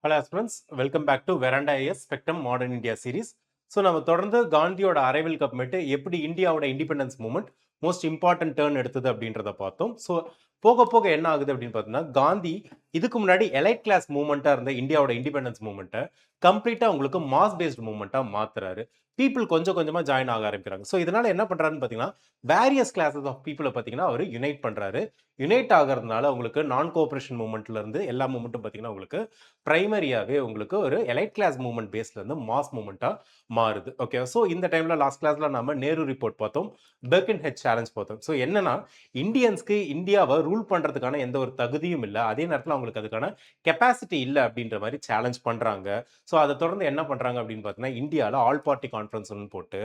Hello friends, welcome back to Veranda IAS spectrum modern India series. So நம்ம தொடர்ந்து காந்தியோட அரைவலுக்கு அப்புறமேட்டு எப்படி இந்தியாவோட independence movement most important turn எடுத்தது அப்படின்றத பார்த்தோம். ஸோ போக போக என்ன ஆகுது அப்படின்னு பார்த்தீங்கன்னா, காந்தி இதுக்கு முன்னாடி எலைட் கிளாஸ் மூவ்மெண்ட்டாக இருந்த இந்தியாவோட இண்டிபெண்டன்ஸ் மூவ்மெண்ட்டை கம்ப்ளீட்டாக உங்களுக்கு மாஸ் பேஸ்ட் மூவ்மெண்ட்டாக மாத்துறாரு. பீப்புள் கொஞ்சம் கொஞ்சமாக ஜாயின் ஆக ஆரம்பிக்கிறாங்க. ஸோ இதனால என்ன பண்ணுறாருன்னு பார்த்தீங்கன்னா, வேரியஸ் கிளாஸஸ் ஆஃப் பீப்புளை பார்த்தீங்கன்னா அவர் யுனைட் பண்ணுறாரு. யுனைட் ஆகிறதுனால உங்களுக்கு நான் கோஆப்ரேஷன் மூவ்மெண்ட்ல இருந்து எல்லா மூவ்மெண்ட்டும் பார்த்தீங்கன்னா உங்களுக்கு பிரைமரியாவே உங்களுக்கு ஒரு எலைட் கிளாஸ் மூவ்மெண்ட் பேஸ்ல இருந்து மாஸ் மூவ்மெண்ட்டா மாறுது. ஓகே, ஸோ இந்த டைம்ல லாஸ்ட் கிளாஸ்ல நம்ம நேரு ரிப்போர்ட் பார்த்தோம், பெர்கின் ஹெட் சேலஞ்ச் பார்த்தோம். ஸோ என்னன்னா, இந்தியன்ஸ்க்கு இந்தியாவை ரூல் பண்றதுக்கான எந்த ஒரு தகுதியும் இல்லை, அதே நேரத்தில் அவங்களுக்கு அதுக்கான கெப்பாசிட்டி இல்லை அப்படின்ற மாதிரி சேலஞ்ச் பண்றாங்க. ஸோ அதை தொடர்ந்து என்ன பண்றாங்க அப்படின்னு பார்த்தீங்கன்னா, இந்தியாவில் ஆல் பார்ட்டி கான்ஃபரன்ஸ் போட்டு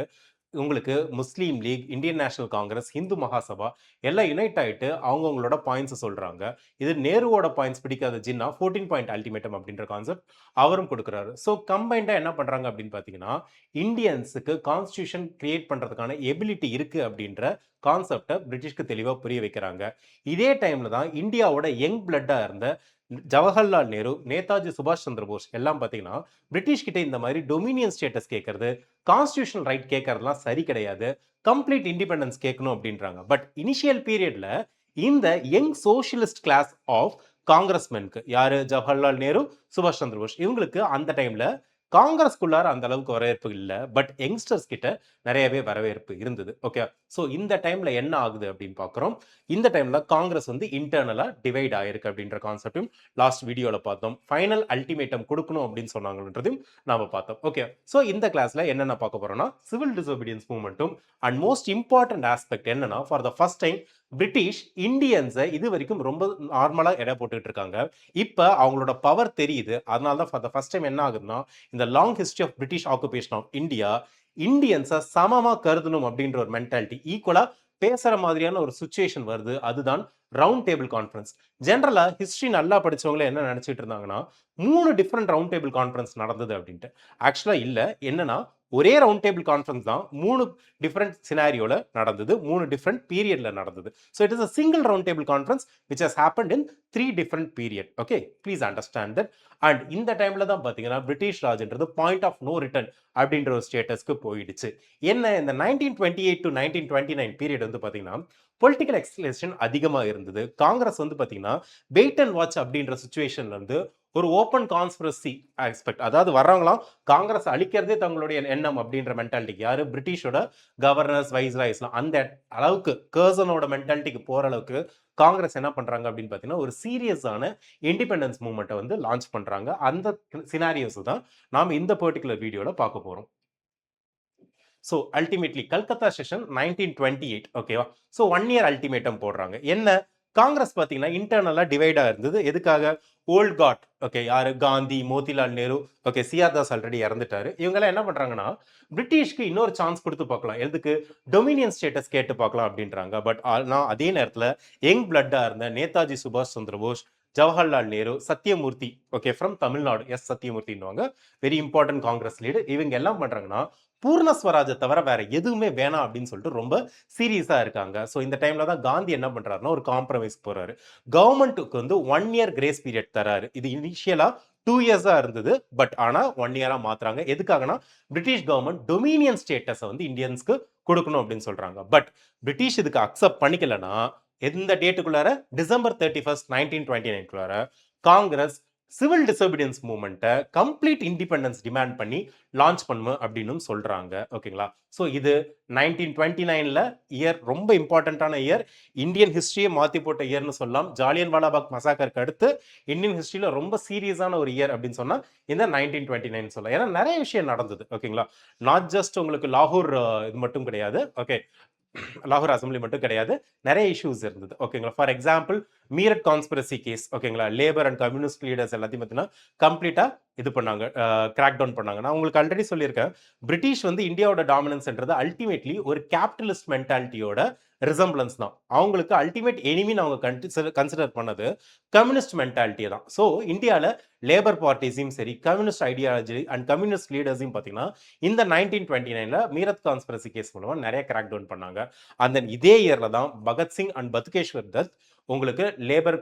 உங்களுக்கு Muslim League, Indian National Congress, Hindu Mahasabha எல்லாம் யுனைட் ஆயிட்டு அவங்கவங்களோட பாயிண்ட்ஸ் சொல்றாங்க. இது நேருவோட பாயிண்ட்ஸ் பிடிக்காத ஜின்னா 14 பாயிண்ட் அல்டிமேட்டம் அப்படின்ற கான்செப்ட் அவரும் கொடுக்குறாரு. ஸோ கம்பைண்டா என்ன பண்றாங்க அப்படின்னு பார்த்தீங்கன்னா, இந்தியன்ஸுக்கு கான்ஸ்டியூஷன் கிரியேட் பண்றதுக்கான எபிலிட்டி இருக்கு அப்படின்ற கான்செப்டை பிரிட்டிஷ்க்கு தெளிவாக புரிய வைக்கிறாங்க. இதே டைம்ல தான் இந்தியாவோட யங் பிளட்டா இருந்த ஜவஹர்லால் நேரு, நேதாஜி சுபாஷ் சந்திர போஸ் எல்லாம் பார்த்தீங்கன்னா, பிரிட்டிஷ் கிட்ட இந்த மாதிரி டொமினியன் ஸ்டேட்டஸ் கேட்கறது, கான்ஸ்டியூஷனல் ரைட் கேட்கறதுலாம் சரி கிடையாது, கம்ப்ளீட் இண்டிபெண்டன்ஸ் கேட்கணும் அப்படின்றாங்க. பட் இனிஷியல் பீரியட்ல இந்த யங் சோஷியலிஸ்ட் கிளாஸ் ஆஃப் காங்கிரஸ்மென்க்கு யாரு, ஜவஹர்லால் நேரு, சுபாஷ் சந்திர போஸ் இவங்களுக்கு அந்த டைம்ல காங்கிரஸ்குள்ளார அந்த அளவுக்கு வரவேற்பு இல்லை. பட் யங்ஸ்டர்ஸ் கிட்ட நிறையவே வரவேற்பு இருந்தது. ஓகே, ஸோ இந்த டைம்ல என்ன ஆகுது அப்படின்னு பார்க்குறோம். இந்த டைம்ல காங்கிரஸ் இன்டர்னலா டிவைட் ஆயிருக்கு அப்படின்ற கான்செப்டும் லாஸ்ட் வீடியோல பார்த்தோம். ஃபைனல் அல்டிமேட்டம் கொடுக்கணும் அப்படின்னு சொன்னாங்கன்றதையும் நாம பார்த்தோம். ஓகே, ஸோ இந்த கிளாஸ்ல என்னென்ன பார்க்க போறோம்னா, சிவில் டிசோபீடியன்ஸ் மூவ்மெண்ட்டும் அண்ட் மோஸ்ட் இம்பார்ட்டன்ட் ஆஸ்பெக்ட் என்னன்னா, for the first time British இந்தியன்ஸை இது வரைக்கும் ரொம்ப நார்மலா எடை போட்டுட்டு இருக்காங்க. இப்ப அவங்களோட பவர் தெரியுது. அதனால தான் ஃபார் த ஃபர்ஸ்ட் டைம் என்ன ஆகுதுன்னா, இந்த long history of British occupation of India இந்தியன்ஸை சமமா கருதணும் அப்படின்ற ஒரு மென்டாலிட்டி, ஈக்குவலா பேசுற மாதிரியான ஒரு சுச்சுவேஷன் வருது. அதுதான் ரவுண்ட் டேபிள் கான்ஃபரன்ஸ். ஜென்ரலா ஹிஸ்டரி நல்லா படிச்சவங்களே என்ன நினைச்சிட்டு இருந்தாங்கன்னா, 3 டிஃபரெண்ட் ரவுண்ட் டேபிள் கான்ஃபரன்ஸ் நடந்தது அப்படின்ட்டு. ஆக்சுவலா இல்ல. என்னன்னா, ஒரே ரவுண்ட் டேபிள் கான்ஃபரன்ஸ் தான் 3 டிஃபரெண்ட் சினாரியோல நடந்தது, 3 டிஃபரெண்ட் பீரியட்ல நடந்தது. So it is a single round table conference which has happened in 3 different period. Okay, please understand that. And இந்த டைம்ல தான் பாத்தீங்கன்னா பிரிட்டிஷ் ராஜ்ன்றது பாயிண்ட் ஆஃப் நோ ரிட்டர்ன் அப்படின்ற ஒரு ஸ்டேட்டஸ்க்கு போயிடுச்சு. என்ன, இந்த 1928 டு 1929 பீரியட் பாத்தீங்கன்னா பொலிட்டிக்கல் எக்ஸ்கலேஷன் அதிகமா இருந்தது. காங்கிரஸ் பாத்தீங்கன்னா வெயிட் அண்ட் வாட்ச் அப்படின்ற சுச்சுவேஷன்ல இருந்து ஒரு ஓப்பன் கான்ஸ்பிரசி ஆஸ்பெக்ட், அதாவது வர்றவங்களாம் காங்கிரஸ் அழிக்கிறதே தங்களுடைய எண்ணம் அப்படின்ற மென்டாலிட்டிக்கு, யாரு, பிரிட்டிஷோட கவர்னர்ஸ், வைஸ்ராய்ஸ்லாம் அந்த அளவுக்கு கர்சனோட மென்டாலிட்டிக்கு போற அளவுக்கு காங்கிரஸ் என்ன பண்றாங்க அப்படின்னு பாத்தீங்கன்னா, ஒரு சீரியஸான இண்டிபெண்டன்ஸ் மூவ்மெண்ட்டை லான்ச் பண்றாங்க. அந்த சினாரியோஸ் தான் நாம இந்த பர்டிகுலர் வீடியோல பார்க்க போறோம். So ultimately Calcutta session 1928. ஓகேவா? ஸோ 1 இயர் அல்டிமேட்டம் போடுறாங்க. என்ன, காங்கிரஸ் பார்த்தீங்கன்னா இன்டர்னலா டிவைடா இருந்தது. எதுக்காக? ஓல்ட் காட், ஓகே, யாரு, Gandhi, Motilal Nehru, okay, CR Das already இறந்துட்டாரு. இவங்கெல்லாம் என்ன பண்றாங்கன்னா, பிரிட்டிஷ்க்கு இன்னொரு சான்ஸ் கொடுத்து பார்க்கலாம், எதுக்கு, டொமினியன் ஸ்டேட்டஸ் கேட்டு பார்க்கலாம் அப்படின்றாங்க. பட் நான் அதே நேரத்தில் யங் பிளட்டா இருந்த நேதாஜி சுபாஷ் Chandra Bose, Jawaharlal Nehru, Satyamurthy, okay, from Tamil Nadu, S சத்யமூர்த்தின்னுவாங்க, வெரி இம்பார்ட்டன்ட் காங்கிரஸ் லீடர். இவங்க எல்லாம் பண்றாங்கன்னா, பூர்ண ஸ்வராஜை தவிர வேற எதுவுமே வேணாம் அப்படின்னு சொல்லிட்டு ரொம்ப சீரியஸா இருக்காங்க. ஸோ இந்த டைம்ல தான் காந்தி என்ன பண்றாருன்னா, ஒரு காம்ப்ரமைஸ் போறாரு. கவர்மெண்ட்டுக்கு 1 இயர் கிரேஸ் பீரியட் தராரு. இது இனிஷியலா 2 இயர்ஸா இருந்தது. பட் ஆனா 1 இயரா மாத்துறாங்க. எதுக்காகனா, பிரிட்டிஷ் கவர்மெண்ட் டொமினியன் ஸ்டேட்டஸை இந்தியன்ஸ்க்கு கொடுக்கணும் அப்படின்னு சொல்றாங்க. பட் பிரிட்டிஷ் இதுக்கு அக்செப்ட் பண்ணிக்கலனா, எந்த டேட்டுக்குள்ளார, டிசம்பர் 31 1929 காங்கிரஸ் சிவில் டிசோபீடியன்ஸ் மூவ்மெண்ட்டை கம்ப்ளீட் இண்டிபெண்டன்ஸ் டிமாண்ட் பண்ணி லான்ச் பண்ணும் அப்படின்னு சொல்றாங்க. ஓகேங்களா? ஸோ இது 1929ல இயர் ரொம்ப இம்பார்ட்டன்டான இயர். இந்தியன் ஹிஸ்டரியை மாத்தி போட்ட இயர்னு சொல்லலாம். ஜாலியன் வாலாபாக் மசாக்கருக்கு அடுத்து இந்தியன் ஹிஸ்டரியில ரொம்ப சீரியஸான ஒரு இயர் அப்படின்னு சொன்னா இந்த 1929 சொல்லலாம். ஏன்னா நிறைய விஷயம் நடந்தது. ஓகேங்களா? நாட் ஜஸ்ட் உங்களுக்கு லாகூர் இது மட்டும் கிடையாது. ஓகே, லாகூர் அசம்பிளி மட்டும் கிடையாது, நிறைய இஷ்யூஸ் இருந்தது. ஓகேங்களா? For example Meerut conspiracy case, ஓகேங்களா, லேபர் அண்ட் கம்யூனிஸ்ட் லீடர்ஸ் எல்லாத்தையும் பார்த்தீங்கன்னா கம்ப்ளீட்டா இது பண்ணாங்க, கிராக் டவுன் பண்ணாங்க. நான் உங்களுக்கு ஆல்ரெடி சொல்லியிருக்கேன், பிரிட்டிஷ் இந்தியாவோட டாமினன்ஸ்ன்றது அல்டிமேட்லி ஒரு கேபிட்டலிஸ்ட் மென்டாலிட்டியோட ரிசம்பிளன்ஸ் தான். அவங்களுக்கு அல்டிமேட் எனிமின்னு அவங்க கன்சிடர் பண்ணது கம்யூனிஸ்ட் மென்டாலிட்டியை தான். ஸோ இந்தியாவில் லேபர் பார்ட்டிஸையும் சரி, கம்யூனிஸ்ட் ஐடியாலஜி அண்ட் கம்யூனிஸ்ட் லீடர்ஸையும் பார்த்தீங்கன்னா இந்த 1929ல மீரட் கான்ஸ்பிரசி கேஸ் மூலமா நிறைய கிராக் டவுன் பண்ணாங்க. அந்த இதே இயர்ல தான் பகத்சிங் அண்ட் பதுகேஸ்வர் தத் உங்களுக்கு labour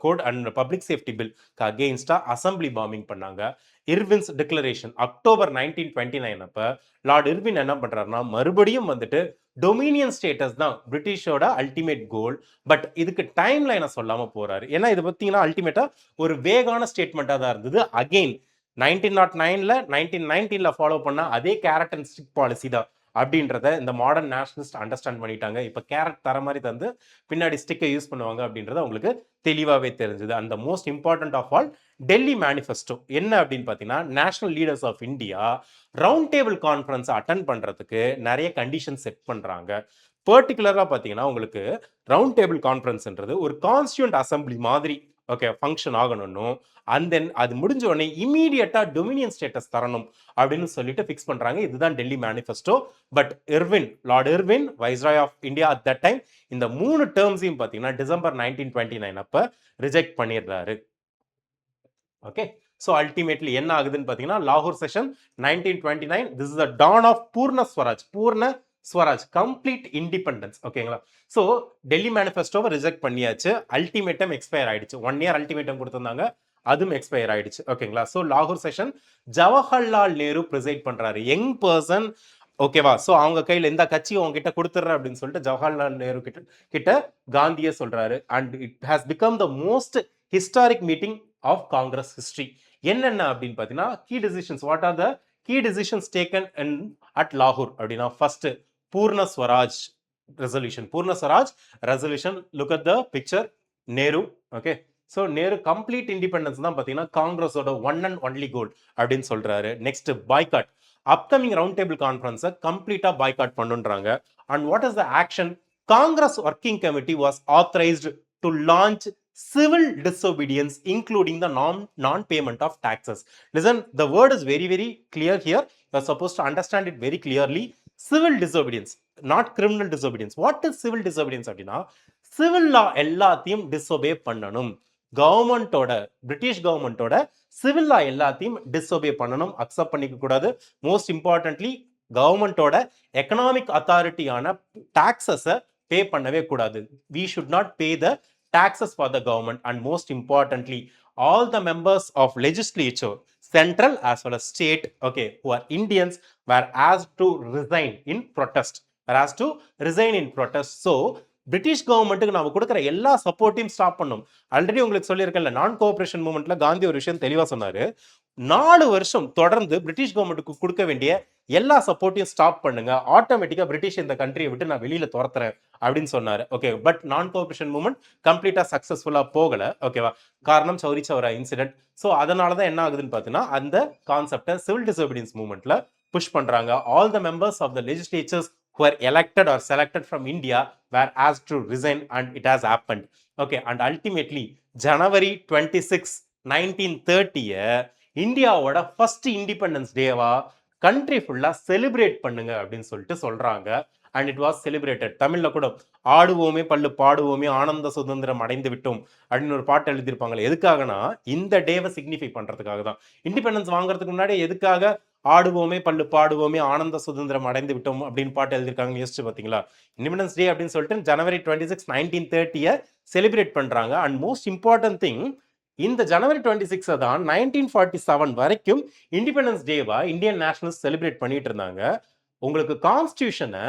code and public safety பில்க்கு அகெயின்ஸ்டா அசம்பிளி பாம்பிங் பண்ணாங்க. இர்வின்ஸ் டிக்ளரேஷன் அக்டோபர் 1929 அப்ப லார்ட் இர்வின் என்ன பண்றாருன்னா மறுபடியும் வந்துட்டு டொமினியன் ஸ்டேட்டஸ் தான் பிரிட்டிஷோட அல்டிமேட் கோல். பட் இதுக்கு டைம் லைனை சொல்லாம போறாரு. ஏன்னா இது பார்த்தீங்கன்னா அல்டிமேட்டா ஒரு வேகான ஸ்டேட்மெண்டா தான் இருந்தது. அகெயின் 1909ல 1919ல ஃபாலோ பண்ண அதே கேரட் அண்ட் ஸ்டிக் பாலிசி தான் அப்படின்றத இந்த மாடர்ன் நேஷனலிஸ்ட் அண்டர்ஸ்டாண்ட் பண்ணிட்டாங்க. இப்போ கேரட் தர மாதிரி தந்து பின்னாடி ஸ்டிக்கை யூஸ் பண்ணுவாங்க அப்படின்றது அவங்களுக்கு தெளிவாகவே தெரிஞ்சது. அந்த most important of all Delhi manifesto என்ன அப்படின்னு பார்த்தீங்கன்னா, national leaders of India round table conference attend பண்ணுறதுக்கு நிறைய கண்டிஷன் செட் பண்ணுறாங்க. பர்டிகுலராக பார்த்தீங்கன்னா உங்களுக்கு ரவுண்ட் டேபிள் கான்ஃபரன்ஸ்ன்றது ஒரு கான்ஸ்டியூண்ட் அசம்பிளி மாதிரி ஓகே ஃபங்க்ஷன் ஆகணும். அண்ட் தென் அது முடிஞ்ச உடனே இமீடியட்டா டொமினியன் ஸ்டேட்டஸ் தரணும் அப்படின்னு சொல்லிட்டு ஃபிக்ஸ் பண்றாங்க. இதுதான் Delhi manifesto. But lord Irwin viceroy of India at that time இந்த 3 டேர்ம்ஸையும் பார்த்தீங்கன்னா டிசம்பர் 1929 அப்ப ரிஜெக்ட் பண்ணிடுறாரு. ஓகே, ஸோ அல்டிமேட்லி என்ன ஆகுதுன்னு பார்த்தீங்கன்னா லாகூர் session 1929 this is the dawn of Purna Swaraj complete independence. ஓகேங்களா? ஸோ டெல்லி மேனிஃபெஸ்டோவை ரிஜெக்ட் பண்ணியாச்சு. அல்டிமேட்டம் எக்ஸ்பயர் ஆயிடுச்சு. 1 இயர் அல்டிமேட்டம் கொடுத்திருந்தாங்க, அதுவும் எக்ஸ்பயர் ஆயிடுச்சு. ஓகேங்களா? ஸோ லாகூர் செஷன் ஜவஹர்லால் நேரு ப்ரிசைட் பண்றாரு, யங் பர்சன். ஓகேவா? ஸோ அவங்க கையில் எந்த கட்சி உங்ககிட்ட கொடுத்துட்றேன் அப்படின்னு சொல்லிட்டு ஜவஹர்லால் நேரு கிட்ட காந்தியை சொல்றாரு. And it has become the most historic meeting of Congress history. என்னென்ன அப்படின்னு பார்த்தீங்கன்னா key decisions. What are the key decisions taken at லாகூர் அப்படின்னா first Purna Swaraj resolution. Look at the picture. Nehru. Okay, so Nehru complete independence தான் பார்த்தீங்கன்னா காங்கிரஸோட ஒன் அண்ட் ஒன்லி கோல் அப்படின்னு சொல்றாரு. Next boycott. Upcoming round table கான்ஃபரன்ஸை கம்ப்ளீட்டா பாய்காட் பண்ணுன்றாங்க. And what is the action? Congress working committee was authorised to launch civil disobedience including the non-payment of taxes. Listen, the word is very very clear here. You are supposed to understand it very clearly. Civil disobedience, not criminal disobedience. What is civil disobedience அப்படின்னா civil லா எல்லாத்தையும் disobey பண்ணணும். கவர்மெண்டோட British கவர்மெண்டோட civil லா எல்லாத்தையும் disobey பண்ணணும், accept பண்ணிக்க கூடாது. Most importantly கவர்மெண்டோட எக்கனாமிக் அத்தாரிட்டியான டாக்ஸஸை பே பண்ணவே கூடாது. we should not pay the taxes for the government. And most importantly, all the members of legislature, central as well as state, okay, who are Indians were asked to resign in protest. So British கவர்மெண்ட்டுக்கு நம்ம கொடுக்குற எல்லா சப்போர்ட்டையும் stop பண்ணும். Already உங்களுக்கு சொல்லியிருக்கேன்ல, நான் cooperation மூவ்மெண்ட்ல Gandhi ஒரு விஷயம் தெளிவா சொன்னாரு. 4 வருஷம் தொடர்ந்து பிரிட்டிஷ் கவர்மெண்ட்டுக்கு கொடுக்க வேண்டிய எல்லா சப்போர்ட்டையும் ஸ்டாப் பண்ணுங்க, ஆட்டோமேட்டிக்கா பிரிட்டிஷ் இந்த கண்ட்ரியை விட்டு நான் வெளியில துரத்துறேன் அப்படின்னு சொன்னாரு. ஓகே, பட் நான் கோஆபரேஷன் மூவ்மெண்ட் கம்ப்ளீட்டா சக்சஸ்ஃபுல்லா போகல. ஓகேவா? காரணம் சௌரி சௌரா இன்சிடென்ட். ஸோ அதனாலதான் என்ன ஆகுதுன்னு பார்த்தீங்கன்னா அந்த கான்செப்டை சிவில் டிசோபீடியன்ஸ் மூவ்மெண்ட்ல புஷ் பண்றாங்க. All the members of the legislatures who were elected or selected from India were asked to resign, and it has happened. Okay, and ultimately January 26, 1930 இந்தியாவோட ஃபர்ஸ்ட் இண்டிபெண்டன்ஸ் டேவா கண்ட்ரி ஃபுல்லா celebrate பண்ணுங்க அப்படின்னு சொல்லிட்டு சொல்றாங்க. And it was celebrated. தமிழ்ல கூட ஆடுவோமே பல்லு பாடுவோமே ஆனந்த சுதந்திரம் அடைந்து விட்டோம் அப்படின்னு ஒரு பாட்டு எழுதியிருப்பாங்களே. எதுக்காகனா இந்த டேவை சிக்னிஃபை பண்றதுக்காக தான். இண்டிபெண்டன்ஸ் வாங்குறதுக்கு முன்னாடி எதுக்காக ஆடுவோமே பல்லு பாடுவோமே ஆனந்த சுதந்திரம் அடைந்து விட்டோம் அப்படின்னு பாட்டு எழுதியிருக்காங்கன்னு யோசிச்சு பார்த்தீங்களா? இண்டிபெண்டன்ஸ் டே அப்படின்னு சொல்லிட்டு ஜனவரி 26, 1930 செலிப்ரேட் பண்றாங்க. அண்ட் மோஸ்ட் இம்பார்ட்டன்ட் திங், இந்த ஜனவரி 26 தான் 1947 வரைக்கும் இண்டிபெண்டன்ஸ் டேவா இந்தியன் நேஷனல்ஸ் செலிப்ரேட் பண்ணிட்டு இருந்தாங்க. உங்களுக்கு கான்ஸ்டியூஷனை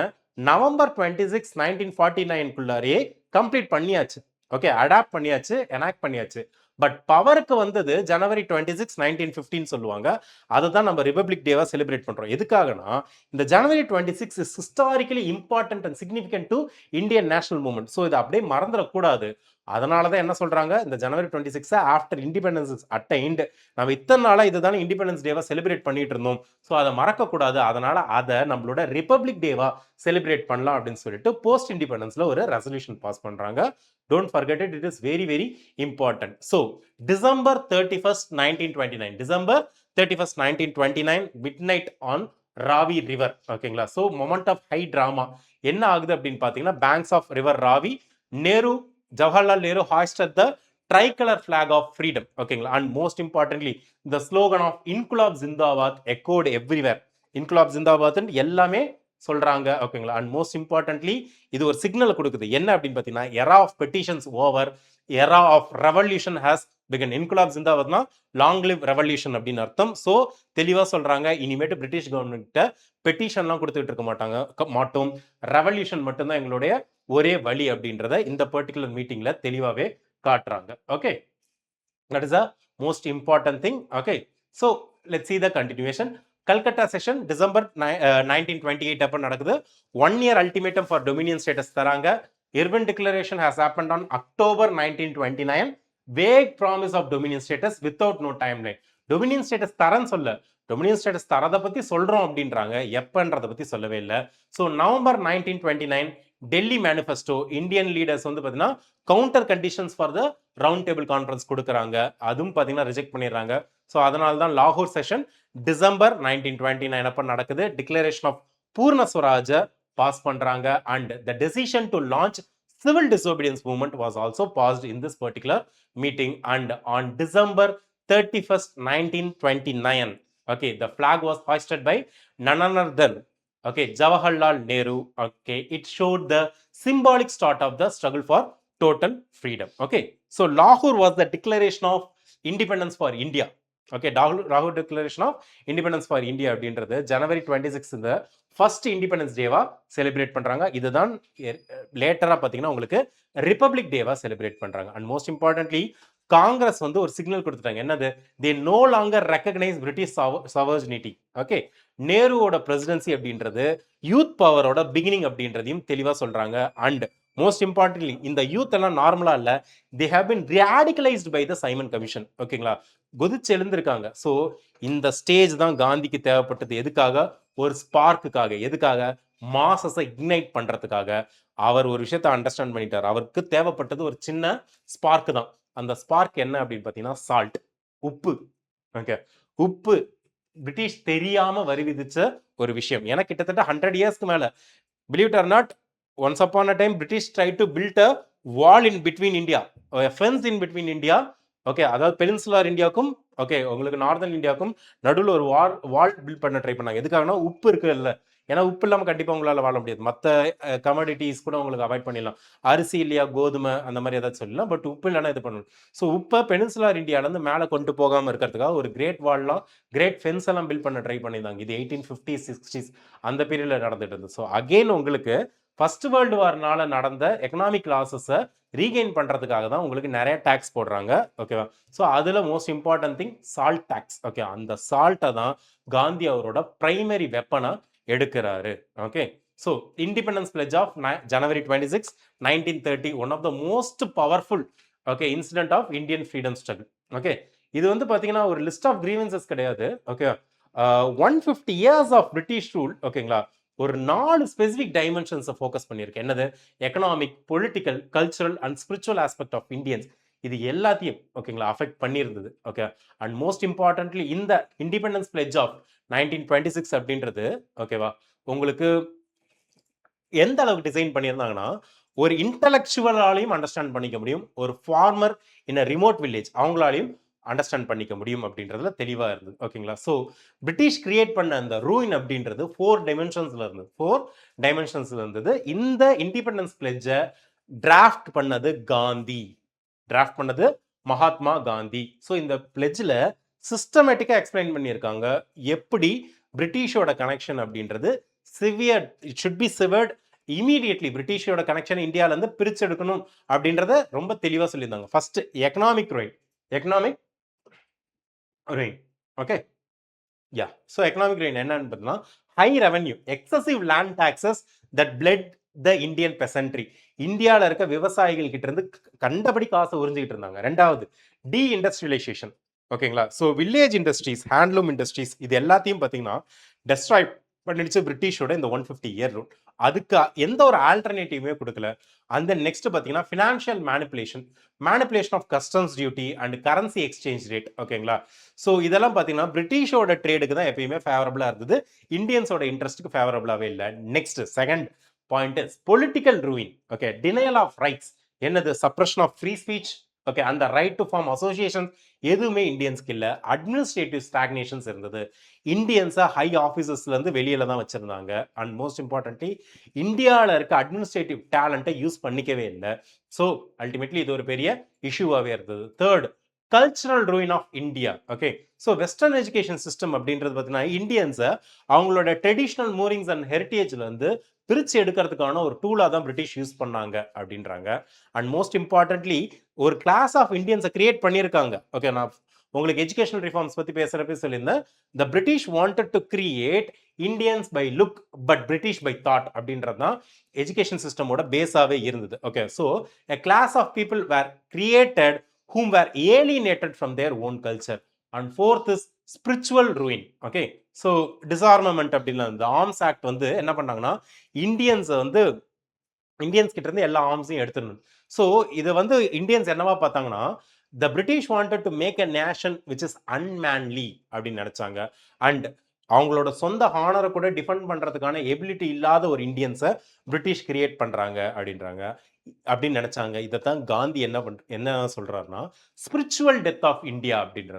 நவம்பர் 26, 1949 கம்ப்ளீட் பண்ணியாச்சு. ஓகே, அடாப்ட் பண்ணியாச்சு, எனாக்ட் பண்ணியாச்சு. பட் பவருக்கு வந்தது ஜனவரி 26, 1915 சொல்லுவாங்க. அதை தான் நம்ம ரிபப்ளிக் டேவா செலிப்ரேட் பண்றோம். எதுக்காகனா இந்த ஜனவரி 26 is historically important and significant to Indian national movement. So இதை அப்படியே மறந்துடக்கூடாது. அதனால தான் என்ன சொல்றாங்க, இந்த ஜனவரி 26 ஆஃப்டர் இண்டிபெண்டன்ஸ் அட்டைன்ட் நம்ம இத்தனை நாளா இதுதானே இண்டிபெண்டன்ஸ் டேவா செலிப்ரேட் பண்ணிட்டு இருந்தோம். ஸோ அதை மறக்கக்கூடாது. அதனால அதை நம்மளோட ரிபப்ளிக் டேவா செலிப்ரேட் பண்ணலாம் அப்படின்னு சொல்லிட்டு போஸ்ட் இண்டிபெண்டன்ஸ்ல ஒரு ரெசல்யூஷன் பாஸ் பண்றாங்க. Don't forget it, it is very very important. So December 31st, 1929 midnight on Ravi river. ஓகேங்களா? So moment of high drama என்ன ஆகுது அப்படின்னு பார்த்தீங்கன்னா, banks of river Ravi, Jawaharlal Nehru hoisted the tricolor flag of freedom. ஓகேங்களா? And most importantly the slogan of Inqilab Zindabad echoed everywhere. Inqilab Zindabad எல்லாமே சொல்றாங்க. ஓகேங்களா. And most importantly இது ஒரு சிக்னல் கொடுக்குது. என்ன அப்படின்னு பார்த்தீங்கன்னா, era of petitions over, era of revolution has begun. Inquilab ஜிந்தாபாத்னா லாங் லிவ் ரெவல்யூஷன் அப்படின்னு அர்த்தம். ஸோ தெளிவாக சொல்றாங்க, இனிமேட்டு பிரிட்டிஷ் கவர்மெண்ட்ட பெட்டிஷன்லாம் கொடுத்துட்டு இருக்க மாட்டோம், ரெவல்யூஷன் மட்டும்தான் எங்களுடைய ஒரே வழி அப்படின்றத இந்த பர்டிகுலர் மீட்டிங்ல தெளிவாகவே காட்டுறாங்க. Okay, that is the most important thing. Okay, so let's see the continuation. Calcutta session December 1928 அப்ப நடக்குது. 1 year ultimatum for dominion status தராங்க. Irwin declaration has happened on October 1929. Vague promise of dominion status without no timeline. Dominion status தரன்னு சொல்ல, dominion status தரத பத்தி சொல்றோம் அப்படின்றாங்க, எப்பன்றத பத்தி சொல்லவே இல்லை. So November 1929 Delhi manifesto Indian leaders வந்து பார்த்தீங்கன்னா counter conditions for the round table conference கொடுக்குறாங்க, அதுவும் பார்த்தீங்கன்னா ரிஜெக்ட் பண்ணிடுறாங்க. ஸோ அதனால தான் லாகூர் செஷன் டிசம்பர் 1929 அப்போ நடக்குது. டிக்ளரேஷன் ஆஃப் பூர்ண ஸ்வராஜ பாஸ் பண்றாங்க. And the decision to launch civil disobedience movement was also passed in this particular meeting. And on December 31st 1929, okay, the flag was hoisted by none other than, okay, Jawaharlal Nehru. Okay, it showed the symbolic start of the struggle for total freedom. Okay, so Lahore was the declaration of independence for India. Okay, ராகுல் declaration of independence for India அப்படின்றது ஜனவரி 26 இந்த first independence டேவா celebrate பண்றாங்க. இதுதான் லேட்டரா பார்த்தீங்கன்னா உங்களுக்கு republic டேவா செலிப்ரேட் பண்றாங்க. அண்ட் மோஸ்ட் இம்பார்ட்டன்ட்லி காங்கிரஸ் வந்து ஒரு சிக்னல் கொடுத்துட்டாங்க. என்னது? They no longer recognise British sovereignty. Okay, நேருவோட பிரசிடென்சி அப்படின்றது யூத் பவரோட பிகினிங் அப்படின்றதையும் தெளிவா சொல்றாங்க. அண்ட் மோஸ்ட் இம்பார்ட்டன்ட்லி இந்த யூத் எல்லாம் நார்மலா இல்ல, they have been radicalised by the Simon Commission. ஓகேங்களா, கொதிச்சு எழுந்திருக்காங்க. ஸோ இந்த ஸ்டேஜ் தான் காந்திக்கு தேவைப்பட்டது. எதுக்காக? ஒரு ஸ்பார்க்குக்காக. எதுக்காக? மாசஸை இக்னைட் பண்றதுக்காக. அவர் ஒரு விஷயத்த அண்டர்ஸ்டாண்ட் பண்ணிட்டார். அவருக்கு தேவைப்பட்டது ஒரு சின்ன ஸ்பார்க் தான். அந்த ஸ்பார்க் என்ன அப்படின்னு பார்த்தீங்கன்னா சால்ட், உப்பு. ஓகே, உப்பு பிரிட்டிஷ் தெரியாம வரி விதிச்ச ஒரு விஷயம். ஏன்னா கிட்டத்தட்ட 100 இயர்ஸ்க்கு மேல, believe it or not, once upon a time British try to build a wall in between India, fence in between India. Okay, அதாவது பெனின்சுலார் இந்தியாவுக்கும், ஓகே, உங்களுக்கு நார்தர்ன் இந்தியாவுக்கும் நடுவில் ஒரு வால் பில்ட் பண்ண ட்ரை பண்ணாங்க. எதுக்காகனா உப்பு இருக்கு இல்லை, ஏன்னா உப்பு இல்லாமல் கண்டிப்பாக உங்களால் வாழ முடியாது. மற்ற கமாடிட்டிஸ் கூட உங்களுக்கு அவாய்ட் பண்ணிடலாம், அரிசி இல்லையா, கோதுமை அந்த மாதிரி ஏதாச்சும் சொல்லலாம். பட் உப்பு இல்லைன்னா இது பண்ணணும். ஸோ உப்பை பெனின்சுலார் இந்தியாவிலேருந்து மேலே கொண்டு போகாமல் இருக்கிறதுக்காக ஒரு கிரேட் வால்லாம், கிரேட் ஃபென்ஸ் எல்லாம் பில்ட் பண்ண ட்ரை பண்ணியிருந்தாங்க. இது 1850s 60s அந்த பீரியடில் நடந்துட்டு இருந்தது. ஸோ அகெயின் உங்களுக்கு ஃபர்ஸ்ட் வேர்ல்டு வார்னால நடந்த எக்கனாமிக் லாஸஸை ரீகெயின் பண்றதுக்காக தான் உங்களுக்கு நிறைய டாக்ஸ் போடுறாங்க. ஓகேவா? ஸோ அதுல most important thing salt tax. Okay, அந்த சால்ட்டை தான் காந்தி அவரோட பிரைமரி வெப்பனா எடுக்கிறாரு. Okay, so independence pledge of January 26, 1930, one of the most powerful, okay, incident of Indian freedom struggle. Okay, இது வந்து பாத்தீங்கன்னா ஒரு லிஸ்ட் ஆஃப் கிரீவன்சஸ் கிடையாது. Okay, 150 years of British rule. ஓகேங்களா, ஒரு 4 ஸ்பெசிபிக் டைமென்ஷன்ஸை ஃபோக்கஸ் பண்ணியிருக்கேன். என்னது? Economic, political, cultural and spiritual aspect of Indians. இது எல்லாத்தையும், ஓகேங்களா, அஃபெக்ட் பண்ணியிருந்தது. ஓகே, அண்ட் மோஸ்ட் இம்பார்ட்டன்ட்லி இந்த இண்டிபெண்டன்ஸ் பிளெட்ஜ் ஆஃப் 1926 அப்படின்றது, ஓகேவா, உங்களுக்கு எந்த அளவுக்கு டிசைன் பண்ணியிருந்தாங்கன்னா, ஒரு இன்டலெக்சுவலாலையும் அண்டர்ஸ்டாண்ட் பண்ணிக்க முடியும், ஒரு ஃபார்மர் இன் அ ரிமோட் வில்லேஜ் அவங்களாலையும் அண்டர்ஸ்டாண்ட் பண்ணிக்க முடியும் அப்படின்றதுல தெளிவா இருந்தது. ஓகேங்களா, ஸோ பிரிட்டிஷ் கிரியேட் பண்ண அந்த ரூயின் அப்படின்றது 4 டைமென்ஷன்ஸ்ல இருந்தது. 4 டைமென்ஷன்ஸ்ல இருந்தது. இந்த இண்டிபெண்டன்ஸ் பிளெட்ஜை டிராஃப்ட் பண்ணது காந்தி, டிராஃப்ட் பண்ணது மகாத்மா காந்தி. ஸோ இந்த பிளெட்ஜில் சிஸ்டமேட்டிக்கா எக்ஸ்பிளைன் பண்ணியிருக்காங்க எப்படி பிரிட்டிஷோட கனெக்ஷன் அப்படின்றது severe, it should be severed immediately. பிரிட்டிஷோட கனெக்ஷன் இந்தியால இருந்து பிரிச்சு எடுக்கணும் அப்படின்றத ரொம்ப தெளிவா சொல்லியிருந்தாங்க. First economic ruin, economic ruin. Okay, yeah, so economic ruin என்னன்னு பார்த்தீங்கன்னா, high revenue, excessive land taxes that bled the Indian peasantry. இந்தியாவில் இருக்க விவசாயிகள் கிட்ட இருந்து கண்டபடி காசை உறிஞ்சிக்கிட்டு இருந்தாங்க. ரெண்டாவது டி இண்டஸ்ட்ரியலைசேஷன். ஓகேங்களா, so village industries, handloom industries, இது எல்லாத்தையும் பார்த்தீங்கன்னா டெஸ்ட்ராய் பண்ணிடுச்சு பிரிட்டிஷோட இந்த 150 இயர் ரூல். அதுக்கு எந்த ஒரு ஆல்டர்னேட்டிவுமே கொடுக்கல. அந்த நெக்ஸ்ட் பார்த்தீங்கன்னா financial manipulation, manipulation of customs duty and currency exchange rate. ஓகேங்களா, ஸோ இதெல்லாம் பார்த்தீங்கன்னா பிரிட்டிஷோட ட்ரேடுக்கு தான் எப்பயுமே ஃபேவரபிளா இருந்தது, இந்தியன்ஸோட இன்ட்ரெஸ்ட்டுக்கு ஃபேவரபிளாவே இல்லை. Next second point is political ruin. Okay, denial of rights. என்னது? Suppression of free speech, okay, அந்த ரைட் டு ஃபார்ம் அசோசியேஷன் எதுவுமே இந்தியன்ஸ்க்கு இல்லை. அட்மினிஸ்ட்ரேட்டிவ் ஸ்டாக்னேஷன்ஸ் இருந்தது. இந்தியன்ஸை ஹை ஆஃபீஸர்ஸ்லேருந்து வெளியில தான் வச்சுருந்தாங்க. அண்ட் மோஸ்ட் இம்பார்ட்டன்ட்லி இந்தியாவில் இருக்க அட்மினிஸ்ட்ரேட்டிவ் டேலண்ட்டை யூஸ் பண்ணிக்கவே இல்லை. ஸோ அல்டிமேட்லி இது ஒரு பெரிய இஷ்யூவாகவே இருந்தது. Third, cultural ruin of India. Okay, so western education system அப்படின்றது பார்த்தீங்கன்னா இந்தியன்ஸை அவங்களோட ட்ரெடிஷ்னல் மூரிங்ஸ் அண்ட் ஹெரிட்டேஜ்ல இருந்து பிரித்து எடுக்கிறதுக்கான ஒரு டூலாக தான் பிரிட்டிஷ் யூஸ் பண்ணாங்க அப்படின்றாங்க. அண்ட் மோஸ்ட் இம்பார்ட்டன்ட்லி ஒரு கிளாஸ் ஆஃப் இந்தியன்ஸை கிரியேட் பண்ணியிருக்காங்க. ஓகே, நான் உங்களுக்கு எஜுகேஷனல் ரிஃபார்ம்ஸ் பற்றி பேசுகிறப்ப சொல்லியிருந்தேன். The British wanted to create Indians by look but British by thought அப்படின்றது தான் எஜுகேஷன் சிஸ்டமோட பேஸாகவே இருந்தது. Okay, so a class of people were created whom were alienated from their own culture. And fourth is spiritual ruin. Okay, so disarmament அப்படின்னா இந்த arms act வந்து என்ன பண்ணாங்கன்னா இந்தியன்ஸ் கிட்ட இருந்து எல்லா ஆர்ம்ஸையும் எடுத்துடணும். ஸோ இதை இந்தியன்ஸ் என்னவா பார்த்தாங்கன்னா the British wanted to make a nation which is unmanly அப்படின்னு நினைச்சாங்க. அண்ட் அவங்களோட சொந்த ஹானரை கூட டிஃபெண்ட் பண்றதுக்கான எபிலிட்டி இல்லாத ஒரு இந்தியன்ஸை பிரிட்டிஷ் கிரியேட் பண்றாங்க அப்படின்னு நினைச்சாங்க. இதைத்தான் காந்தி என்ன சொல்றாருன்னா spiritual death of India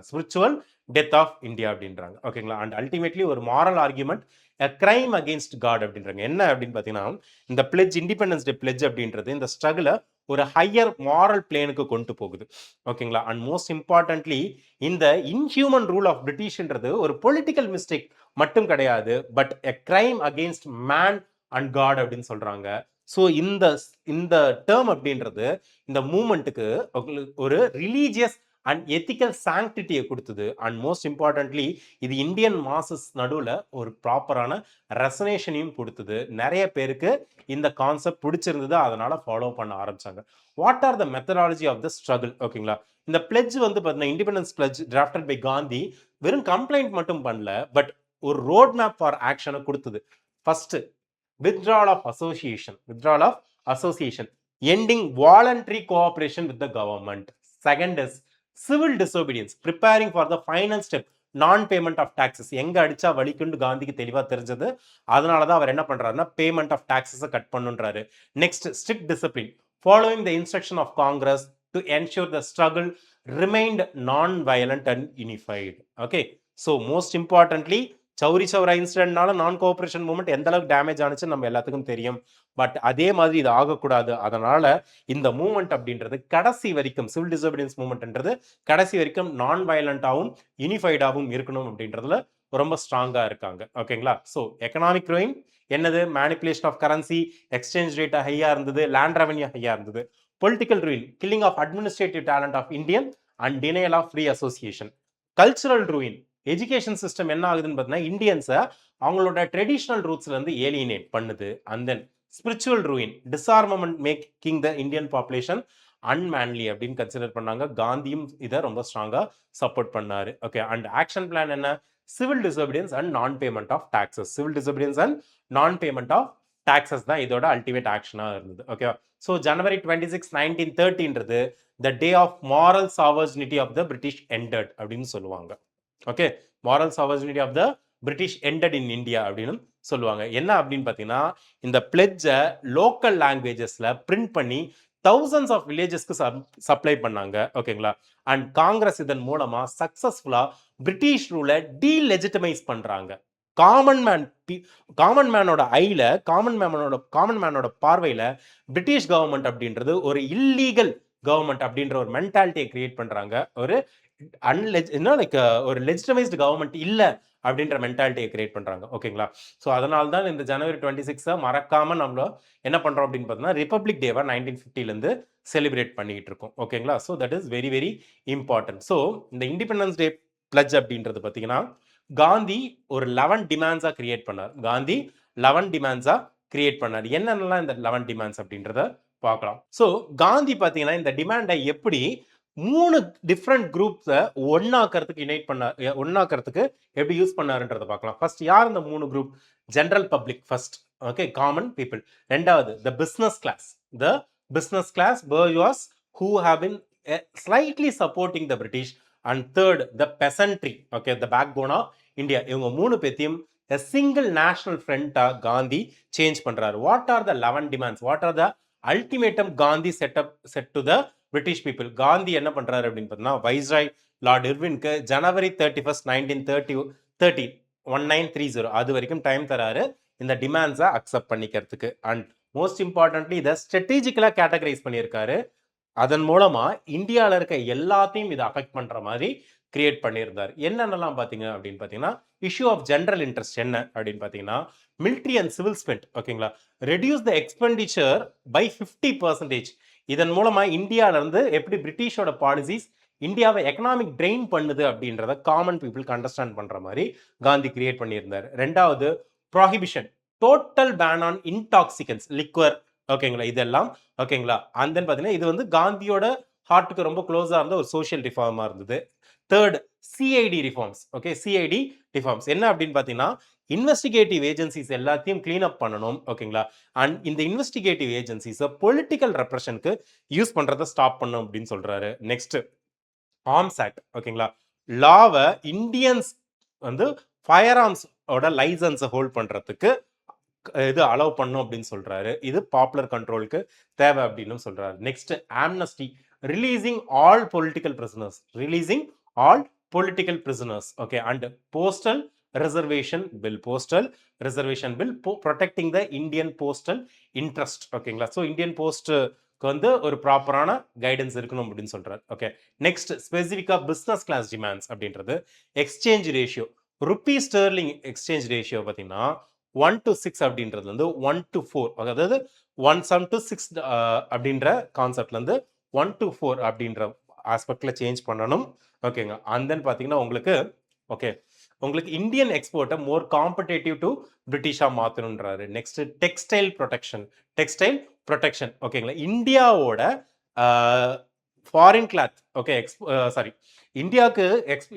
spiritual death of India அப்படின்றாங்க. ஓகேங்களா. அண்ட் அல்டிமேட்லி ஒரு moral argument, a crime against God அப்படின்றாங்க. என்ன அப்படின்னு பார்த்தீங்கன்னா இந்த பிளெட்ஜ், இண்டிபெண்டன்ஸ் டே பிளெட்ஜ் அப்படின்றது இந்த ஸ்ட்ரகிளை ஒரு ஹையர் மாரல் பிளேனுக்கு கொண்டு போகுது. ஓகேங்களா. அண்ட் மோஸ்ட் இம்பார்ட்டன்ட்லி இந்த இன்ஹியூமன் ரூல் ஆஃப் பிரிட்டிஷ்ன்றது ஒரு பொலிட்டிக்கல் மிஸ்டேக் மட்டும் கிடையாது, but a crime against man and God அப்படின்னு சொல்றாங்க. ஸோ இந்த டேர்ம் அப்படின்றது இந்த மூமெண்ட்டுக்கு ஒரு ரிலீஜியஸ் அண்ட் எத்திக்கல் சாங்டிட்டியை கொடுத்தது. அண்ட் மோஸ்ட் இம்பார்ட்டன்ட்லி இது இந்தியன் மாசஸ் நடுவில் ஒரு ப்ராப்பரான ரெசனேஷனையும் கொடுத்தது. நிறைய பேருக்கு இந்த கான்செப்ட் பிடிச்சிருந்தது, அதனால ஃபாலோ பண்ண ஆரம்பிச்சாங்க. What are the methodology of the struggle? ஓகேங்களா. இந்த பிளெட்ஜ் பார்த்தீங்கன்னா independence pledge drafted by Gandhi வெறும் கம்ப்ளைண்ட் மட்டும் பண்ணல, பட் ஒரு ரோட் மேப் ஃபார் ஆக்ஷனை கொடுத்தது. First, withdrawal of association, ending voluntary cooperation with the government. Second is civil disobedience, preparing for the final step, non-payment of taxes. எங்க அடிச்சா வலிக்குண்டு காந்திக்கு தெளிவா தெரிஞ்சது, அதனால தான் அவர் என்ன பண்றாருன்னா பேமெண்ட் ஆஃப் டாக்ஸஸை கட் பண்ணுன்றாரு. Next, strict discipline, following the instruction of Congress to ensure the struggle remained non-violent and unified. Okay, so most importantly Chauri Chaura இன்சிடென்ட்னால நான் கோஆபரேஷன் மூவ்மெண்ட் எந்த அளவுக்கு டேமேஜ் ஆனிச்சு நம்ம எல்லாத்துக்கும் தெரியும். பட் அதே மாதிரி இது ஆகக்கூடாது. அதனால இந்த மூவ்மெண்ட் அப்படின்றது கடைசி வரைக்கும், சிவில் டிசோபீடியன்ஸ் மூவ்மெண்ட்ன்றது கடைசி வரைக்கும் நான் வயலண்டாகவும் யூனிஃபைடாகவும் இருக்கணும் அப்படின்றதுல ரொம்ப ஸ்ட்ராங்கா இருக்காங்க. ஓகேங்களா. ஸோ எக்கனாமிக் ரூயின் என்னது? Manipulation of currency, exchange rate ஹையா இருந்தது, லேண்ட் ரெவன்யூ ஹையா இருந்தது. Political ruin, killing of administrative talent of Indian and denial of free association. Cultural ruin, education system என்ன ஆகுதுன்னு பார்த்தீங்கன்னா இந்தியன்ஸை அவங்களோட ட்ரெடிஷ்னல் ரூட்ஸ்ல இருந்து ஏலியனேட் பண்ணுது. And then spiritual ruin, disarmament making the Indian population unmanly அப்படின்னு consider பண்ணாங்க. காந்தியும் இதை ரொம்ப ஸ்ட்ராங்கா சப்போர்ட் பண்ணாரு. ஓகே, அண்ட் ஆக்ஷன் பிளான் என்ன? Civil disobedience and non payment of taxes. Civil disobedience and non payment of taxes தான் இதோட அல்டிமேட் ஆக்ஷனா இருந்தது. ஓகேவா. ஸோ ஜனவரி 26, 1930ன்றது the day of moral sovereignty of the British ended அப்படின்னு சொல்லுவாங்க. Okay, moral sovereignty of the British ended in India அப்படின்னு சொல்லுவாங்க. என்ன அப்படின்னு பார்த்தீங்கன்னா இந்த பிளெட்ஜை லோக்கல் லாங்குவேஜஸ்ல பிரிண்ட் பண்ணி தௌசண்ட்ஸ் ஆஃப் வில்லேஜஸ்க்கு சப்ளை பண்ணாங்க. ஓகேங்களா. அண்ட் காங்கிரஸ் இதன் மூலமா சக்சஸ்ஃபுல்லா பிரிட்டிஷ் ரூலை டீலெஜிட்டமைஸ் பண்றாங்க. காமன் மேனோட ஐல, காமன் மேனோட பார்வையில பிரிட்டிஷ் கவர்மெண்ட் அப்படின்றது ஒரு இல்லீகல் கவர்மெண்ட் அப்படின்ற ஒரு மென்டாலிட்டியை கிரியேட் பண்றாங்க. ஒரு ஒரு லெஜிட்டமைஸ்டு கவர்மெண்ட் இல்ல அப்படின்ற மென்டாலிட்டியை கிரியேட் பண்றாங்க. ஓகேங்களா. ஸோ அதனால தான் இந்த ஜனவரி 26 மறக்காம நம்ம என்ன பண்றோம் அப்படின்னு பார்த்தீங்கன்னா ரிப்பப்ளிக் டேவா 1950 செலிப்ரேட் பண்ணிட்டு இருக்கோம். ஓகேங்களா. So that is very very important. So இந்த இண்டிபெண்டன்ஸ் டே பிளட்ஜ் அப்படின்றது பார்த்தீங்கன்னா காந்தி ஒரு 11 டிமாண்ட்ஸா கிரியேட் பண்ணார். என்னென்னலாம் இந்த 11 டிமாண்ட்ஸ் அப்படின்றத பார்க்கலாம். ஸோ காந்தி பார்த்தீங்கன்னா இந்த டிமாண்டை எப்படி 3 டிஃப்ரெண்ட் குரூப்ஸை ஒன்னாக்கிறதுக்கு எப்படி யூஸ் பண்ணாருன்றதை பார்க்கலாம். ஃபர்ஸ்ட், யார் இந்த 3 group? General public first. Okay, common people. ரெண்டாவது the business class bourgeois who have been slightly supporting the British. And third, the peasantry. Okay, the backbone of India. இவங்க 3 பேத்தையும் a single national front Gandhi change பண்றாரு. What are the 11 demands? What are the ultimatum Gandhi set to the British people. Gandhi என்ன பண்றாரு அப்படின்னு பார்த்தீங்கன்னா, viceroy Lord இர்வின்க்கு ஜனவரி 31 1930 1930 அது வரைக்கும் time தராரு இந்த டிமாண்ட்ஸை அக்செப்ட் பண்ணிக்கிறதுக்கு. அண்ட் மோஸ்ட் இம்பார்ட்டன்ட்லி இதை ஸ்ட்ராட்டஜிக்கலா கேட்டகரைஸ் பண்ணியிருக்காரு. அதன் மூலமா இந்தியாவில் இருக்க எல்லாத்தையும் இதை அஃபெக்ட் பண்ற மாதிரி கிரியேட் பண்ணியிருந்தார். என்னென்னலாம் பார்த்தீங்க அப்படின்னு பார்த்தீங்கன்னா, இஷ்யூ ஆஃப் ஜெனரல் இன்ட்ரெஸ்ட் என்ன அப்படின்னு பார்த்தீங்கன்னா, மிலிட்ரி அண்ட் சிவில் ஸ்பெண்ட், ஓகேங்களா, ரெடியூஸ் த எக்ஸ்பெண்டிச்சர் பை 50%. இதன் மூலமா இந்தியாவில இருந்து எப்படி பிரிட்டிஷோட பாலிசிஸ் இந்தியாவை எக்கனாமிக் ட்ரெயின் பண்ணுது அப்படின்றத காமன் பீப்புளுக்கு அண்டர்ஸ்டாண்ட் பண்ற மாதிரி காந்தி கிரியேட் பண்ணியிருந்தார். ரெண்டாவது, prohibition, total ban on intoxicants, liquor, ஓகேங்களா, இதெல்லாம், ஓகேங்களா. அண்ட் தென் பார்த்தீங்கன்னா இது வந்து காந்தியோட ஹார்ட்டுக்கு ரொம்ப க்ளோஸாக இருந்த ஒரு சோஷியல் ரிஃபார்மாக இருந்தது. Third, CID reforms. Okay, CID reforms என்ன அப்படின்னு பார்த்தீங்கன்னா, இன்வெஸ்டிகேட்டிவ் ஏஜென்சிஸ் எல்லாத்தையும் கிளீன் அப் பண்ணணும், ஓகேங்களா. அண்ட் இந்த இன்வெஸ்டிகேட்டிவ் ஏஜென்சிஸை பொலிட்டிக்கல் ரெப்ரஷனுக்கு யூஸ் பண்ணுறதை ஸ்டாப் பண்ணணும் அப்படின்னு சொல்றாரு. நெக்ஸ்ட், ஆர்ம்ஸ் ஆக்ட், ஓகேங்களா, லாவை இந்தியன்ஸ் வந்து ஃபயர் ஆர்ம்ஸோட லைசன்ஸை ஹோல்ட் பண்ணுறதுக்கு இது அலோவ் பண்ணும் அப்படின்னு சொல்றாரு. இது பாப்புலர் கண்ட்ரோலுக்கு தேவை அப்படின்னு சொல்றாரு. Next, amnesty, releasing all political prisoners, releasing all political prisoners, okay. And postal reservation bill, postal reservation bill, protecting the Indian postal interest, ஓகேங்களா. ஸோ இந்தியன் போஸ்ட்டுக்கு வந்து ஒரு ப்ராப்பரான கைடன்ஸ் இருக்கணும் அப்படின்னு சொல்றாரு. ஓகே. நெக்ஸ்ட், ஸ்பெசிஃபிக்கா பிசினஸ் கிளாஸ் டிமாண்ட்ஸ் அப்படின்றது exchange ratio, rupee sterling exchange ratio பார்த்தீங்கன்னா 1:6 அப்படின்றது வந்து 1:4, அதாவது 1:6 அப்படின்ற கான்செப்ட்ல இருந்து 1:4 அப்படின்ற ஆஸ்பெக்ட்ல சேஞ்ச் பண்ணணும், ஓகேங்க. அண்ட் தென் பார்த்தீங்கன்னா உங்களுக்கு, ஓகே, உங்களுக்கு இந்தியன் எக்ஸ்போர்ட்டை மோர் காம்படேட்டிவ் டு பிரிட்டிஷா மாற்றணுன்றாரு. Next, textile protection, textile protection, ஓகேங்களா. இந்தியாவோட ஃபாரின் கிளாத், ஓகே, சாரி, இந்தியாவுக்கு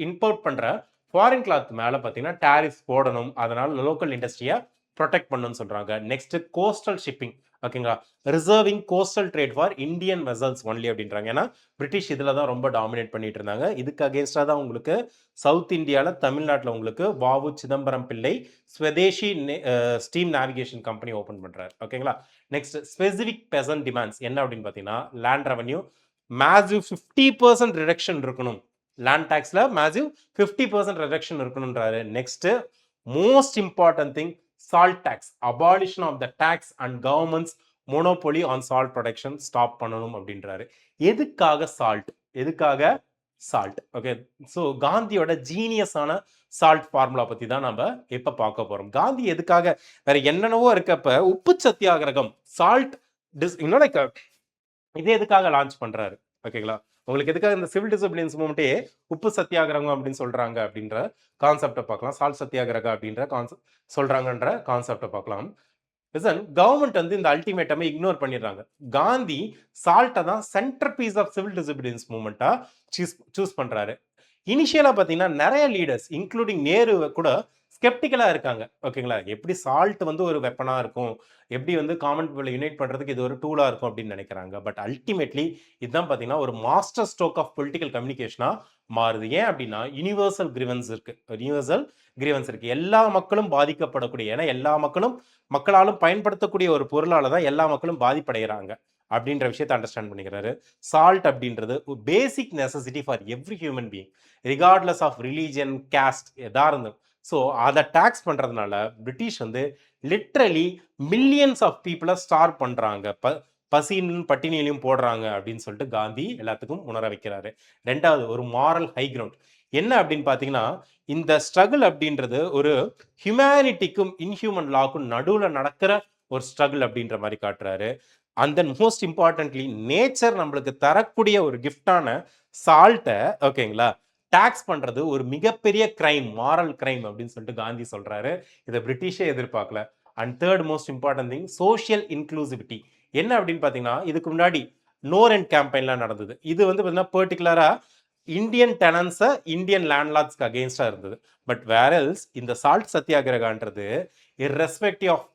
இம்போர்ட் பண்ற ஃபாரின் கிளாத் மேலே பார்த்தீங்கன்னா டேரிஃப் போடணும், அதனால லோக்கல் இண்டஸ்ட்ரியை ப்ரொடெக்ட் பண்ணணும்னு சொல்றாங்க. நெக்ஸ்ட், கோஸ்டல் ஷிப்பிங், ஓகேங்களா, reserving coastal trade for Indian vessels only அப்படின்றாங்க. ஏன்னா பிரிட்டிஷ் இதில் தான் ரொம்ப டாமினேட் பண்ணிட்டு இருந்தாங்க. இதுக்கு அகேன்ஸ்டாக தான் உங்களுக்கு சவுத் இந்தியாவில் தமிழ்நாட்டில் உங்களுக்கு Vavu Chidambaram Pillai Swadeshi steam navigation company open பண்ணுறாரு, ஓகேங்களா. நெக்ஸ்ட், ஸ்பெசிஃபிக் பெசன்ட் டிமாண்ட்ஸ் என்ன அப்படின்னு பார்த்தீங்கன்னா, லேண்ட் ரெவன்யூ மேசிவ் 50% ரிடக்ஷன் இருக்கணும், லேண்ட் டாக்ஸ்ல மேசிவ் 50% ரிடக்ஷன் இருக்கணும்ன்றாரு. Next, most important thing, salt tax, abolition of the tax and government's monopoly on salt production stop பண்ணணும் அப்படின்றாரு. எதுக்காக சால்ட், எதுக்காக சால்ட், ஓகே. ஸோ காந்தியோட ஜீனியஸான சால்ட் ஃபார்முலா பத்தி தான் நம்ம இப்ப பார்க்க போறோம். காந்தி எதுக்காக, வேற என்னென்னவோ இருக்கப்ப உப்பு சத்தியாகிரகம், சால்ட் லைக் இது எதுக்காக லான்ச் பண்றாரு, ஓகேங்களா. உங்களுக்கு எதுக்காக இந்த சிவில் டிசிப்ளின்ஸ் மூமெண்ட்டே உப்பு சத்தியாகிரகம் அப்படின்னு சொல்றாங்க அப்படின்ற கான்செப்டை பார்க்கலாம். சால்ட் சத்தியாகிரகம் அப்படின்ற கான்செப்ட் சொல்றாங்கன்ற கான்செப்டை பார்க்கலாம். கவர்மெண்ட் வந்து இந்த அல்டிமேட்டமை இக்னோர் பண்ணிடுறாங்க. காந்தி சால்ட்டை தான் centre piece of civil disciplines மூமெண்ட்டா சூஸ் பண்றாரு. இனிஷியலா பார்த்தீங்கன்னா நிறைய லீடர்ஸ் இன்க்ளூடிங் நேரு கூட ஸ்கெப்டிக்கலா இருக்காங்க, ஓகேங்களா. எப்படி சால்ட் வந்து ஒரு வெப்பனா இருக்கும், எப்படி வந்து காமன் பீப்புளை யுனைட் பண்றதுக்கு இது ஒரு டூலா இருக்கும் அப்படின்னு நினைக்கிறாங்க. பட் அல்டிமேட்லி இதுதான் பார்த்தீங்கன்னா ஒரு மாஸ்டர் ஸ்ட்ரோக் ஆஃப் பொலிட்டிக்கல் கம்யூனிகேஷனா மாறுது. ஏன் அப்படின்னா யூனிவர்சல் கிரீவன்ஸ் இருக்கு, யூனிவர்சல் கிரீவன்ஸ் இருக்கு. எல்லா மக்களும் பாதிக்கப்படக்கூடிய, ஏன்னா எல்லா மக்களாலும் பயன்படுத்தக்கூடிய ஒரு பொருளால தான் எல்லா மக்களும் பாதிப்படைகிறாங்க அப்படின்ற விஷயத்தை அண்டர்ஸ்டாண்ட் பண்ணிக்கிறாரு. சால்ட் அப்படின்றது ஒரு basic necessity for every human being regardless of religion, caste எதா இருந்தும். ஸோ அதை டாக்ஸ் பண்றதுனால பிரிட்டிஷ் வந்து லிட்ரலி மில்லியன்ஸ் ஆஃப் பீப்புளை ஸ்டார் பண்றாங்க, பசியிலும் பட்டினியிலையும் போடுறாங்க அப்படின்னு சொல்லிட்டு காந்தி எல்லாத்துக்கும் உணர வைக்கிறாரு. ரெண்டாவது, ஒரு மாரல் ஹை கிரவுண்ட் என்ன அப்படின்னு பார்த்தீங்கன்னா, இந்த ஸ்ட்ரகிள் அப்படின்றது ஒரு ஹியூமனிட்டிக்கும் இன்ஹியூமன் லாக்கும் நடுவில் நடக்கிற ஒரு ஸ்ட்ரகிள் அப்படின்ற மாதிரி காட்டுறாரு. And then most importantly nature நம்மளுக்கு தரக்கூடிய ஒரு கிஃப்டான சால்ட்டை, ஓகேங்களா, டாக்ஸ் பண்றது ஒரு மிகப்பெரிய கிரைம், மாரல் கிரைம் அப்படின்னு சொல்லிட்டு காந்தி சொல்றாரு. இதை பிரிட்டிஷே எதிர்பார்க்கல. And third most important thing, social inclusivity என்ன அப்படின்னு பார்த்தீங்கன்னா, இதுக்கு முன்னாடி நோ ரெண்ட் கேம்பெயின்லாம் நடந்தது. இது வந்து பார்த்தீங்கன்னா பர்டிகுலரா இந்தியன் டெனன்ஸை இந்தியன் லேண்ட்லார்ட்ஸ்க்கு அகெயின்ஸ்டா இருந்தது. பட் வேரல்ஸ் இந்த சால்ட் சத்தியாகிரகான்றது irrespective of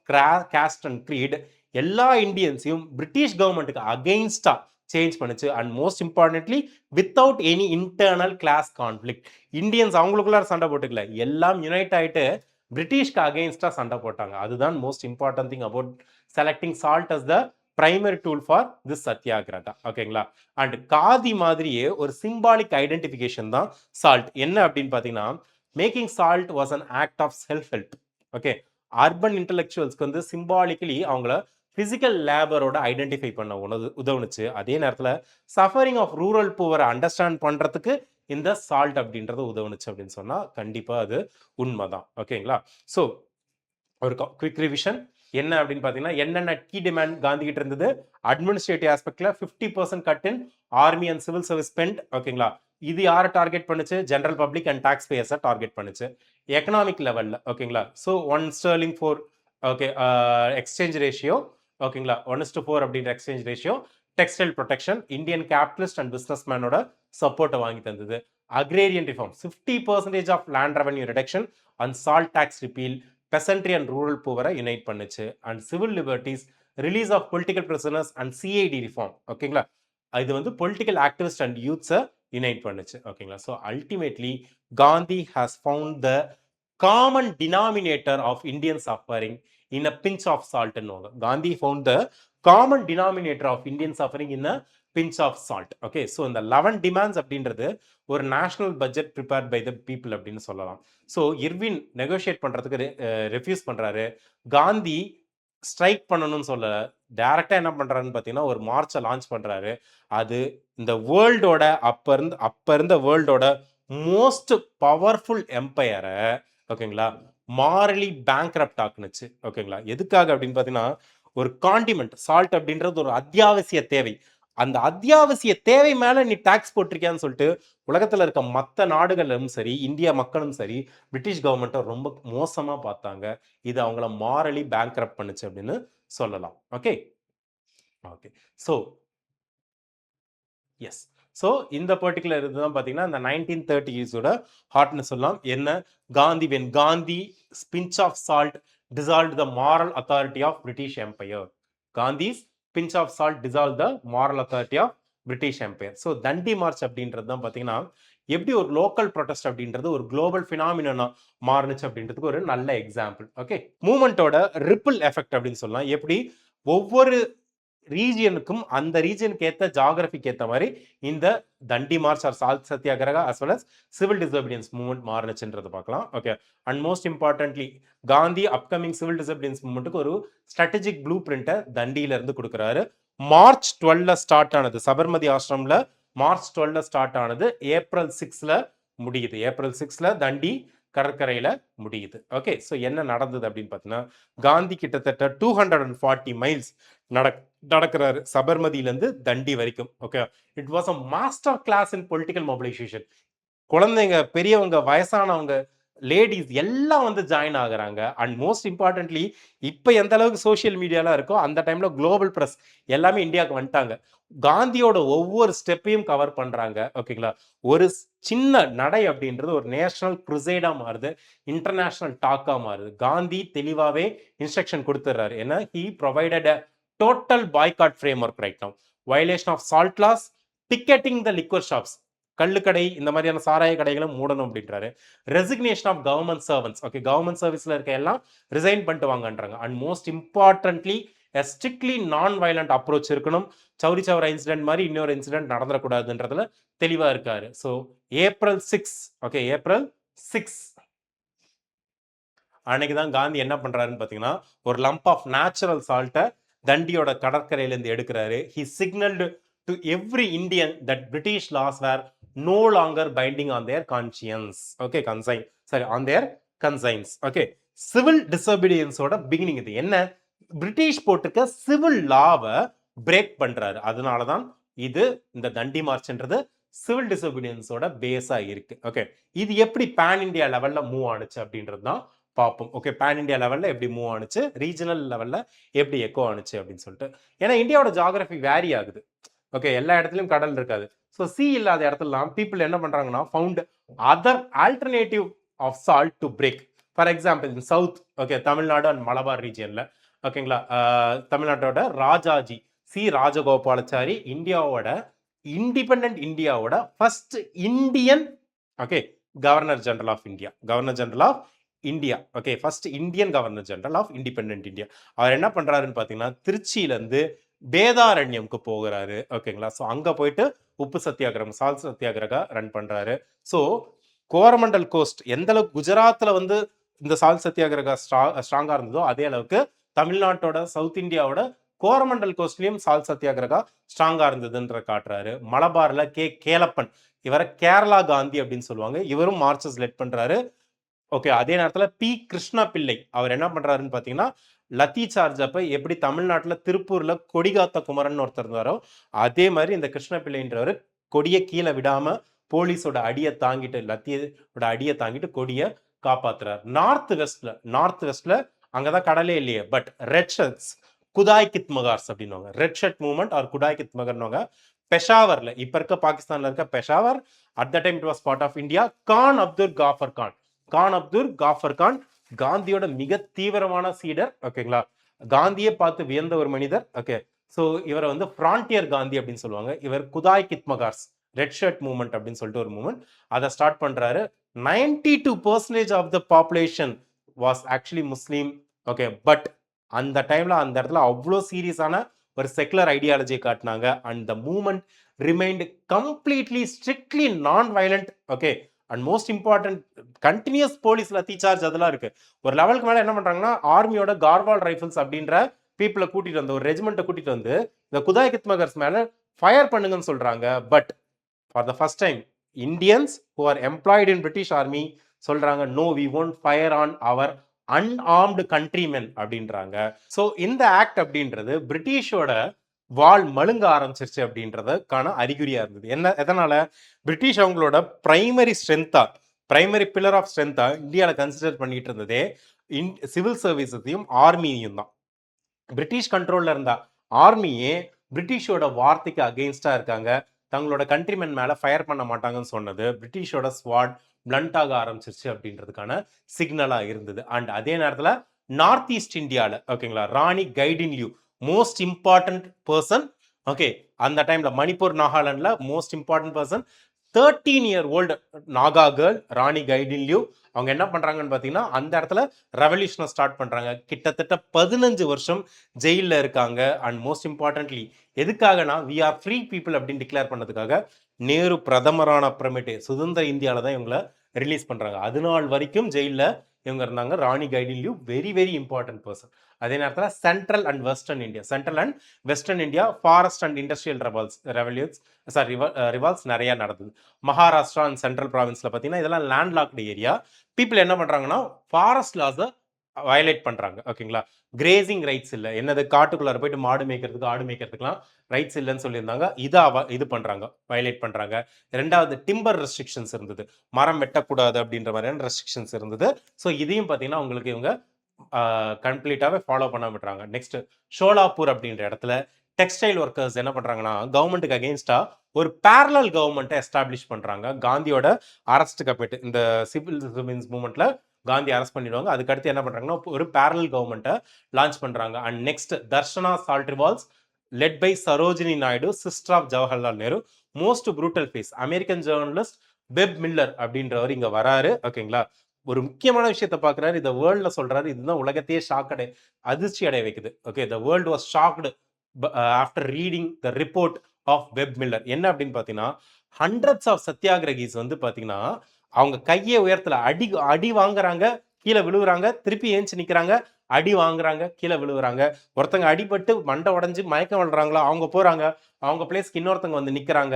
caste and creed எல்லா இந்தியன்ஸையும் பிரிட்டிஷ் கவர்மெண்ட்டுக்கு அகெயின்ஸ்டா சேஞ்ச் பண்ணுச்சு. And most importantly without any internal class conflict. Indians அவங்களுக்குள்ள சண்டை போட்டுக்கல, எல்லாம் யுனைட் ஆயிட்டு பிரிட்டிஷ்க்கு அகெயின்ஸ்டா சண்டை போட்டாங்க. அதுதான் most important thing about selecting salt as the primary tool for this satyagraha. ஓகேங்களா. அண்ட் காதி மாதிரியே ஒரு சிம்பாலிக் ஐடென்டிஃபிகேஷன் தான் சால்ட். என்ன அப்படின்னு பார்த்தீங்கன்னா, making salt was an act of self help. Okay, urban இன்டெலெக்சுவல்ஸ்க்கு வந்து சிம்பாலிக்கலி அவங்கள பிசிக்கல் லேபரோட ஐடென்டிஃபை பண்ண உதவுனுச்சு. அதே நேரத்தில் சஃபரிங் ஆஃப் ரூரல் புவரை அண்டர்ஸ்டாண்ட் பண்றதுக்கு இந்த சால்ட் அப்படின்றது உதவுனுச்சு அப்படின்னு சொன்னா கண்டிப்பா அது உண்மைதான். ஓகேங்களா. ஸோ ஒரு குவிக் ரிவிஷன் என்ன அப்படின்னு பார்த்தீங்கன்னா, என்னென்ன கீ டிமாண்ட் காந்தி கிட்ட இருந்தது? அட்மினிஸ்ட்ரேட்டிவ் ஆஸ்பெக்ட்ல 50% cut in army and civil service spend. ஓகேங்களா. இது யாரை டார்கெட் பண்ணுச்சு? ஜெனரல் பப்ளிக் அண்ட் டாக்ஸ் பேயர்ஸை டார்கெட் பண்ணுச்சு. எக்கனாமிக் லெவல்ல ஓகேங்களா. So 1 sterling 4 okay exchange ratio. ஓகேங்களா. 1:4 அப்படின்ற exchange ratio. Textile protection, Indian capitalist and business மேனோட சப்போர்ட்டை வாங்கி தந்தது. Agrarian reform, 50% of land revenue reduction and salt tax repeal, peasantry and rural புவரை யுனைட் பண்ணுச்சு. And civil liberties, release of political prisoners and CID reform. ஓகேங்களா. இது வந்து political activist and யூத்ஸை யுனைட் பண்ணுச்சு. ஓகேங்களா. So ultimately Gandhi has found the common denominator of Indian suffering in a pinch of salt. Gandhi found the common denominator of Indian suffering in a pinch of salt. Okay, so இந்த 11 demands அப்படின்றது ஒரு national budget prepared by the people அப்படின்னு சொல்லலாம். So Irwin negotiate பண்றதுக்கு refuse பண்றாரு. Gandhi strike பண்ணணும்னு சொல்ல டைரக்டா என்ன பண்றாருன்னு பார்த்தீங்கன்னா ஒரு மார்ச்சை லான்ச் பண்றாரு. அது இந்த வேர்ல்டோட அப்ப இருந்த வேர்ல்டோட மோஸ்ட் பவர்ஃபுல் எம்பையரை ஓகேங்களா மாரலி பேங்க்ரப்ட் ஆக்குனுச்சு. ஓகேங்களா. எதுக்காக அப்படின்னு பார்த்தீங்கன்னா, ஒரு காண்டிமெண்ட் சால்ட் அப்படின்றது ஒரு அத்தியாவசிய தேவை. அந்த அத்தியாவசிய தேவை மேல நீ டாக்ஸ் போட்டிருக்கியான்னு சொல்லிட்டு உலகத்துல இருக்க மற்ற நாடுகளும் சரி, இந்தியா மக்களும் சரி, பிரிட்டிஷ் கவர்மெண்ட்டை ரொம்ப மோசமா பார்த்தாங்க. இது அவங்கள மாரலி பேங்க்ரப்ட் பண்ணுச்சு அப்படின்னு சொல்லலாம். Okay okay. So yes. So இந்த பர்டிகுலர் இதுதான் பார்த்தீங்கன்னா இந்த 1930s ஹாட்னு சொல்லலாம். என்ன? Gandhi when Gandhi pinch of salt dissolved the moral authority of British Empire. Gandhi's pinch of salt dissolved the moral authority of British Empire. So Dandi March அப்படின்றது தான் பார்த்தீங்கன்னா எப்படி ஒரு லோக்கல் ப்ரொடெஸ்ட் அப்படின்றது ஒரு குளோபல் ஃபினாமினா மாறுனுச்சு அப்படின்றதுக்கு ஒரு நல்ல எக்ஸாம்பிள். ஓகே, மூமெண்டோட ரிப்பிள் எஃபெக்ட் அப்படின்னு சொல்லலாம். எப்படி ஒவ்வொரு ரீஜியனுக்கும் அந்த ரீஜியனுக்கு ஏற்ற ஜாகிரபிக்கு ஏற்ற மாதிரி இந்த Dandi march or salt satyagraha as well as civil disobedience movement மாறுனுச்சுன்றதை பார்க்கலாம். Okay, and most importantly Gandhi upcoming civil disobedience மூவ்மெண்ட்டுக்கு ஒரு ஸ்ட்ராட்டஜிக் ப்ளூ பிரிண்ட்டை தண்டியில இருந்து கொடுக்குறாரு. மார்ச் 12 ஸ்டார்ட் ஆனது, சபர்மதி ஆசிரம்ல மார்ச் 12 ஸ்டார்ட் ஆனது, ஏப்ரல் 6 முடியுது. ஏப்ரல் 6 தண்டி கடற்கரையில முடியுது. ஓகே, ஸோ என்ன நடந்தது அப்படின்னு பார்த்தீங்கன்னா, காந்தி கிட்டத்தட்ட 240 மைல்ஸ் நடக்கிறாரு சபர்மதியிலேருந்து தண்டி வரைக்கும். Okay, it was a master class in political mobilisation. குழந்தைங்க, பெரியவங்க, வயசானவங்க, லேடிஸ் எல்லாம் வந்து ஜாயின் ஆகுறாங்க. அண்ட் மோஸ்ட் இம்பார்ட்டன்ட்லி இப்போ எந்த அளவுக்கு சோசியல் மீடியாலாம் இருக்கோ அந்த டைம்ல குளோபல் பிரஸ் எல்லாமே இந்தியாவுக்கு வந்துட்டாங்க. காந்தியோட ஒவ்வொரு ஸ்டெப்பையும் கவர் பண்றாங்க. ஓகேங்களா. ஒரு சின்ன நடை அப்படின்றது ஒரு நேஷனல் குருசைடா மாறுது, இன்டர்நேஷனல் டாக்கா மாறுது. காந்தி தெளிவாவே இன்ஸ்ட்ரக்ஷன் கொடுத்துறாரு. ஏன்னா he provided a total boycott framework right now, violation of salt laws, picketing the liquor shops, கள்ளுக்கடை இந்த மாதிரியான சாராய கடைகளும் மூடணும் அப்படின்றாரு. Resignation of government servants, okay, government சர்வீஸ்ல இருக்க எல்லாம் ரிசைன் பண்ணிட்டு வாங்கன்றாங்க. And most importantly a strictly non violent approach இருக்கணும். சௌரி சௌரா இன்சிடென்ட் மாதிரி இன்னொரு இன்சிடென்ட் நடந்துடக்கூடாதுன்றதுல தெளிவா இருக்காரு. ஸோ ஏப்ரல் 6, ஓகே, ஏப்ரல் 6 அன்னைக்கு தான் காந்தி என்ன பண்றாருன்னு பார்த்தீங்கன்னா ஒரு லம்ப் ஆஃப் நேச்சுரல் சால்ட்டை தண்டியோட கடற்கரையிலேருந்து எடுக்கிறாரு. He signalled to every Indian that British laws were no longer binding on their conscience. Okay, consign, sorry, on their conscience. Okay, civil disobedience ஓட பிகினிங் இது. என்ன? பிரிட்டிஷ் போட்டிருக்க சிவில் லாவை பிரேக் பண்றாரு. அதனால தான் இது இந்த தண்டி மார்ச்ன்றது சிவில் டிசோபீடியன்ஸோட பேஸா இருக்கு. ஓகே, இது எப்படி பேன் இந்தியா லெவல்ல மூவ் ஆனுச்சு அப்படின்றது தான் பார்ப்போம். ஓகே, பேன் இந்தியா லெவல்ல எப்படி மூவ் ஆனுச்சு, ரீஜனல் லெவல்ல எப்படி எக்கோ ஆனுச்சு அப்படின்னு சொல்லிட்டு. ஏன்னா இந்தியாவோட ஜியாகிரபி வேரி ஆகுது. ஓகே, எல்லா இடத்துலயும் கடல் இருக்காது. ஸோ சி இல்லாத இடத்துலலாம் பீப்புள் என்ன பண்றாங்கன்னா found other alternative of salt to break. For example in south, okay, Tamil Nadu and Malabar ரீஜியன்ல, ஓகேங்களா, தமிழ்நாட்டோட ராஜாஜி சி ராஜகோபாலாச்சாரி இந்தியாவோட இண்டிபெண்டன்ட் இந்தியாவோட first Indian, okay, governor general of India, governor general of India, okay, first Indian governor general of independent India. அவர் என்ன பண்றாருன்னு பார்த்தீங்கன்னா திருச்சியிலேருந்து வேதாரண்யம்க்கு போகிறாரு. ஓகேங்களா? ஸோ அங்க போயிட்டு உப்பு சத்தியாகிரகம், சால்ட் சத்தியாகிரகா ரன் பண்றாரு. ஸோ கோரமண்டல் கோஸ்ட் எந்த அளவுக்கு குஜராத்ல வந்து இந்த சால்ட் சத்தியாகிரகா ஸ்ட்ராங்கா இருந்ததோ அதே அளவுக்கு தமிழ்நாட்டோட சவுத் இந்தியாவோட கோரமண்டல் கோஸ்ட்லயும் சால்ட் சத்தியாகிரகா ஸ்ட்ராங்கா இருந்ததுன்ற காட்டுறாரு. மலபார்ல கேலப்பன், இவரை கேரளா காந்தி அப்படின்னு சொல்லுவாங்க. இவரும் மார்ச்சஸ் லெட் பண்றாரு. ஓகே, அதே நேரத்துல பி கிருஷ்ணா பிள்ளை அவர் என்ன பண்றாருன்னு பாத்தீங்கன்னா, லத்தி சார்ஜ் அப்ப எப்படி தமிழ்நாட்டுல திருப்பூர்ல கொடிகாத்த குமரன் ஒருத்தர் இருந்தாரோ அதே மாதிரி இந்த கிருஷ்ண பிள்ளைன்றவர் கொடியை கீழே விடாம போலீஸோட அடியை தாங்கிட்டு, லத்தியோட அடியை தாங்கிட்டு கொடியை காப்பாத்துறாரு. நார்த் வெஸ்ட்ல அங்கதான் கடலே இல்லையே, but red shirts, Khudai Khidmatgars அப்படின்னுவாங்க. Red shirt movement or Khudai கித் மகர்னுவாங்க. பெஷாவர்ல, இப்ப இருக்க பாகிஸ்தான்ல இருக்க Peshawar, at the time it was part of India. Khan Abdul Ghaffar Khan காந்தியோட மிக தீவிரமான சீடர். ஓகேங்களா? காந்தியை பார்த்து வியந்த ஒரு மனிதர். ஓகே, ஸோ இவரை வந்து ஃப்ரான்டியர் காந்தி அப்படின்னு சொல்லுவாங்க. இவர் Khudai Khidmatgars, red shirt movement அப்படின்னு சொல்லிட்டு ஒரு மூவ்மெண்ட் அதை ஸ்டார்ட் பண்றாரு. 92% of the population was actually Muslim. Okay, but அந்த டைம்ல அந்த இடத்துல அவ்வளோ சீரியஸான ஒரு செக்குலர் ஐடியாலஜியை காட்டினாங்க. And the movement remained completely strictly non violent. Okay, and most important continuous police lathi charge அதெல்லாம் இருக்கு. ஒரு லெவலுக்கு மேல என்ன பண்றாங்கன்னா, ஆர்மியோட கார்வால் ரைஃபிள்ஸ் அப்படின்ற பீப்புளை கூட்டிட்டு வந்து, ஒரு ரெஜிமெண்ட்டை கூட்டிட்டு வந்து இந்த குதாய் கித் மகர்ஸ் மேல ஃபயர் பண்ணுங்கன்னு சொல்றாங்க. But for the first time Indians who are employed in British army சொல்றாங்க, no we won't fire on our unarmed countrymen அப்படின்றாங்க. ஸோ இந்த ஆக்ட் அப்படின்றது பிரிட்டிஷோட வால் மழுங்க ஆரம்பிச்சிருச்சு அப்படின்றதுக்கான அறிகுறியா இருந்தது. எதனால? பிரிட்டிஷ் அவங்களோட பிரைமரி பில்லர் ஆஃப் ஸ்ட்ரென்த்தா இந்தியாவில் கன்சிடர் பண்ணிட்டு இருந்ததே சிவில் சர்வீஸையும் ஆர்மியையும் தான். பிரிட்டிஷ் கண்ட்ரோல்ல இருந்த ஆர்மியே பிரிட்டிஷோட வார்த்தைக்கு அகெயின்ஸ்டா இருக்காங்க, தங்களோட கண்ட்ரிமென் மேல ஃபயர் பண்ண மாட்டாங்கன்னு சொன்னது பிரிட்டிஷோட ஸ்வாட் பிளண்ட் ஆக ஆரம்பிச்சிருச்சு அப்படின்றதுக்கான சிக்னலா இருந்தது. அண்ட் அதே நேரத்தில் நார்த் ஈஸ்ட் இந்தியாவில், ஓகேங்களா, Rani Gaidinliu most important person. Okay, அந்த டைம்ல மணிப்பூர் நாகாலாந்துல most important person 13-year-old Naga girl Rani Gaidinliu. அவங்க என்ன பண்றாங்கன்னு பாத்தீங்கன்னா, அந்த இடத்துல ரெவல்யூஷனை ஸ்டார்ட் பண்றாங்க. கிட்டத்தட்ட 15 வருஷம் ஜெயிலில் இருக்காங்க. அண்ட் மோஸ்ட் இம்பார்ட்டன்ட்லி எதுக்காகனா, வி ஆர் ஃப்ரீ பீப்புள் அப்படின்னு டிக்ளேர் பண்ணதுக்காக நேரு பிரதமரான அப்புறமேட்டு சுதந்திர இந்தியாவில தான் இவங்களை ரிலீஸ் பண்றாங்க. அது நாள் வரைக்கும் ஜெயிலில் இவங்க இருந்தாங்க. ராணி கைடின்லியூ வெரி வெரி இம்பார்ட்டன்ட் பர்சன். அதே நேரத்தில் central and western India forest and industrial rivals நிறைய நடந்தது. மகாராஷ்டிரா அண்ட் சென்ட்ரல் ப்ராவின்ஸ்ல பார்த்தீங்கன்னா இதெல்லாம் லேண்ட் லாக்டு ஏரியா. பீப்புள் என்ன பண்றாங்கன்னா, ஃபாரஸ்ட் லாஸை வயலேட் பண்றாங்க. ஓகேங்களா? கிரேசிங் ரைட்ஸ் இல்லை, என்னது காட்டுக்குள்ளார போயிட்டு மாடு மேய்க்கிறதுக்கு ஆடு மேய்க்கிறதுக்குலாம் ரைட்ஸ் இல்லைன்னு சொல்லியிருந்தாங்க. இது பண்றாங்க, வயலேட் பண்றாங்க. ரெண்டாவது டிம்பர் ரெஸ்ட்ரிக்ஷன்ஸ் இருந்தது, மரம் வெட்டக்கூடாது அப்படின்ற மாதிரியான ரெஸ்ட்ரிக்ஷன்ஸ் இருந்தது. ஸோ இதையும் பார்த்தீங்கன்னா உங்களுக்கு இவங்க கம்ப்ளீட்டாகவே ஃபாலோ பண்ண விட்டுறாங்க. நெக்ஸ்ட் ஷோலாப்பூர் அப்படின்ற இடத்துல டெக்ஸ்டைல் ஒர்க்கர்ஸ் என்ன பண்றாங்கன்னா, கவர்மெண்ட்டுக்கு அகெயின்ஸ்டா ஒரு பேரலல் கவர்மெண்ட்டை எஸ்டாப்ளிஷ் பண்றாங்க. காந்தியோட அரெஸ்ட்டுக்கு அப்புறமேட்டு இந்த சிவில் டிசோபீனியன்ஸ் மூவ்மெண்ட்ல காந்தி அரெஸ்ட் பண்ணிடுவாங்க. அதுக்கடுத்து என்ன பண்றாங்கன்னா, ஒரு பேரலல் கவர்மெண்ட்டை லான்ச் பண்றாங்க. And next Dharasana salt revolts led by Sarojini Naidu, sister of Jawaharlal Nehru. Most brutal phase American journalist Webb Miller அப்படின்றவர் இங்க வராரு. ஓகேங்களா? ஒரு முக்கியமான விஷயத்த பாக்குறாரு, இந்த வேர்ல்ட்ல சொல்றாரு, இதுதான் உலகத்தையே அதிர்ச்சி அடைய வைக்குது. Okay, the world was shocked after reading the report of Webb Miller. என்ன அப்படின்னு பாத்தீங்கன்னா, ஹண்ட்ரட்ஸ் ஆஃப் சத்தியாகிரகிஸ் வந்து பாத்தீங்கன்னா அவங்க கையை உயரத்துல அடி வாங்குறாங்க, கீழே விழுவுறாங்க, திருப்பி ஏஞ்சி நிக்கிறாங்க, அடி வாங்குறாங்க, கீழே விழுவுறாங்க. ஒருத்தங்க அடிபட்டு மண்டை உடஞ்சு மயக்கம் விழுறாங்களா, அவங்க போறாங்க, அவங்க பிளேஸ்க்கு இன்னொருத்தங்க வந்து நிக்கிறாங்க.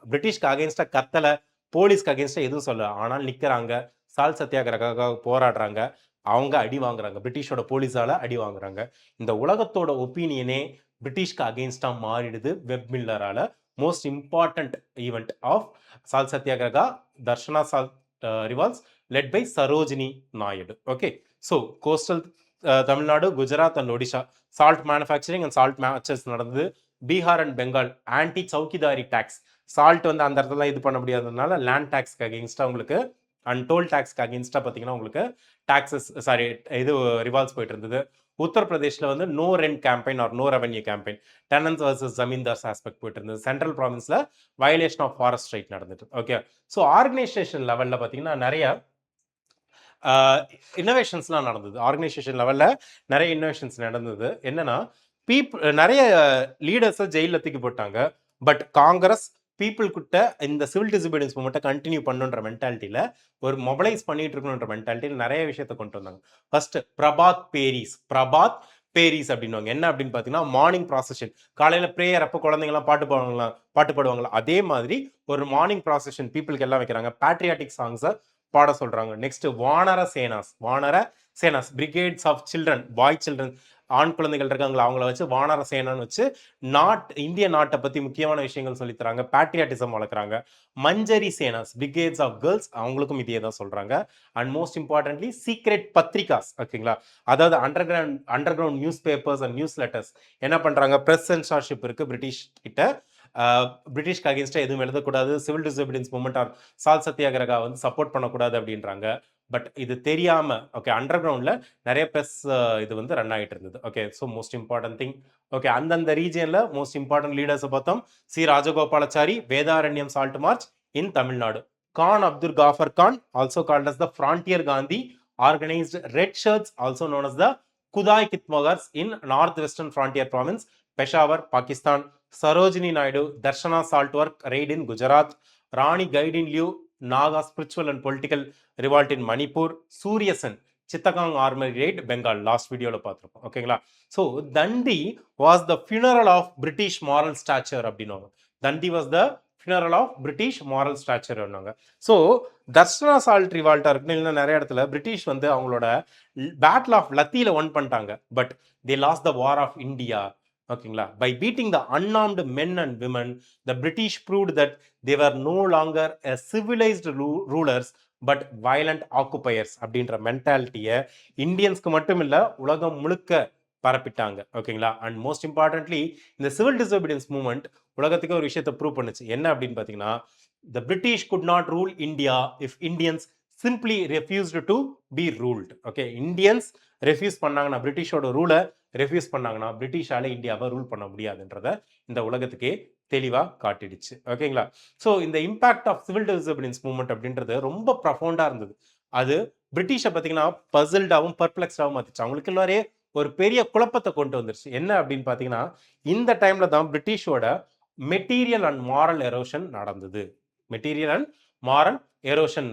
பிரிட்டிஷ்க்கு அகேன்ஸ்டா கத்தல, போலீஸ்க்கு அகேன்ஸ்டா எதுவும் சொல்ல, ஆனால் நிக்கிறாங்க, சால் சத்தியாகிரகாக போராடுறாங்க. அவங்க அடி வாங்குறாங்க, பிரிட்டிஷோட போலீஸால அடி வாங்குறாங்க. இந்த உலகத்தோட ஒப்பீனியனே பிரிட்டிஷ்க்கு அகேன்ஸ்டா மாறிடுது வெப் மில்லரால. Most important event of salt satyagraha, Dharasana salt revolts led by Sarojini Naidu. Okay, so coastal Tamil Nadu, Gujarat and Odisha salt manufacturing and salt marches நடந்தது. Bihar and Bengal anti chowkidari tax, salt வந்து அந்த இடத்துல இது பண்ண முடியாததுனால லேண்ட் டாக்ஸ்க்கு அகேன்ஸ்டா உங்களுக்கு அண்ட் டோல் டாக்ஸ்க்கு அகேன்ஸ்டா பார்த்தீங்கன்னா உங்களுக்கு இது ரிவால்ஸ் போயிட்டு இருந்தது. உத்தரப்பிரதேஷ்ல வந்து no rent campaign or no revenue campaign, tenants versus zamindars aspect போயிட்டு இருந்தது. சென்ட்ரல் ப்ராவின்ஸ்ல வயலேஷன் ஆஃப் ஃபாரஸ்ட் ரைட் நடந்துட்டு. ஓகே, ஸோ ஆர்கனைசேஷன் லெவல்ல பார்த்தீங்கன்னா நிறைய இன்னோவேஷன்ஸ்லாம் நடந்தது. ஆர்கனைசேஷன் லெவல்ல நிறைய இன்னோவேஷன்ஸ் நடந்தது. என்னன்னா, நிறைய லீடர்ஸை ஜெயிலில் தூக்கி போட்டாங்க. பட் காங்கிரஸ் பீப்புள் கிட்ட இந்த சிவில் டிசபிலிட்டிஸ் மூமெண்ட்டை கண்டினியூ பண்ணுன்ற மென்டாலிட்டியில் ஒரு மொபைலைஸ் பண்ணிட்டு இருக்கணுன்ற மென்டாலிட்டியில் நிறைய விஷயத்தை கொண்டு வந்தாங்க. ஃபர்ஸ்ட் பிரபாத் பேரிஸ் அப்படின்வாங்க. என்ன அப்படின்னு பார்த்தீங்கன்னா மார்னிங் ப்ராசஷன். காலையில் ப்ரேயர் அப்போ குழந்தைங்களாம் பாட்டு பாடுவாங்களா அதே மாதிரி ஒரு மார்னிங் ப்ராசஷன் பீப்புளுக்கு எல்லாம் வைக்கிறாங்க. பேட்ரியாட்டிக் சாங்ஸை பாட சொல்றாங்க. Next Vanar Senas brigades of children, boy children, ஆண் குழந்தைகள் இருக்காங்களா அவங்கள வச்சு வானர சேனான்னு வச்சு இந்திய நாட்டை பத்தி முக்கியமான விஷயங்கள் சொல்லி தராங்க. பேட்ரியாட்டிசம் வளர்க்குறாங்க. மஞ்சரி சேனாஸ் பிரிகேட்ஸ் ஆஃப் கேர்ள்ஸ், அவங்களுக்கும் இதே தான் சொல்றாங்க. அண்ட் மோஸ்ட் இம்பார்ட்டன்ட்லி சீக்ரெட் பத்ரிகாஸ், ஓகேங்களா, அதாவது under ground news papers and news letters என்ன பண்றாங்க, பிரஸ் சென்சார்ஷிப் இருக்கு பிரிட்டிஷ் கிட்ட. பிரிட்டிஷ்க்கு அகேன்ஸ்டாக எதுவும் எழுதக்கூடாது, சிவில் டிசபிலிட்டிஸ் மூவ்மெண்ட் ஆர் சால் சத்தியாகிரகா வந்து சப்போர்ட் பண்ணக்கூடாது அப்படின்றாங்க. பட் இது தெரியாம ஓகே அண்டர் கிரவுண்ட்ல நிறைய ப்ரெஸ் இது வந்து ரன் ஆகிட்டு இருந்தது. Okay, so most important thing. Okay, அந்தந்த ரீஜியன்ல மோஸ்ட் இம்பார்ட்டன்ட் லீடர்ஸ் பார்த்தோம். C Rajagopalachari, Vedaranyam salt march in Tamil Nadu. Khan Abdul Ghaffar Khan, also called as the frontier Gandhi, organised red shirts also known as the Khudai Khidmatgars in north western frontier province, Peshawar, Pakistan. Sarojini Naidu, Dharasana salt work raid in Gujarat. Rani Gaidinliu, Naga spiritual and political revolt in Manipur. Surya Sen, Chittagong ஆர்மரி raid Bengal, last வீடியோவில் பார்த்துருக்கோம். ஓகேங்களா, so Dandi was the funeral of British moral stature அப்படின்னுவாங்க. Dandi was the funeral of British moral stature அப்படின்னாங்க. So Dharasana salt ரிவால்ட்டாக இருக்குன்னு இல்லை நிறைய இடத்துல பிரிட்டிஷ் வந்து அவங்களோட பேட்டில் ஆஃப் லத்தியில் ஒன் பண்ணிட்டாங்க. But they lost the war of India. ஓகேங்களா, by beating the unarmed men and women, the British proved that they were no longer a civilised rulers but violent ஆக்குபயர்ஸ் அப்படின்ற மென்டாலிட்டியை இந்தியன்ஸ்க்கு மட்டும் இல்லை உலகம் முழுக்க பரப்பிட்டாங்க. ஓகேங்களா, அண்ட் மோஸ்ட் இம்பார்ட்டன்ட்லி இந்த சிவில் டிசோபீடியன்ஸ் மூவ்மெண்ட் உலகத்துக்கு ஒரு விஷயத்தை ப்ரூவ் பண்ணுச்சு. என்ன அப்படின்னு பார்த்தீங்கன்னா, the British could not rule India if Indians simply refused to be ruled. Okay, Indians refuse பண்ணாங்கன்னா, பிரிட்டிஷோட ரூலை ரெஃப்யூஸ் பண்ணாங்கன்னா பிரிட்டிஷால இந்தியாவை ரூல் பண்ண முடியாதுன்றத இந்த உலகத்துக்கே தெளிவாக காட்டிடுச்சு. ஓகேங்களா, ஸோ இந்த impact of civil disobedience movement அப்படின்றது ரொம்ப ப்ரஃபவுண்டாக இருந்தது. அது பிரிட்டிஷை பார்த்தீங்கன்னா பசில்டாகவும் பர்ப்ளெக்ஸ்டாகவும் மாற்றிச்சு. அவங்களுக்கு எல்லாரே ஒரு பெரிய குழப்பத்தை கொண்டு வந்துருச்சு. என்ன அப்படின்னு பார்த்தீங்கன்னா, இந்த டைம்ல தான் பிரிட்டிஷோட மெட்டீரியல் அண்ட் மாரல் எரோஷன்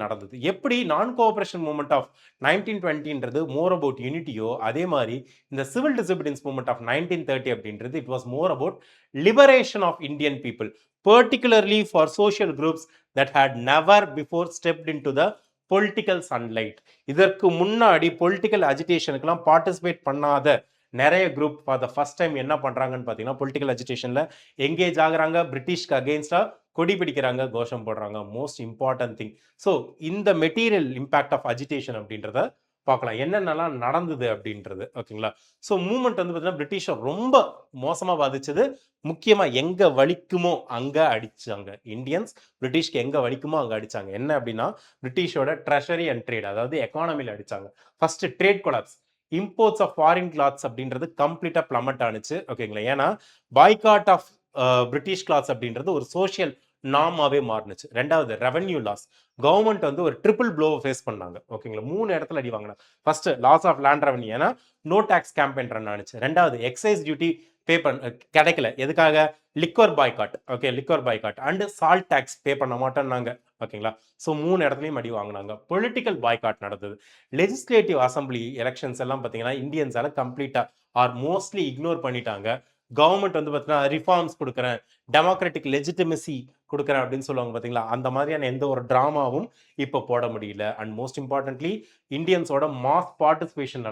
நடந்தது. எப்படி நான் கோஆபரேஷன் மூவ்மெண்ட் ஆஃப் 1920ன்றது மோர் அபவுட் யூனிட்டியோ, அதே மாதிரி இந்த சிவில் டிசபிலிட்டிஸ் மூவ்மெண்ட் ஆஃப் 1930 அப்படின்றது it was more about liberation of Indian people, particularly for social groups that had never before stepped in to the political sunlight. இதற்கு முன்னாடி political அஜிடேஷனுக்கெல்லாம் participate பண்ணாத நிறைய group for the first time என்ன பண்றாங்கன்னு பார்த்தீங்கன்னா political அஜிடேஷன்ல engage ஆகுறாங்க, பிரிட்டிஷ்க்கு அகெயின்ஸ்டா கொடி பிடிக்கிறாங்க, கோஷம் போடுறாங்க. Most important thing. ஸோ இந்த மெட்டீரியல் இம்பாக்ட் ஆஃப் அஜிடேஷன் அப்படின்றத பார்க்கலாம், என்னென்னலாம் நடந்தது அப்படின்றது. ஓகேங்களா, ஸோ மூவ்மெண்ட் வந்து பார்த்தீங்கன்னா பிரிட்டிஷை ரொம்ப மோசமாக பாதிச்சது. முக்கியமாக எங்கே வலிக்குமோ அங்கே அடிச்சாங்க இந்தியன்ஸ். பிரிட்டிஷ்க்கு எங்கே வலிக்குமோ அங்கே அடிச்சாங்க. என்ன அப்படின்னா பிரிட்டிஷோட ட்ரெஷரி அண்ட் ட்ரேட், அதாவது எக்கானமியில் அடிச்சாங்க. First trade collapse, imports of foreign clothes அப்படின்றது கம்ப்ளீட்டாக பிளமட் ஆனிச்சு. ஓகேங்களா, ஏன்னா பாய்காட் ஆஃப் பிரிட்டிஷ் கிளாத்ஸ் அப்படின்றது ஒரு சோஷியல் நாமாவே மாறுனுச்சு. ரெண்டாவது ரெவன்யூ லாஸ், கவர்மெண்ட் வந்து ஒரு ட்ரிபிள் ப்ளோ ஃபேஸ் பண்ணாங்க. ஓகேங்களா, 3 இடத்துல அடி வாங்கினாங்க. First loss of land revenue, ஏன்னா நோ டாக்ஸ் கேம்பெயின் ரன் ஆனிச்சு. ரெண்டாவது எக்ஸைஸ் டியூட்டி பே பண்ண கிடைக்கல, எதுக்காக, liquor boycott. Okay, liquor boycott and salt tax pay பண்ண மாட்டோம்னாங்க. ஓகேங்களா, ஸோ 3 இடத்துலையும் அடி வாங்கினாங்க. பொலிட்டிக்கல் பாய்காட் நடந்தது. லெஜிஸ்லேட்டிவ் அசம்பிளி எலெக்ஷன்ஸ் எல்லாம் பார்த்தீங்கன்னா இந்தியன்ஸால கம்ப்ளீட்டா ஆர் மோஸ்ட்லி இக்னோர் பண்ணிட்டாங்க. கவர்மெண்ட் வந்து பார்த்தீங்கன்னா ரிஃபார்ம்ஸ் கொடுக்குறேன், டெமோக்ராட்டிக் லெஜிட்டிமசி கொடுக்குறேன் அப்படின்னு சொல்லுவாங்க பார்த்தீங்களா, அந்த மாதிரியான எந்த ஒரு ட்ராமாவும் இப்போ போட முடியல. அண்ட் மோஸ்ட் இம்பார்ட்டன்ட்லி இந்தியன்ஸோட மாஸ் பார்ட்டிசிபேஷன்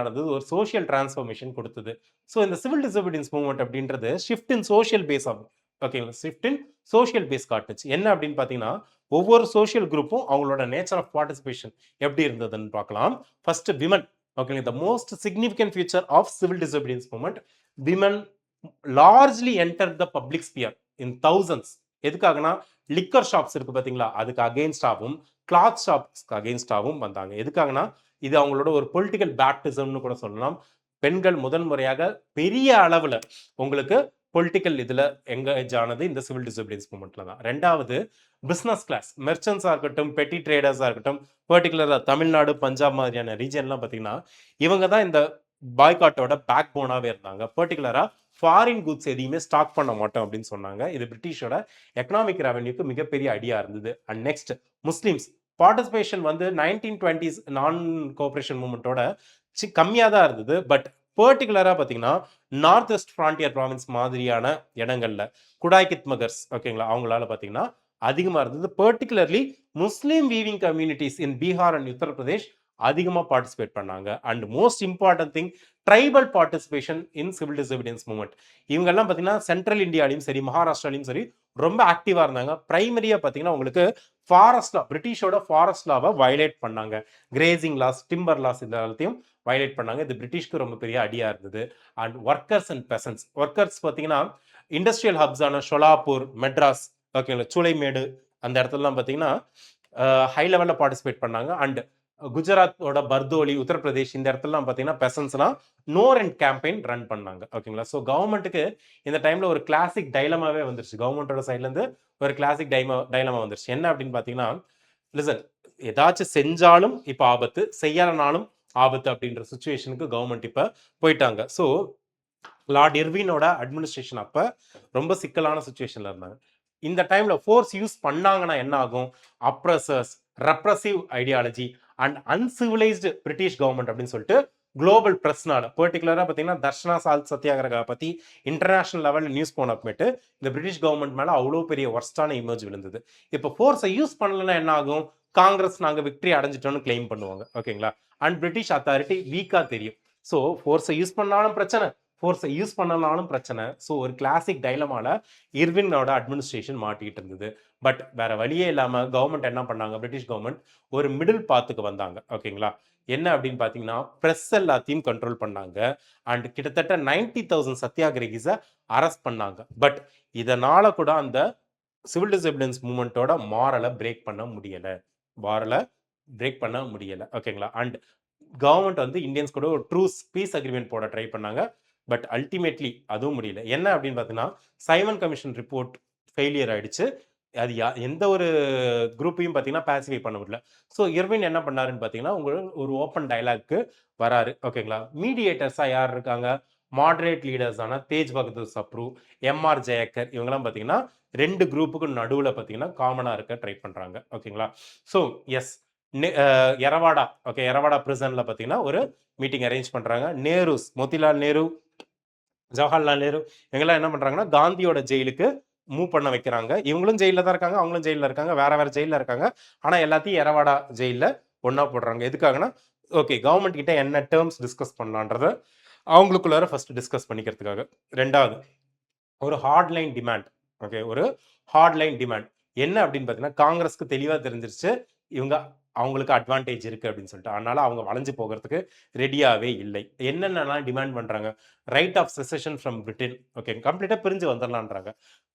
நடந்தது, ஒரு சோஷியல் டிரான்ஸ்ஃபர்மேஷன் கொடுத்தது. ஸோ இந்த சிவில் டிசோபீடியன்ஸ் மூவ்மெண்ட் அப்படின்றது ஷிஃப்ட் இன் சோஷியல் பேஸ் ஆகும். ஓகேங்களா, ஷிஃப்ட் இன் சோஷியல் பேஸ் காட்டுச்சு. என்ன அப்படின்னு பார்த்தீங்கன்னா ஒவ்வொரு சோஷியல் குரூப்பும் அவங்களோட நேச்சர் ஆஃப் பார்ட்டிசிபேஷன் எப்படி இருந்ததுன்னு பார்க்கலாம். First women. Okay, the most significant feature of civil disobedience movement, women largely entered the public sphere in thousands. எதுக்காகனா லிக்கர் ஷாப்ஸ் இருக்கு பார்த்தீங்களா, அதுக்கு அகெயின்ஸ்டாகவும் கிளாத் ஷாப்ஸ்க்கு அகெயின்ஸ்டாகவும் வந்தாங்க. எதுக்காகனா இது அவங்களோட ஒரு பொலிட்டிக்கல் பேப்டிசம்னு கூட சொல்லலாம். பெண்கள் முதன்முறையாக பெரிய அளவில் உங்களுக்கு பொலிட்டிக்கல் இதில் எங்கேஜ் ஆனது இந்த சிவில் டிசோபீடியன்ஸ் மூவ்மெண்ட்ல தான். ரெண்டாவது பிஸ்னஸ் கிளாஸ், மெர்ச்சன்ஸாக இருக்கட்டும், பெட்டி ட்ரேடர்ஸாக இருக்கட்டும், பர்டிகுலராக தமிழ்நாடு, பஞ்சாப் மாதிரியான ரீஜன்லாம் பார்த்தீங்கன்னா இவங்க தான் இந்த பாய்காட்டோட பேக் போனாவே இருந்தாங்க. பர்டிகுலரா ஃபாரின் குட்ஸ் எதையுமே ஸ்டாக் பண்ண மாட்டோம் அப்படின்னு சொன்னாங்க. இது பிரிட்டிஷோட எக்கனாமிக் ரெவன்யூக்கு மிகப்பெரிய அடியா இருந்தது. அண்ட் நெக்ஸ்ட் முஸ்லிம்ஸ் பார்ட்டிசிபேஷன் வந்து 1920s நான் கோஆபரேஷன் மூவ்மெண்ட்டோட கம்மியாக தான் இருந்தது. பட் பர்டிகுலராக பார்த்தீங்கன்னா நார்த் வெஸ்ட் ஃப்ரான்டியர் ப்ராவின்ஸ் மாதிரியான இடங்கள்ல குடாய் கித்மகர்ஸ் ஓகேங்களா, அவங்களால பார்த்தீங்கன்னா அதிகமாக இருந்தது. Particularly Muslim weaving communities in Bihar and Uttar Pradesh அதிகமாக பார்ட்டிசிபேட் பண்ணாங்க. And most important thing tribal participation in civil disobedience movement. இவங்கெல்லாம் பார்த்தீங்கன்னா சென்ட்ரல் இந்தியாலையும் சரி மகாராஷ்டிராலையும் சரி ரொம்ப ஆக்டிவாக இருந்தாங்க. பிரைமரியாக பார்த்தீங்கன்னா உங்களுக்கு ஃபாரஸ்ட் லா, பிரிட்டிஷோட ஃபாரஸ்ட் லாவை வயலேட் பண்ணாங்க. கிரேசிங் லாஸ், டிம்பர் லாஸ் இது எல்லாத்தையும் வயலேட் பண்ணாங்க. இது பிரிட்டிஷ்க்கு ரொம்ப பெரிய அடியாக இருந்தது. அண்ட் ஒர்க்கர்ஸ் அண்ட் பெசன்ஸ், ஒர்க்கர்ஸ் பார்த்தீங்கன்னா இண்டஸ்ட்ரியல் ஹப்ஸான ஷொலாப்பூர், மெட்ராஸ் ஓகேங்களா, சூளைமேடு அந்த இடத்துலலாம் பார்த்தீங்கன்னா ஹை லெவலில் பார்ட்டிசிபேட் பண்ணாங்க. அண்ட் குஜராத்தோட பர்தோலி, உத்தரப்பிரதேஷ் இந்த இடத்துலலாம் பார்த்தீங்கன்னா பெசன்ஸ்லாம் நோ ரெண்ட் கேம்பெயின் ரன் பண்ணாங்க ஓகேங்களா. ஸோ கவர்மெண்ட்டுக்கு இந்த டைமில் ஒரு கிளாசிக் டைலமாவே வந்துருச்சு. கவர்மெண்ட்டோட சைட்லேருந்து ஒரு கிளாசிக் டைலமா வந்துருச்சு. என்ன அப்படின்னு பார்த்தீங்கன்னா, லிசன், ஏதாச்சும் செஞ்சாலும் இப்போ ஆபத்து, செய்யலனாலும் ஆபத்து அப்படின்ற சுச்சுவேஷனுக்கு கவர்மெண்ட் இப்போ போயிட்டாங்க. ஸோ லார்ட் இர்வினோட அட்மினிஸ்ட்ரேஷன் அப்போ ரொம்ப சிக்கலான சுச்சுவேஷனில் இருந்தாங்க. இந்த டைமில் ஃபோர்ஸ் யூஸ் பண்ணாங்கன்னா என்ன ஆகும்? Oppressors, repressive ideology and uncivilised British government அப்படின்னு சொல்லிட்டு குளோபல் ப்ரெஸ்னால பர்டிகுலராக பார்த்தீங்கன்னா தர்ஷனா சால்ட் சத்தியாகிரகா பற்றி இன்டர்நேஷனல் லெவலில் நியூஸ் போனப்பமேட்டு இந்த பிரிட்டிஷ் கவர்மெண்ட் மேலே அவ்வளோ பெரிய ஒர்ஸ்டான இமேஜ் விழுந்தது. இப்போ ஃபோர்ஸை யூஸ் பண்ணலன்னா என்ன ஆகும்? காங்கிரஸ் நாங்கள் விக்டரி அடைஞ்சிட்டோம்னு கிளைம் பண்ணுவாங்க ஓகேங்களா. அண்ட் பிரிட்டிஷ் அத்தாரிட்டி வீக்காக தெரியும். ஸோ ஃபோர்ஸை யூஸ் பண்ணாலும் பிரச்சனை, ஃபோர்ஸை யூஸ் பண்ணனாலும் பிரச்சனை. ஸோ ஒரு கிளாசிக் டைலமால இர்வினோட அட்மினிஸ்ட்ரேஷன் மாட்டிக்கிட்டு இருந்தது. பட் வேற வழியே இல்லாமல் கவர்மெண்ட் என்ன பண்ணாங்க, பிரிட்டிஷ் கவர்மெண்ட் ஒரு மிடில் பாத்துக்கு வந்தாங்க ஓகேங்களா. என்ன அப்படின்னு பார்த்தீங்கன்னா ப்ரெஸ் எல்லாத்தையும் கண்ட்ரோல் பண்ணாங்க. அண்ட் கிட்டத்தட்ட 90,000 சத்தியாகிரகிஸை அரெஸ்ட் பண்ணாங்க. பட் இதனால கூட அந்த சிவில் டிசோபீடியன்ஸ் மூவ்மெண்ட்டோட மாரலை பிரேக் பண்ண முடியலை, ஓகேங்களா. அண்ட் கவர்மெண்ட் வந்து இந்தியன்ஸ் கூட ஒரு ட்ரூஸ் பீஸ் அக்ரிமெண்ட் போட ட்ரை பண்ணாங்க. பட் அல்டிமேட்லி அதுவும் முடியல. என்ன அப்படின்னு பார்த்தீங்கன்னா சைமன் கமிஷன் ரிப்போர்ட் ஃபெயிலியர் ஆயிடுச்சு. அது எந்த ஒரு குரூப்பையும் பார்த்தீங்கன்னா பேசிஃபை பண்ண முடியல. ஸோ இர்வின் என்ன பண்ணாருன்னு பார்த்தீங்கன்னா ஒரு ஓப்பன் டயலாக்கு வராரு ஓகேங்களா. மீடியேட்டர்ஸாக யார் இருக்காங்க? மாடரேட் லீடர்ஸான தேஜ் பகதூர் சப்ரு, எம்ஆர் ஜெயக்கர், இவங்கெல்லாம் பார்த்தீங்கன்னா ரெண்டு குரூப்புக்கு நடுவில் பார்த்தீங்கன்னா காமனாக இருக்க ட்ரை பண்ணுறாங்க ஓகேங்களா. So yes, Yerawada okay, Yerawada பிரிசனில் பார்த்தீங்கன்னா ஒரு மீட்டிங் அரேஞ்ச் பண்ணுறாங்க. நேருஸ், மோதிலால் நேரு, ஜவஹர்லால் நேரு இவங்கெல்லாம் என்ன பண்ணுறாங்கன்னா காந்தியோட ஜெயிலுக்கு மூவ் பண்ண வைக்கிறாங்க. இவங்களும் ஜெயிலில் தான் இருக்காங்க, அவங்களும் ஜெயிலில் இருக்காங்க, வேற வேற ஜெயிலில் இருக்காங்க. ஆனால் எல்லாத்தையும் எரவாடா ஜெயிலில் ஒன்றா போடுறாங்க. எதுக்காகனா ஓகே கவர்மெண்ட் கிட்ட என்ன டேர்ம்ஸ் டிஸ்கஸ் பண்ணலான்றத அவங்களுக்குள்ளார ஃபர்ஸ்ட் டிஸ்கஸ் பண்ணிக்கிறதுக்காக. ரெண்டாவது ஒரு ஹார்ட்லைன் டிமாண்ட். ஓகே, ஒரு ஹார்ட்லைன் டிமாண்ட் என்ன அப்படின்னு பார்த்தீங்கன்னா காங்கிரஸ்க்கு தெளிவாக தெரிஞ்சிருச்சு இவங்க அவங்களுக்கு அட்வான்டேஜ் இருக்கு அப்படின்னு சொல்லிட்டு. அதனால அவங்க வளைஞ்சு போகிறதுக்கு ரெடியாகவே இல்லை. என்னென்னலாம் டிமாண்ட் பண்ணுறாங்க? Right of secession from Britain, okay, கம்ப்ளீட்டாக பிரிஞ்சு வந்துடலான்றாங்க.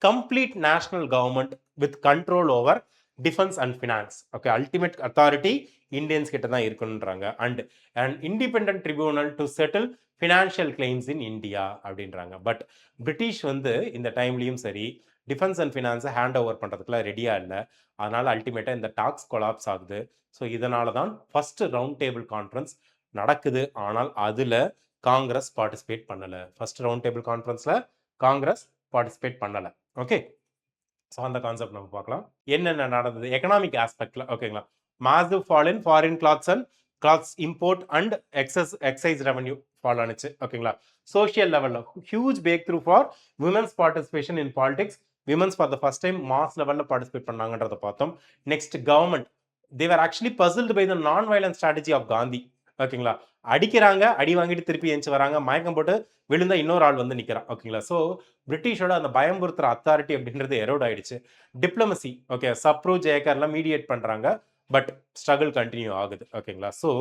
Complete national government with control over defence and finance, okay, ultimate authority Indians கிட்ட தான் இருக்கணுன்றாங்க. And independent tribunal to settle financial claims in India அப்படின்றாங்க. பட் பிரிட்டிஷ் வந்து இந்த டைம்லையும் சரி டிஃபென்ஸ் அண்ட் ஃபினான்ஸை ஹேண்ட் ஓவர் பண்ணுறதுக்குலாம் ரெடியாக இல்லை. அதனால் அல்டிமேட்டாக இந்த டாக்ஸ் கொலாப்ஸ் ஆகுது. ஸோ இதனால தான் ஃபர்ஸ்ட் ரவுண்ட் டேபிள் கான்ஃபரன்ஸ் நடக்குது. ஆனால் அதில் காங்கிரஸ் பார்ட்டிசிபேட் பண்ணலை. ஃபர்ஸ்ட் ரவுண்ட் டேபிள் கான்ஃபரன்ஸில் காங்கிரஸ் பார்ட்டிசிபேட் பண்ணலை. ஓகே, ஸோ அந்த கான்செப்ட் நம்ம பார்க்கலாம். என்னென்ன நடந்தது எக்கனாமிக் ஆஸ்பெக்டில் ஓகேங்களா. Massive fall in foreign clothes import and excise revenue fall ஆனிச்சு ஓகேங்களா. சோஷியல் லெவலில் huge break through for women's participation in politics. Women's for the first time mass லெவலில் பார்ட்டிசிபேட் பண்ணாங்கன்றதை பார்த்தோம். Next government they were actually puzzled by the non-violent strategy of Gandhi. ஓகேங்களா, அடிக்கிறாங்க, அடி வாங்கிட்டு திருப்பி எஞ்சி வராங்க, மயக்கம் போட்டு விழுந்தா இன்னொரு ஆள் வந்து நிற்கிறான் ஓகேங்களா. ஸோ பிரிட்டிஷோட அந்த பயம்புறுத்துற அத்தாரிட்டி அப்படின்றது எரோட் ஆயிடுச்சு. டிப்ளமசி ஓகே, சப்ரு ஜெயக்கர்லாம் மீடியேட் பண்ணுறாங்க. பட் ஸ்ட்ரகிள் கண்டினியூ ஆகுது ஓகேங்களா. ஸோ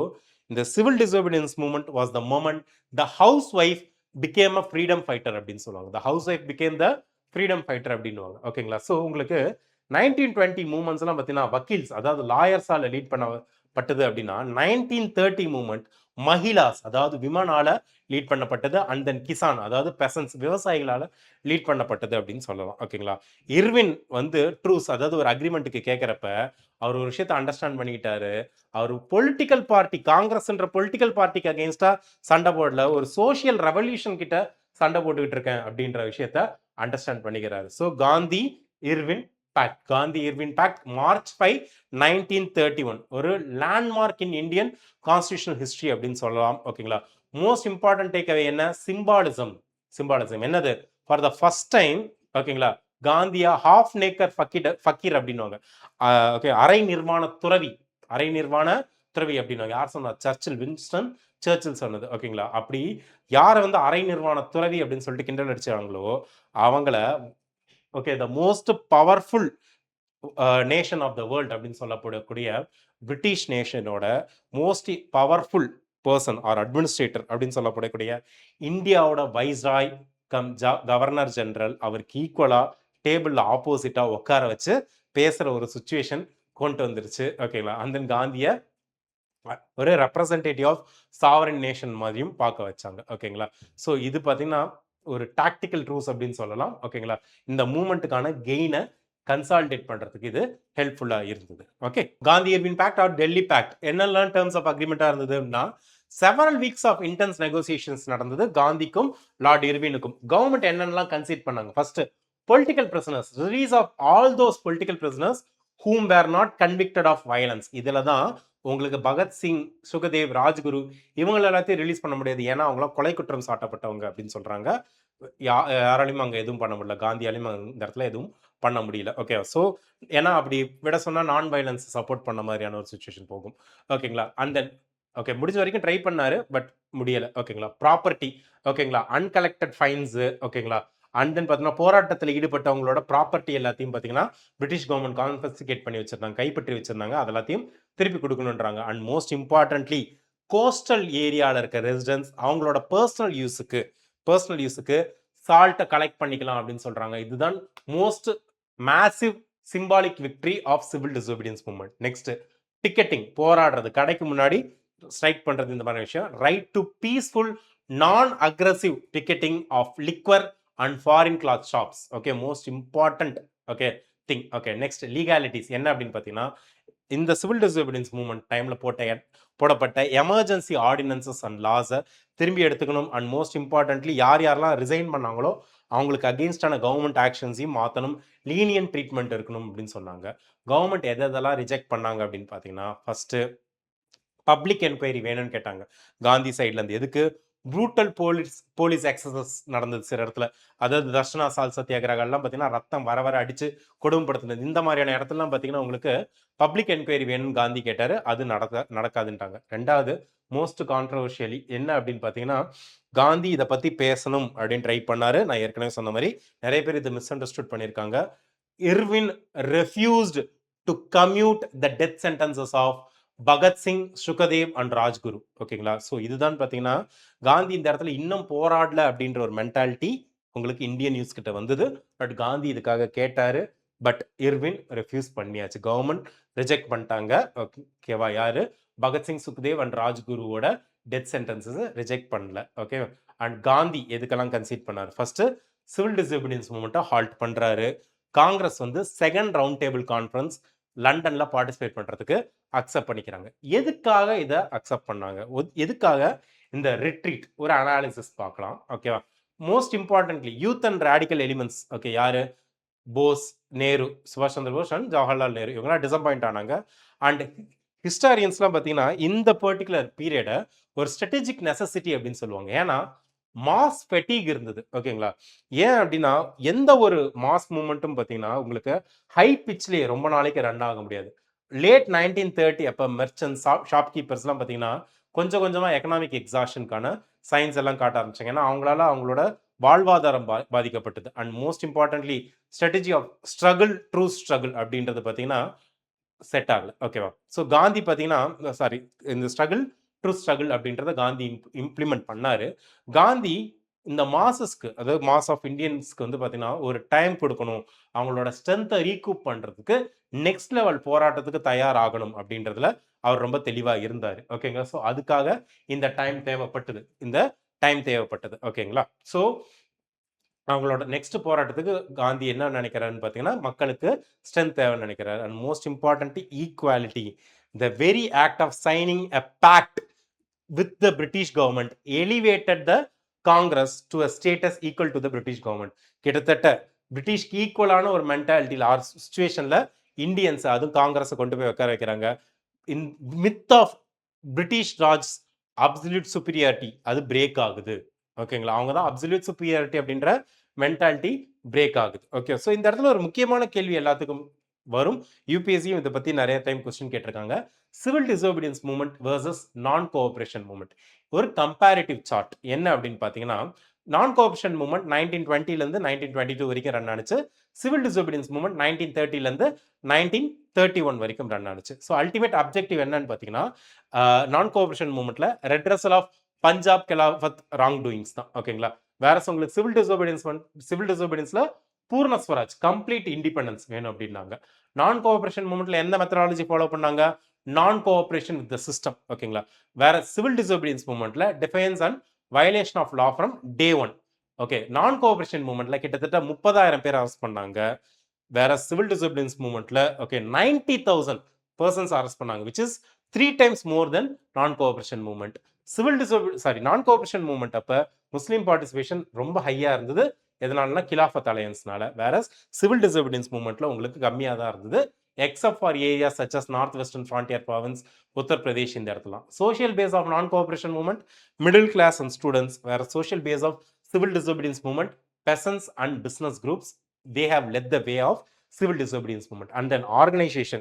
இந்த civil disobedience movement was the moment the house wife became a freedom fighter அப்படின்னு சொல்லுவாங்க. The house wife became the freedom fighter அப்படின்னுவாங்க ஓகேங்களா. ஸோ உங்களுக்கு 1920 மூவ்மெண்ட்ஸ்லாம் பார்த்தீங்கன்னா வக்கீல்ஸ், அதாவது லாயர்ஸால் லீட் பட்டது அப்படின்னா 1930 மூமெண்ட் மஹிலாஸ் அதாவது விமனால லீட் பண்ணப்பட்டது, அண்ட் தென் கிசான் அதாவது பெசன்ஸ் விவசாயிகளால லீட் பண்ணப்பட்டது அப்படின்னு சொல்லலாம். ஓகேங்களா. இர்வின் வந்து ட்ரூஸ் அதாவது ஒரு அக்ரிமெண்ட்டுக்கு கேட்கிறப்ப அவர் ஒரு விஷயத்தை அண்டர்ஸ்டாண்ட் பண்ணிக்கிட்டாரு. அவர் பொலிட்டிக்கல் பார்ட்டி காங்கிரஸ்ன்ற பொலிட்டிக்கல் பார்ட்டிக்கு அகேன்ஸ்டா சண்டை போடல, ஒரு சோசியல் ரெவல்யூஷன் கிட்ட சண்டை போட்டுக்கிட்டு இருக்கேன் அப்படின்ற விஷயத்த அண்டர்ஸ்டாண்ட் பண்ணிக்கிறாரு. So Gandhi Irwin pact, Gandhi Irwin pact March 5 1931 ஒரு landmark in Indian constitutional history அப்படின்னு சொல்லலாம். ஓகேங்களா. மோஸ்ட் இம்பார்ட்டன்ட் டேக் அவே என்ன, சிம்பாலிசம். சிம்பாலிசம் என்னது, ஃபார் த ஃபர்ஸ்ட் டைம் ஓகேங்களா காந்தியா ஹாஃப் நேக்கர் ஃபக்கீர் அப்படின்னுவாங்க. ஓகே, அரை நிர்வாண துறவி, அரை நிர்வாண துறவி அப்படின்னுவாங்க. யார் சொன்னா, சர்ச்சில், வின்ஸ்டன் சர்ச்சில் சொன்னது. ஓகேங்களா. அப்படி யாரை வந்து அரை நிர்வாண துறவி அப்படின்னு சொல்லிட்டு கிண்டல் அடிச்சாங்களோ அவங்கள okay the most powerful nation of the world அப்படின்னு சொல்லப்படக்கூடிய பிரிட்டிஷ் நேஷனோட most powerful person or administrator அப்படின்னு சொல்லப்படக்கூடிய இந்தியாவோட வைஸ்ராய் கம் கவர்னர் ஜெனரல் அவருக்கு ஈக்குவலா டேபிள்ல ஆப்போசிட்டா உட்கார வச்சு பேசுற ஒரு சுச்சுவேஷன் கொண்டு வந்துருச்சு. ஓகேங்களா. அந்த காந்திய ஒரு ரெப்ரசன்டேட்டிவ் ஆஃப் சாவரன் நேஷன் மாதிரியும் பார்க்க வச்சாங்க. ஓகேங்களா. ஸோ இது பார்த்தீங்கன்னா ஒரு டாக்டிக்கல் ட்ரூஸ் அப்படின்னு சொல்லலாம். ஓகேங்களா. இந்த மூமெண்ட்டுக்கான கெயினை கன்சால்டேட் பண்றதுக்கு இது ஹெல்ப்ஃபுல்லா இருந்தது. Okay, Gandhi Irwin pact or Delhi pact என்னெல்லாம் டேர்ம்ஸ் ஆஃப் அக்ரிமெண்டா இருந்ததுன்னா, several weeks of intense negotiations நடந்தது காந்திக்கும் லார்ட் இர்வினுக்கும். கவர்மெண்ட் என்னென்னலாம் கன்சிடர் பண்ணாங்க, first political prisoners, release of all those political prisoners whom were not convicted of violence. இதுல தான் உங்களுக்கு பகத்சிங், சுகதேவ், ராஜ்குரு இவங்க எல்லாத்தையும் ரிலீஸ் பண்ண முடியாது. ஏன்னா அவங்களாம் கொலை குற்றம் சாட்டப்பட்டவங்க அப்படின்னு சொல்றாங்க. யாராலையும் அங்க எதுவும் பண்ண முடியல, காந்தியாலையும் இந்த இடத்துல எதுவும் பண்ண முடியல. ஓகே, ஸோ ஏன்னா அப்படி விட சொன்னா நான் வயலன்ஸ் சப்போர்ட் பண்ண மாதிரியான ஒரு சுச்சுவேஷன் போகும். ஓகேங்களா. அண்ட் தென் ஓகே முடிஞ்ச வரைக்கும் ட்ரை பண்ணாரு, பட் முடியல. ஓகேங்களா. ப்ராப்பர்ட்டி ஓகேங்களா, அன்கலெக்டட் ஃபைன்ஸ் ஓகேங்களா, அண்ட் தென் பார்த்தீங்கன்னா போராட்டத்தில் ஈடுபட்டவங்களோட ப்ராப்பர்ட்டி எல்லாத்தையும் பார்த்தீங்கன்னா பிரிட்டிஷ் கவர்மெண்ட் கான்ஃபிஸ்கேட் பண்ணி வச்சிருந்தாங்க, கைப்பற்றி வச்சிருந்தாங்க. அது எல்லாத்தையும் திருப்பி கொடுக்கணுன்றாங்க. அண்ட் மோஸ்ட் இம்பார்ட்டன்ட்லி கோஸ்டல் ஏரியாவில் இருக்க ரெசிடென்ட்ஸ் அவங்களோட பர்சனல் யூஸுக்கு சால்ட்டை கலெக்ட் பண்ணிக்கலாம் அப்படின்னு சொல்றாங்க. இதுதான் most massive symbolic victory of civil disobedience movement. Next picketing, போராடுறது, கடைக்கு முன்னாடி ஸ்ட்ரைக் பண்றது, இந்த மாதிரி விஷயம். Right to peaceful non aggressive picketing of liquor and foreign cloth shops. Okay, most important okay thing. Okay, next legalities என்ன அப்படின்னு பார்த்தீங்கன்னா, இந்த சிவில் டிசோபீடியன்ஸ் மூவ்மெண்ட் டைம்ல போடப்பட்ட எமர்ஜென்சி ஆர்டினன்சஸ் அண்ட் லாஸை திரும்பி எடுத்துக்கணும். அண்ட் மோஸ்ட் இம்பார்ட்டன்ட்லி யாரெல்லாம் ரிசைன் பண்ணாங்களோ அவங்களுக்கு அகெயின்ஸ்டான கவர்மெண்ட் ஆக்ஷன்ஸையும் மாற்றணும், லீனியன் ட்ரீட்மெண்ட் இருக்கணும் அப்படின்னு சொன்னாங்க. கவர்மெண்ட் எதெல்லாம் ரிஜெக்ட் பண்ணாங்க அப்படின்னு பார்த்தீங்கன்னா, ஃபர்ஸ்ட் பப்ளிக் என்கொயரி வேணும்னு கேட்டாங்க காந்தி சைட்ல இருந்து. எதுக்கு, ப்ரூட்டல் போலீஸ் எக்ஸசஸ் நடந்தது சில இடத்துல. அதாவது தர்ஷனா சால் சத்தியாகிரகம்லாம் பார்த்தீங்கன்னா ரத்தம் வர அடிச்சு கொடுமைப்படுத்தினது. இந்த மாதிரியான இடத்துலலாம் பார்த்தீங்கன்னா உங்களுக்கு பப்ளிக் என்கொயரி வேணும்னு காந்தி கேட்டாரு. அது நடக்காதுன்ட்டாங்க. ரெண்டாவது மோஸ்ட் கான்ட்ரவர்ஷியலி என்ன அப்படின்னு பார்த்தீங்கன்னா, காந்தி இதை பத்தி பேசணும் அப்படின்னு ட்ரை பண்ணாரு. நான் ஏற்கனவே சொன்ன மாதிரி நிறைய பேர் இதை மிஸ் அண்டர்ஸ்டுட் பண்ணியிருக்காங்க. Irwin refused to commute the death sentences of Bhagat Singh, Sukhdev and Rajguru. ஓகேங்களா. ஸோ இதுதான் பார்த்தீங்கன்னா காந்தி இந்த இடத்துல இன்னும் போராடல அப்படின்ற ஒரு மென்டாலிட்டி உங்களுக்கு இந்தியன் நியூஸ் கிட்ட வந்தது. பட் காந்தி இதுக்காக கேட்டாரு, பட் இர்வின் ரெஃப்யூஸ் பண்ணியாச்சு, கவர்மெண்ட் ரிஜெக்ட் பண்ணிட்டாங்க. ஓகேவா. யாரு, பகத்சிங், சுக்தேவ் அண்ட் ராஜ்குருவோட டெத் சென்டென்சஸ் ரிஜெக்ட் பண்ணல. ஓகே. அண்ட் காந்தி எதுக்கெல்லாம் கன்சிடர் பண்ணாரு, ஃபர்ஸ்ட் சிவில் டிசோபீடியன்ஸ் மூவ்மெண்ட்டை ஹால்ட் பண்றாரு. காங்கிரஸ் வந்து செகண்ட் ரவுண்ட் டேபிள் கான்ஃபரன்ஸ் லண்டன்ல பார்ட்டிசிபேட் பண்றதுக்கு அக்செப்ட் பண்ணிக்கிறாங்க. எதுக்காக இதை அக்செப்ட் பண்ணாங்க, எதுக்காக இந்த ரிட்ரீட், ஒரு அனாலிசிஸ் பார்க்கலாம். ஓகேவா. Most importantly youth and radical elements. Okay, யாரு, போஸ், நேரு, சுபாஷ் சந்திர போஸ் அண்ட் ஜவஹர்லால் நேரு இவங்களாம் டிசப்பாயிண்ட் ஆனாங்க. அண்ட் ஹிஸ்டாரியன்ஸ்லாம் பார்த்தீங்கன்னா இந்த பர்டிகுலர் பீரியடை ஒரு ஸ்ட்ராட்டஜிக் நெசசிட்டி அப்படின்னு சொல்லுவாங்க. ஏன்னா மாஸ் ஃபெட்டிக் இருந்தது. ஓகேங்களா. ஏன் அப்படின்னா எந்த ஒரு மாஸ் மூவ்மெண்ட்டும் பார்த்தீங்கன்னா உங்களுக்கு ஹை பிச்லேயே ரொம்ப நாளைக்கு ரன் ஆக முடியாது. லேட் 1930 அப்போ மெர்ச்சன்ட் ஷாப்கீப்பர்ஸ்லாம் பார்த்தீங்கன்னா கொஞ்சம் கொஞ்சமாக எக்கனாமிக் எக்ஸாஷனுக்கான சைன்ஸ் எல்லாம் காட்ட ஆரம்பிச்சாங்க. ஏன்னா அவங்களால அவங்களோட வாழ்வாதாரம் பாதிக்கப்பட்டது. And most importantly strategy of struggle, truce struggle அப்படின்றது பார்த்தீங்கன்னா செட் ஆகல. ஓகேவா. ஸோ காந்தி பார்த்தீங்கன்னா சாரி இந்த ஸ்ட்ரகிள் ட்ரூ ஸ்ட்ரகிள் அப்படின்றத காந்தி இம்ப்ளிமெண்ட் பண்ணாரு. காந்தி இந்த மாசஸ்க்கு, அதாவது மாஸ் ஆஃப் இந்தியன்ஸ்க்கு வந்து பார்த்தீங்கன்னா ஒரு டைம் கொடுக்கணும், அவங்களோட ஸ்ட்ரென்த்தை ரீகூப் பண்ணுறதுக்கு நெக்ஸ்ட் லெவல் போராட்டத்துக்கு தயாராகணும் அப்படின்றதுல அவர் ரொம்ப தெளிவா இருந்தாரு. ஓகேங்களா? ஸோ அதுக்காக இந்த டைம் தேவைப்பட்டது. ஓகேங்களா? ஸோ அவங்களோட நெக்ஸ்ட் போராட்டத்துக்கு காந்தி என்ன நினைக்கிறாருன்னு பார்த்தீங்கன்னா, மக்களுக்கு ஸ்ட்ரென்த் தேவைன்னு நினைக்கிறாரு. And most important equality. The very act of signing a pact with the British government elevated the Congress to a status equal to the British government. கிட்டத்தட்ட பிரிட்டிஷ்க்கு ஈக்குவலான ஒரு மென்டாலிட்டியில் ஆர் சுச்சுவேஷன்ல இந்தியன்ஸ் அதுவும் காங்கிரஸை கொண்டு போய் உட்கார வைக்கிறாங்க. In myth of British Raj absolute superiority அது பிரேக் ஆகுது. ஓகேங்களா? அவங்க தான் அப்சல்யூட் சுப்பீரியாரிட்டி அப்படின்ற மென்டாலிட்டி பிரேக் ஆகுது. ஓகே. ஸோ இந்த இடத்துல ஒரு முக்கியமான கேள்வி எல்லாத்துக்கும் வரும். யூபிஎஸ்சியும் இதை பத்தி நிறைய டைம் கொஸ்டின் கேட்டிருக்காங்க. சிவில் டிசோபீடியன்ஸ் மூவ்மெண்ட் வர்சஸ் நான் கோஆபரேஷன் மூவ்மெண்ட். ஒரு கம்பேரிட்டிவ் சார்ட் என்ன அப்படின்னு பார்த்தீங்கன்னா, நான் கோஆபரேஷன் மூவ்மெண்ட் 1920லேருந்து 1922 வரைக்கும் ரன் ஆனிச்சு. சிவில் டிசோபீடியன்ஸ் மூவ்மெண்ட் 1930லேருந்து 1931 வரைக்கும் ரன் ஆனிச்சு. ஸோ அல்டிமேட் அப்ஜெக்டிவ் என்னன்னு பார்த்தீங்கன்னா, நான் கோஆபரேஷன் மூவ்மெண்ட்ல redressal of Punjab Khilafat wrong doings தான். ஓகேங்களா? வேற உங்களுக்கு சிவில் டிசோபீடியன்ஸ்ல பூர்ண ஸ்வராஜ் கம்ப்ளீட் இண்டிபெண்டன்ஸ் வேணும் அப்படின்னாங்க. நான் கோஆபரேஷன் மூவ்மெண்ட்ல எந்த மெத்தடாலஜி ஃபாலோ பண்ணாங்க? நான் கோஆபரேஷன் வித் த சிஸ்டம். ஓகேங்களா? வேற சிவில் டிசோபீடியன்ஸ் மூவ்மெண்ட்ல defiance and violation of law from day one. Okay. Non cooperation மூவ்மெண்ட்ல கிட்டத்தட்ட 30,000 பேர் அரெஸ்ட் பண்ணாங்க. வேற சிவில் டிசோபீடியன்ஸ் மூவ்மெண்ட்ல ஓகே 90,000 பர்சன்ஸ் அரெஸ்ட் பண்ணாங்க, which is 3 times more than non cooperation movement. Non cooperation movement அப்ப முஸ்லீம் பார்ட்டிசிபேஷன் ரொம்ப ஹையா இருந்தது. எதனாலனா கிலாஃபத் அலையன்ஸ்னால. வேற சிவில் டிசோபீடியன்ஸ் மூவ்மெண்ட்ல உங்களுக்கு கம்மியா தான் இருந்தது. Except for areas such as north western frontier province, Uttar Pradesh இந்த இடத்துலாம். Social base of non cooperation movement middle class and students. வேற social base of civil disobedience movement peasants and business groups, they have led the way of civil disobedience movement. And then organization,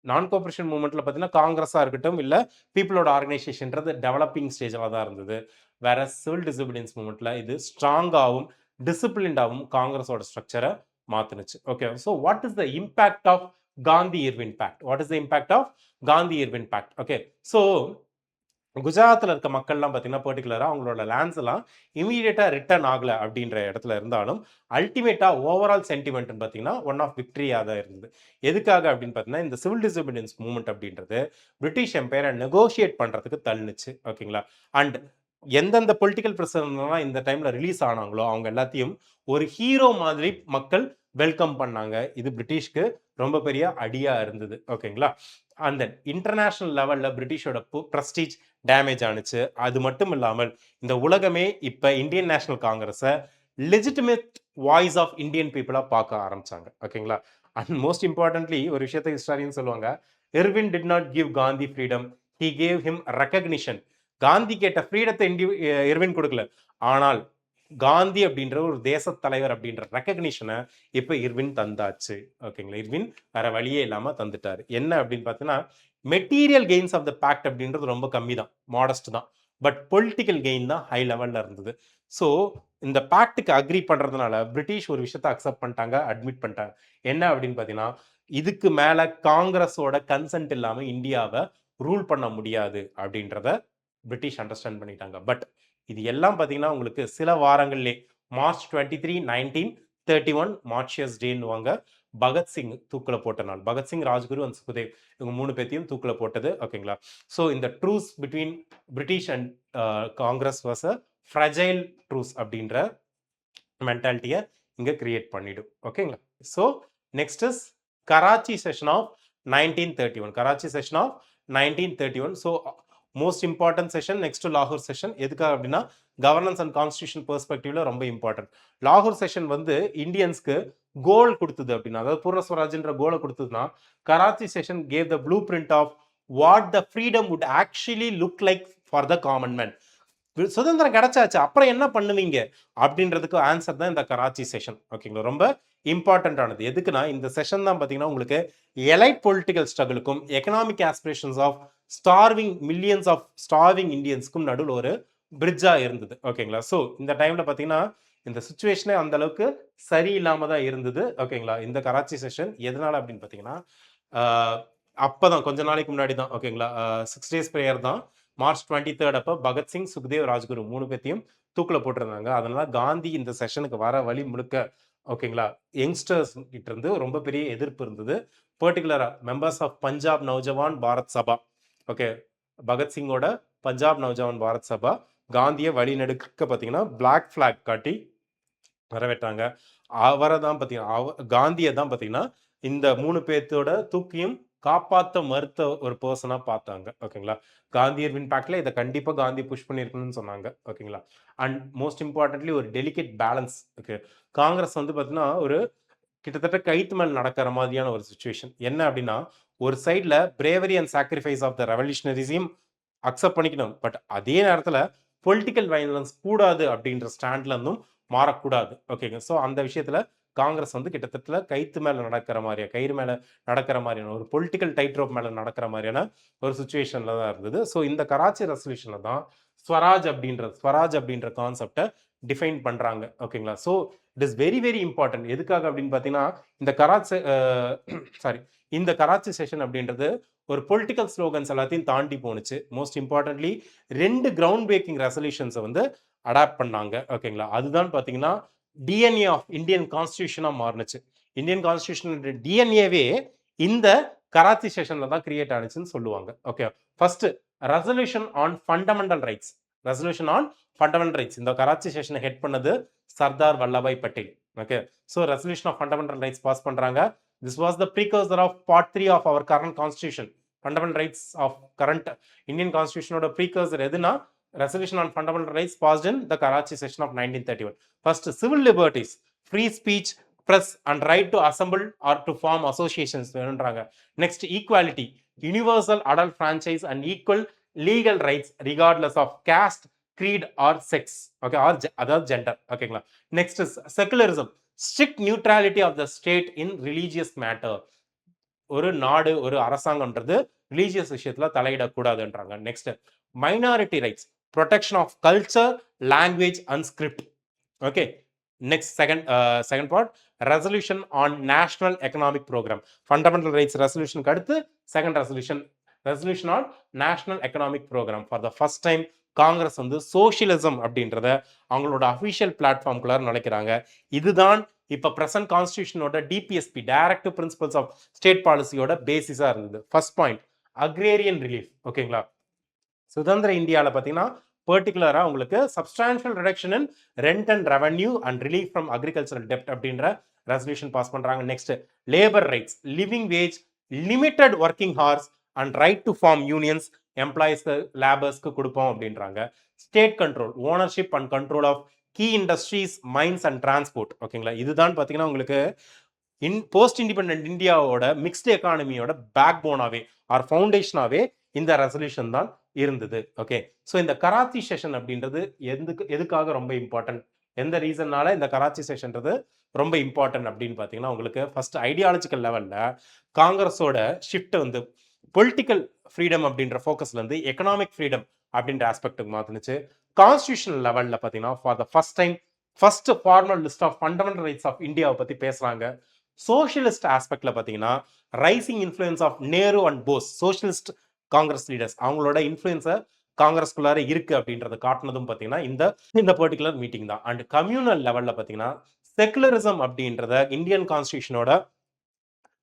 non cooperation மூவ்மெண்ட்ல பார்த்தீங்கன்னா காங்கிரஸா இருக்கட்டும் இல்ல பீப்புளோட ஆர்கனைசேஷன்ன்றது developing ஸ்டேஜில் தான் இருந்தது. வேற சிவில் டிசோபீடியன்ஸ் மூவ்மெண்ட்ல இது ஸ்ட்ராங்காகவும் டிசிப்ளின்டாகவும் காங்கிரஸோட ஸ்ட்ரக்சரை மாத்துனுச்சு. ஓகே. So what is the impact of Gandhi Irwin pact? What is the impact of Gandhi Irwin pact? Okay. So குஜராத்தில் இருக்க மக்கள்லாம் பார்த்தீங்கன்னா பர்டிகுலராக அவங்களோட லேண்ட்ஸ் எல்லாம் இமீடியட்டாக ரிட்டர்ன் ஆகலை அப்படின்ற இடத்துல இருந்தாலும் அல்டிமேட்டாக ஓவரால் சென்டிமெண்ட்னு பார்த்தீங்கன்னா ஒன் ஆஃப் விக்டரியாக தான் இருந்தது. எதுக்காக அப்படின்னு பார்த்தீங்கன்னா இந்த சிவில் டிசோபீடியன்ஸ் மூவ்மெண்ட் அப்படின்றது பிரிட்டிஷ் எம்பையரை நெகோஷியேட் பண்ணுறதுக்கு தள்ளுச்சு. ஓகேங்களா? அண்ட் எந்தெந்த பொலிட்டிக்கல் பிரசன்லாம் இந்த டைம்ல ரிலீஸ் ஆனாங்களோ அவங்க எல்லாத்தையும் ஒரு ஹீரோ மாதிரி மக்கள் வெல்கம் பண்ணாங்க. இது பிரிட்டிஷ்க்கு ரொம்ப பெரிய அடியா இருந்தது. ஓகேங்களா? அந்த இன்டர்நேஷனல் லெவல்ல பிரிட்டிஷோட பிரஸ்டீஜ் டேமேஜ் ஆனிச்சு. அது மட்டும் இல்லாமல் இந்த உலகமே இப்ப இந்தியன் நேஷனல் காங்கிரஸை லெஜிட்டிமேட் வாய்ஸ் ஆஃப் இந்தியன் பீப்புளா பார்க்க ஆரம்பிச்சாங்க. ஓகேங்களா? அண்ட் மோஸ்ட் இம்பார்ட்டன்ட்லி ஒரு விஷயத்தை ஹிஸ்டாரியன் சொல்லுவாங்க, Irwin did not give Gandhi freedom, he gave him recognition. Gandhi கேட்ட ஃப்ரீடத்தை இர்வின் கொடுக்கல, ஆனால் காந்தி அப்படின்ற ஒரு தேச தலைவர் அப்படின்ற ரெகக்னிஷனை இப்ப இர்வின் தந்தாச்சு. ஓகேங்களா? இர்வின் வேற வழியே இல்லாம தந்துட்டாரு. என்ன அப்படின்னு பார்த்தீங்கன்னா material gains of the pact அப்படின்றது ரொம்ப கம்மி தான், மாடஸ்ட் தான். பட் பொலிட்டிக்கல் கெயின் தான் ஹை லெவல்ல இருந்தது. ஸோ இந்த பேக்டுக்கு அக்ரி பண்றதுனால பிரிட்டிஷ் ஒரு விஷயத்தை அக்செப்ட் பண்ணிட்டாங்க, அட்மிட் பண்ணிட்டாங்க. என்ன அப்படின்னு பார்த்தீங்கன்னா இதுக்கு மேல காங்கிரஸோட கன்சென்ட் இல்லாம இந்தியாவை ரூல் பண்ண முடியாது அப்படின்றத பிரிட்டிஷ் அண்டர்ஸ்டாண்ட் பண்ணிட்டாங்க. பட் இது எல்லாம் பார்த்தீங்கன்னா உங்களுக்கு சில வாரங்கள்லே மார்ச் 23, 1931 மார்ச்சியஸ் டேன்னுவாங்க. பகத்சிங் தூக்கில் போட்ட நாள். பகத்சிங், ராஜ்குரு அண்ட் சுக்தேவ் இவங்க 3 பேத்தையும் தூக்கில் போட்டது. ஓகேங்களா? ஸோ இந்த truce between British and Congress was a fragile truce அப்படின்ற மென்டாலிட்டியை இங்கே கிரியேட் பண்ணிடும். ஓகேங்களா? So next is Karachi session of 1931. Karachi session of 1931. So most important session next லாகூர் செஷன். எதுக்காக அப்படின்னா கவர்னன்ஸ் அண்ட் கான்ஸ்டியூஷன் பெர்ஸ்பெக்டிவ்ல ரொம்ப இம்பார்ட்டன்ட். லாகூர் செஷன் வந்து இந்தியன்ஸ்க்கு கோல் கொடுத்தது அப்படின்னா, அதாவது பூர்ண ஸ்வராஜ்ன்ற கோலை கொடுத்ததுன்னா, Karachi session gave the blue print of what the freedom would actually look like for the common man. சுதந்திரம் கிடைச்சாச்சு, அப்புறம் என்ன பண்ணுவீங்க அப்படின்றதுக்கு ஆன்சர் தான் இந்த கராச்சி செஷன். ஓகேங்களா? ரொம்ப இம்பார்ட்டன்டானது. எதுக்குன்னா இந்த செஷன் தான் பார்த்தீங்கன்னா உங்களுக்கு எலைட் பொலிட்டிக்கல் ஸ்ட்ரகிளுக்கும் economic aspirations of millions of starving இந்தியன்ஸ்க்கும் நடுவில் ஒரு பிரிட்ஜா இருந்தது. ஓகேங்களா? ஸோ இந்த டைம்ல பார்த்தீங்கன்னா இந்த சுச்சுவேஷனே அந்த அளவுக்கு சரியில்லாம தான் இருந்தது. ஓகேங்களா? இந்த கராச்சி செஷன் எதனால அப்படின்னு பார்த்தீங்கன்னா அப்பதான் கொஞ்ச நாளைக்கு முன்னாடி தான். ஓகேங்களா? 6 days ப்ரேயர் தான். மார்ச் 23 அப்போ பகத்சிங், சுக்தேவ், ராஜ்குரு 3 பேத்தையும் தூக்கில் போட்டிருந்தாங்க. அதனால காந்தி இந்த செஷனுக்கு வர வழி முழுக்க ஓகேங்களா யங்ஸ்டர்ஸ் கிட்ட இருந்து ரொம்ப பெரிய எதிர்ப்பு இருந்தது. பர்டிகுலரா members of Punjab Naujawan Bharat Sabha okay, பகத்சிங்கோட பஞ்சாப் நவஜவான் பாரத் சபா காந்தியை வழிநெடுக்க பார்த்தீங்கன்னா பிளாக் ஃபிளாக் காட்டி வரவேற்றாங்க. அவரை தான் பார்த்தீங்கன்னா காந்தியை தான் பார்த்தீங்கன்னா இந்த 3 பேர்த்தோட தூக்கியும் காப்பாற்ற மறுத்த ஒரு பர்சனாக பார்த்தாங்க. ஓகேங்களா, காந்தியர் இம்பாக்ட்ல இதை கண்டிப்பாக காந்தி புஷ் பண்ணியிருக்கணும்னு சொன்னாங்க. ஓகேங்களா, அண்ட் மோஸ்ட் இம்பார்ட்டன்ட்லி ஒரு டெலிகேட் பேலன்ஸ். ஓகே, காங்கிரஸ் வந்து பார்த்தீங்கன்னா ஒரு கிட்டத்தட்ட கைத்து மேல் நடக்கிற மாதிரியான ஒரு சுச்சுவேஷன். என்ன அப்படின்னா, ஒரு சைடில் bravery and sacrifice of the ரெவல்யூஷனரிஸையும் அக்செப்ட் பண்ணிக்கணும். பட் அதே நேரத்தில் பொலிட்டிக்கல் வயலன்ஸ் கூடாது அப்படின்ற ஸ்டாண்ட்ல இருந்தும் மாறக்கூடாது. ஓகேங்க, ஸோ அந்த விஷயத்தில் காங்கிரஸ் வந்து கிட்டத்தட்ட கைத்து மேலே நடக்கிற மாதிரியா கயிறு மேலே நடக்கிற மாதிரியான ஒரு பொலிட்டிக்கல் டைட் ரோப் மேலே நடக்கிற மாதிரியான ஒரு சுச்சுவேஷனில் தான் இருந்தது. ஸோ இந்த கராச்சி ரெசல்யூஷனில் தான் ஸ்வராஜ் அப்படின்ற கான்செப்டை டிஃபைன் பண்ணுறாங்க. ஓகேங்களா, so it is very very important. எதுக்காக அப்படின்னு பார்த்தீங்கன்னா, இந்த கராச்சி செஷன் அப்படின்றது ஒரு பொலிட்டிக்கல் ஸ்லோகன்ஸ் எல்லாத்தையும் தாண்டி போணுச்சு. மோஸ்ட் இம்பார்ட்டன்ட்லி 2 கிரவுண்ட் பிரேக்கிங் ரெசல்யூஷன்ஸை வந்து அடாப்ட் பண்ணாங்க. ஓகேங்களா, அதுதான் பார்த்தீங்கன்னா டிஎன்ஏ ஆஃப் இந்தியன் கான்ஸ்டியூஷனாக மாறுனுச்சு. இந்தியன் கான்ஸ்டியூஷன் டிஎன்ஏவே இந்த கராச்சி செஷன்ல தான் கிரியேட் ஆனிச்சுன்னு சொல்லுவாங்க. Okay, first resolution on fundamental rights. இந்த கராச்சி செஷனை ஹெட் பண்ணது Sardar Vallabhbhai Patel. Okay, so resolution of fundamental rights pass பண்றாங்க. This was the precursor of part 3 of our current constitution. Fundamental rights of current Indian கான்ஸ்டியூஷனோட precursor எதுனா resolution on fundamental rights passed in the Karachi session of 1931. First civil liberties, free speech, press and right to assemble or to form associations வேணுன்றாங்க. Next equality, universal adult franchise and equal legal rights regardless of caste, creed or sex. Okay, or அதாவது gender. ஓகேங்களா, next secularism, strict neutrality of the state in religious matter. ஒரு நாடு ஒரு அரசாங்கம்ன்றது religious விஷயத்துல தலையிடக்கூடாதுன்றாங்க. Next minority rights, protection of culture, language and script. Okay, next second part resolution on national economic programme. Fundamental rights ரெசல்யூஷனுக்கு அடுத்து second resolution on national economic programme. For the first time Congress வந்து socialism அப்படின்றத அவங்களோட official பிளாட்ஃபார்ம்குள்ள நினைக்கிறாங்க. இதுதான் இப்ப present கான்ஸ்டியூஷனோட DPSP, directive principles of state பாலிசியோட பேசிஸா இருந்தது. First point agrarian relief. ஓகேங்களா, சுதந்திர இந்தியாவில் பார்த்தீங்கன்னா பர்டிகுலரா உங்களுக்கு substantial reduction in rent and revenue and relief from agricultural டெப்ட் அப்படின்ற ரெசல்யூஷன் பாஸ் பண்றாங்க. Next labour rights, living wage, limited working hours and right to form unions employees லேபர்ஸ்க்கு கொடுப்போம் அப்படின்றாங்க. State control, ownership and control of key industries, mines and transport. ஓகேங்களா, இதுதான் பார்த்தீங்கன்னா உங்களுக்கு போஸ்ட் இண்டிபெண்டன்ட் இந்தியாவோட மிக்ஸ்டு எக்கானமியோட பேக் போனாவே ஆர் ஃபவுண்டேஷனாவே இந்த ரெசல்யூஷன் தான் இருந்தது. ஓகே, ஸோ இந்த கராச்சி செஷன் அப்படின்றது எதுக்காக ரொம்ப இம்பார்ட்டன்ட், எந்த ரீசன்னால இந்த கராச்சி செஷன்றது ரொம்ப இம்பார்ட்டன்ட் அப்படின்னு பார்த்தீங்கன்னா, உங்களுக்கு ஃபர்ஸ்ட் ஐடியாலஜிக்கல் லெவலில் காங்கிரஸோட ஷிஃப்ட் வந்து பொலிட்டிக்கல் ஃப்ரீடம் அப்படின்ற ஃபோக்கஸ்ல இருந்து எக்கனாமிக் ஃப்ரீடம் அப்படின்ற ஆஸ்பெக்டுக்கு மாத்துனுச்சு. கான்ஸ்டியூஷனல் லெவலில் பார்த்தீங்கன்னா for the first time first formal list of fundamental rights of இந்தியாவை பற்றி பேசுறாங்க. சோஷியலிஸ்ட் ஆஸ்பெக்ட்ல பார்த்தீங்கன்னா rising influence of Nehru and Bose, socialist Congress leaders, அவங்களோட இன்ஃப்ளூயன்ஸை காங்கிரஸ்குள்ளார இருக்கு அப்படின்றத காட்டினதும் பார்த்தீங்கன்னா இந்த பர்டிகுலர் மீட்டிங் தான். அண்ட் கம்யூனல் லெவலில் பார்த்தீங்கன்னா செகுலரிசம் அப்படின்றத இந்தியன் கான்ஸ்டியூஷனோட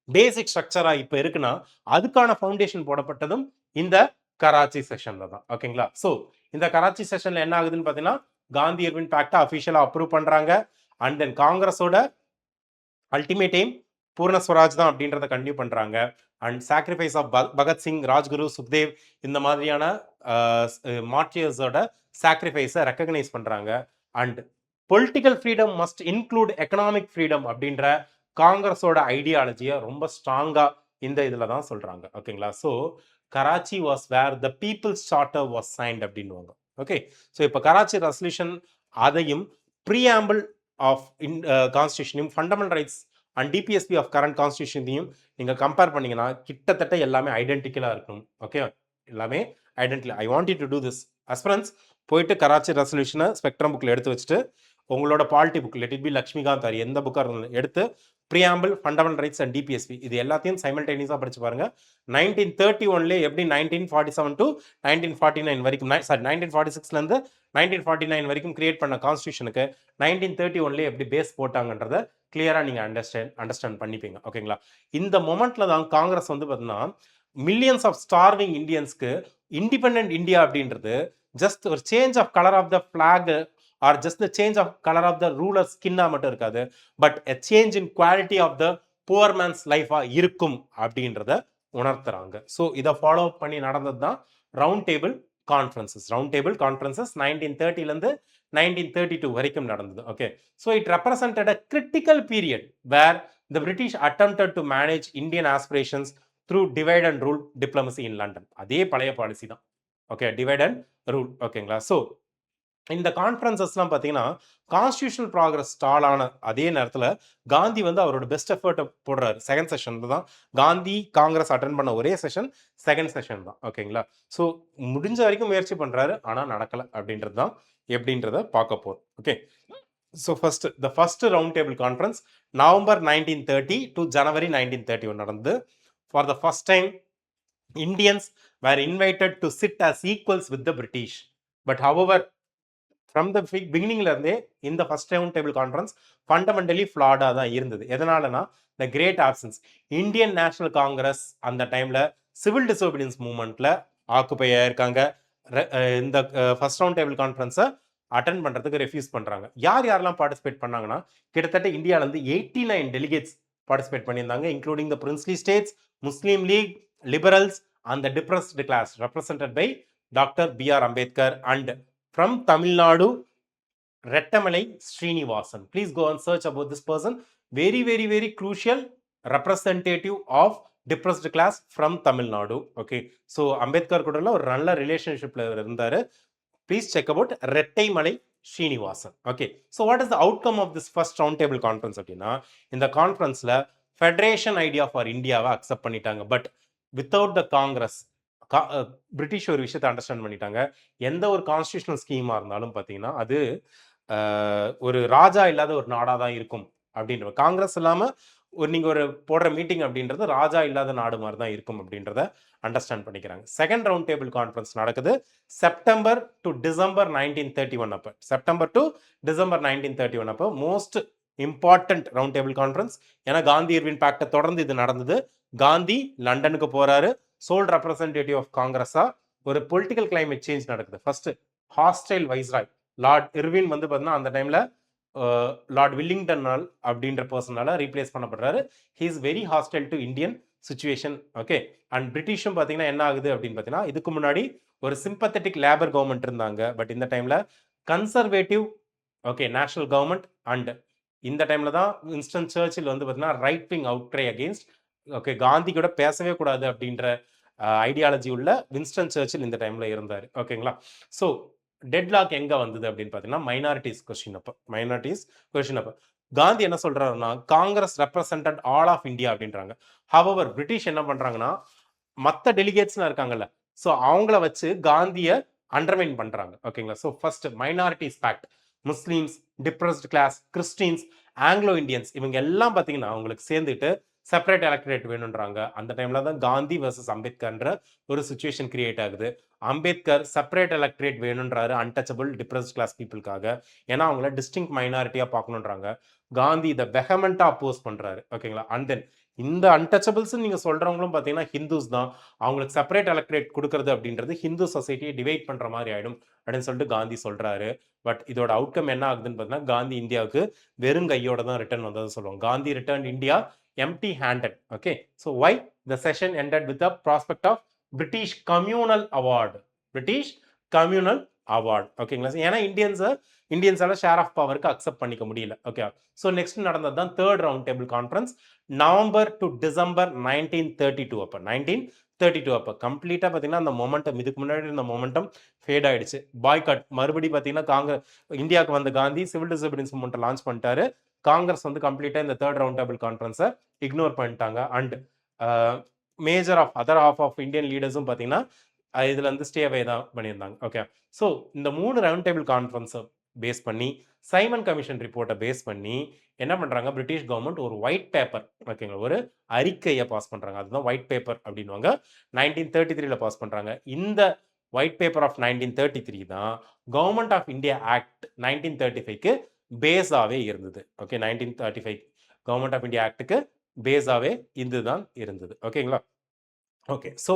பேசிக் ஸ்ட்ரக்சரா இப்ப இருக்குன்னா அதுக்கான ஃபவுண்டேஷன் போடப்பட்டதும் இந்த கராச்சி செஷன்ல தான். ஓகேங்களா, சோ இந்த கராச்சி செஷன்ல என்ன ஆகுதுன்னு பாத்தீங்கன்னா காந்தி இர்வின் பேக்டை அபிஷியலா அப்ரூவ் பண்றாங்க. அண்ட் தென் காங்கிரஸோட அல்டிமேட் எய்ம் பூர்ண ஸ்வராஜ் தான் அப்படின்றத கண்டினியூ பண்றாங்க. And sacrifice of Bhagat Singh, Rajguru, Sukhdev இந்த மாதிரியான மார்டியர்ஸோட சாக்ரிஃபைஸை ரெக்கக்னைஸ் பண்றாங்க. And political freedom must include economic freedom அப்படின்ற காங்கிரஸோட ஐடியாலஜியை ரொம்ப ஸ்ட்ராங்கா இந்த இதுல தான் சொல்றாங்க. ஓகேங்களா, so Karachi was where the people's charter was signed அப்படின்னுவாங்க. ஓகே, ஸோ இப்போ கராச்சி ரெசல்யூஷன் அதையும் ப்ரீஆம்பிள் ஆஃப் கான்ஸ்டியூஷனையும் fundamental rights and DPSP of current கான்ஸ்டியூஷனையும் நீங்கள் கம்பேர் பண்ணீங்கன்னா கிட்டத்தட்ட எல்லாமே ஐடென்டிக்கலாக இருக்கும். ஓகே, எல்லாமே identical. I want you to do this aspirants. போயிட்டு கராச்சி ரெசல்யூஷனை ஸ்பெக்ட்ரம் புக்கில் எடுத்து வச்சுட்டு உங்களோட polity book let it be Laxmikanth or எந்த புக்காக இருந்தாலும் எடுத்து preamble, fundamental rights and DPSP இது எல்லாத்தையும் சைமல்டேனியஸாக படிச்சு பாருங்க. 1931 எப்படி 1947 டு 1949 வரைக்கும், 1946லேருந்து 1949 வரைக்கும் கிரியேட் பண்ண கான்ஸ்டியூஷனுக்கு 1931 எப்படி பேஸ் போட்டாங்கன்றத கிளியராக நீங்கள் அண்டர்ஸ்டாண்ட் பண்ணிப்பீங்க. ஓகேங்களா, இந்த மொமெண்ட்ல தான் காங்கிரஸ் வந்து பார்த்தீங்கன்னா மில்லியன்ஸ் ஆஃப் ஸ்டார்விங் இந்தியன்ஸ்க்கு இண்டிபெண்ட் இந்தியா அப்படின்றது ஜஸ்ட் ஒரு change of colour of the flag or just the change of colour of the ruler ஸ்கின்னா மட்டும் இருக்காது, but a change in quality of the poor man's லைஃபா இருக்கும் அப்படின்றத உணர்த்துறாங்க. ஸோ இதை ஃபாலோ பண்ணி நடந்தது தான் round table conferences. Round table conferences 1930லேருந்து 1932 வரைக்கும் நடந்தது. Okay, so it represented a critical period where the British attempted to manage Indian aspirations through divide and rule diplomacy in London. அதே பழைய பாலிசி தான். Okay, divide and rule. ஓகேங்களா? So இந்த கான்ஃபரன்சஸ்லாம் பார்த்தீங்கன்னா constitutional progress stall ஆன அதே நேரத்தில் காந்தி வந்து அவரோட பெஸ்ட் எஃபர்ட்டை போடுறாரு. செகண்ட் செஷன் தான் காந்தி காங்கிரஸ் அட்டன் பண்ண ஒரே செஷன் செகண்ட் செஷன் தான். ஓகேங்களா? ஸோ முடிஞ்ச வரைக்கும் முயற்சி பண்ணுறாரு, ஆனால் நடக்கலை அப்படின்றது தான் எப்படின்றத பார்க்க போகிறோம். Okay, so the first round table conference November 1930 to January 1931 நடந்தது. For the first time Indians were invited to sit as equals with the British. But however, from the beginningல இருந்தே இந்த first round table conference fundamentally ஃப்ளாடா தான் இருந்தது. எதனாலனா the great absence. Indian National Congress அந்த டைம்ல சிவில் டிசோபீடியன்ஸ் மூவ்மெண்ட்ல ஆக்குபை ஆயிருக்காங்க. இந்த ஃபர்ஸ்ட் ரவுண்ட் டேபிள் கான்ஃபரன்ஸை அட்டன் பண்றதுக்கு ரெஃப்யூஸ் பண்றாங்க. யாரெல்லாம் பார்ட்டிசிபேட் பண்ணாங்கன்னா கிட்டத்தட்ட இந்தியாவில இருந்து 89 டெலிகேட்ஸ் பார்ட்டிசிபேட் பண்ணியிருந்தாங்க, including the princely states, Muslim League, liberals and the depressed class represented by Dr. B.R. Ambedkar and from Tamil Nadu, Rettamalai Srinivasan. Please go and search about this person. Very, very, very crucial representative of depressed class from Tamil Nadu. Okay, so Ambedkar கூட ஒரு நல்ல ரிலேஷன்ஷிப்ல இருந்தாரு. Please check about Rettamalai Srinivasan. Okay, so what is the outcome of this first round table conference அப்படின்னா, இந்த கான்ஃபரன்ஸ்ல federation idea for இந்தியாவை accept பண்ணிட்டாங்க. But without the Congress, British ஒரு விஷயத்தை அண்டர்ஸ்டாண்ட் பண்ணிட்டாங்க. எந்த ஒரு கான்ஸ்டியூஷனல் ஸ்கீமா இருந்தாலும் பார்த்தீங்கன்னா அது ஒரு ராஜா இல்லாத ஒரு நாடாக தான் இருக்கும் அப்படின்ற. காங்கிரஸ் இல்லாமல் நீங்கள் ஒரு போடுற மீட்டிங் அப்படின்றது ராஜா இல்லாத நாடு மாதிரி தான் இருக்கும் அப்படின்றத அண்டர்ஸ்டாண்ட் பண்ணிக்கிறாங்க. செகண்ட் ரவுண்ட் டேபிள் கான்ஃபரன்ஸ் நடக்குது செப்டம்பர் டு டிசம்பர் 1931 அப்போ. செப்டம்பர் டு டிசம்பர் 1931 அப்போ most important round table conference. ஏன்னா காந்தி இர்வின் பேக்டை தொடர்ந்து இது நடந்தது. காந்தி லண்டனுக்கு போறாரு, சோல் ரெப்ரசன்டேட்டிவ் ஆஃப் காங்கிரஸா. ஒரு பொலிட்டிக்கல் கிளைமேட் சேஞ்ச் நடக்குது. First hostile viceroy Lord Irwin வந்து பார்த்தீங்கன்னா அந்த டைம்ல லார்ட் வில்லிங்டன் அப்படின்ற பர்சனால ரீப்ளேஸ் பண்ணப்படுறாரு. He is very hostile to Indian situation. Okay, and பிரிட்டிஷும் பார்த்தீங்கன்னா என்ன ஆகுது அப்படின்னு பார்த்தீங்கன்னா, இதுக்கு முன்னாடி ஒரு சிம்பத்தட்டிக் லேபர் கவர்மெண்ட் இருந்தாங்க. பட் இந்த டைம்ல conservative okay national government. And இந்த டைம்ல தான் வின்ஸ்டன் சர்ச்சில் வந்து பார்த்தீங்கன்னா right wing outright against. Okay, Gandhi கூட பேசவே கூடாது அப்படின்ற ஐடியாலஜி உள்ள வின்ஸ்டன் சர்ச்சில் இந்த டைம்ல இருந்தார். ஓகேங்களா? ஸோ டெட்லாக் எங்க வந்தது அப்படின்னு பார்த்தீங்கன்னா மைனாரிட்டிஸ் கொஸ்டின் அப்போ காந்தி என்ன சொல்றாருன்னா, Congress represented all of India அப்படின்றாங்க. ஹவவர் பிரிட்டிஷ் என்ன பண்றாங்கன்னா, மற்ற டெலிகேட்ஸ்லாம் இருக்காங்கல்ல, ஸோ அவங்கள வச்சு காந்தியை அண்டர்மைன் பண்றாங்க. ஓகேங்களா? So first minorities pact, Muslims, depressed class, Christians, Anglo Indians இவங்க எல்லாம் பார்த்தீங்கன்னா அவங்களுக்கு சேர்ந்துட்டு செப்பரேட் எலக்ட்ரேட் வேணுன்றாங்க. அந்த டைம்ல தான் காந்தி வர்சஸ் அம்பேத்கர்ன்ற ஒரு சுச்சுவேஷன் கிரியேட் ஆகுது. அம்பேத்கர் செப்பரேட் எலக்ட்ரேட் வேணுன்றாரு அன்டச்சபிள் டிப்ரெஸ்ட் கிளாஸ் பீப்புளுக்காக. ஏன்னா அவங்கள டிஸ்டிங் மைனாரிட்டியா பார்க்கணுன்றாங்க. காந்தி இதை வெஹமெண்டா அப்போஸ் பண்றாரு. ஓகேங்களா? அண்ட் தென் இந்த அன்டச்சபிள்ஸ் நீங்க சொல்றவங்களும் பார்த்தீங்கன்னா ஹிந்துஸ் தான். அவங்களுக்கு செப்பரேட் எலக்ட்ரேட் கொடுக்கறது அப்படின்றது ஹிந்து சொசைட்டியை டிவைட் பண்ற மாதிரி ஆயிடும் அப்படின்னு சொல்லிட்டு காந்தி சொல்றாரு. பட் இதோட அவுட்கம் என்ன ஆகுதுன்னு பார்த்தீங்கன்னா, காந்தி இந்தியாவுக்கு வெறும் கையோட தான் ரிட்டர்ன் வந்தது சொல்லுவாங்க. Gandhi return India empty handed. Okay, so why the session ended with the prospect of British Communal Award. ஓகேங்களா? ஏன்னா இந்தியன்ஸால ஷேர் ஆஃப் பவருக்கு அக்செப்ட் பண்ணிக்க முடியல. ஓகே, ஸோ நெக்ஸ்ட் நடந்தது தான் third round table conference November to December 1932 அப்போ. 1932 அப்போ கம்ப்ளீட்டாக பார்த்தீங்கன்னா அந்த மொமெண்டம், இதுக்கு முன்னாடி இருந்த மொமெண்டம் ஃபேட் ஆயிடுச்சு. பாய்காட் மறுபடியும் பார்த்தீங்கன்னா இந்தியாவுக்கு வந்த Gandhi civil disobedience movement launch பண்ணிட்டாரு. காங்கிரஸ் வந்து கம்ப்ளீட்டா இந்த தேர்ட் ரவுண்ட் டேபிள் கான்ஃபரன்ஸை இக்னோர் பண்ணிட்டாங்க. And major of other half of Indian லீடர்ஸும் பார்த்தீங்கன்னா இதுல இருந்து ஸ்டே அவே தான் பண்ணியிருந்தாங்க. ஓகே, ஸோ இந்த 3 ரவுண்ட் டேபிள் கான்ஃபரன்ஸை பேஸ் பண்ணி சைமன் கமிஷன் ரிப்போர்ட்டை பேஸ் பண்ணி என்ன பண்றாங்க, பிரிட்டிஷ் கவர்மெண்ட் ஒரு ஒயிட் பேப்பர், ஓகேங்களா, ஒரு அறிக்கையை பாஸ் பண்றாங்க. அதுதான் ஒயிட் பேப்பர் அப்படின்வாங்க. 1933 பாஸ் பண்றாங்க. இந்த ஒயிட் பேப்பர் ஆஃப் 1933 தான் கவர்மெண்ட் ஆஃப் இந்தியா ஆக்ட் 1935க்கு பேஸாவே இருந்தது. ஓகே, 1935 கவர்மெண்ட் ஆஃப் இந்தியா ஆக்டுக்கு பேஸாவே இதுதான் இருந்தது. ஓகேங்களா? Okay, so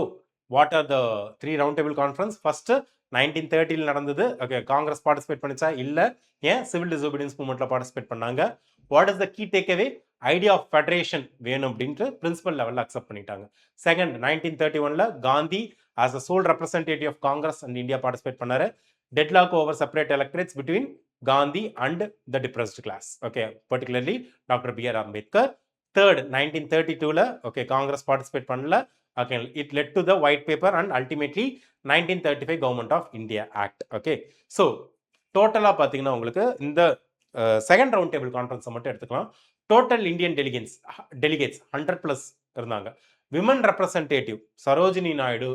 what are the 3 round table conference? First 1930 நடந்தது. ஓகே, காங்கிரஸ் பார்ட்டிசிபேட் பண்ணிச்சா? இல்ல. ஏன்? சிவில் டிசோபீடியன்ஸ் மூவ்மெண்ட்ல பார்ட்டிசிபேட் பண்ணாங்க. What is the key takeaway? Idea of federation வேணும் அப்படின்ட்டு பிரின்சிபல் லெவலில் அக்செப்ட் பண்ணிட்டாங்க. செகண்ட், 1931ல Gandhi as a sole representative of Congress and India participate பண்ணாரு. Deadlock over separate electorates between Gandhi and the depressed class. Okay, particularly doctor B.R. Ambedkar. Third, 1932ல okay Congress participate பண்ணல. Okay, it led to the white paper and ultimately 1935 Government of India Act. Okay, so டோட்டலாக பார்த்தீங்கன்னா உங்களுக்கு இந்த second round table கான்ஃபரன்ஸை மட்டும் எடுத்துக்கலாம். Total Indian delegates 100+ இருந்தாங்க. Women representative Sarojini Naidu,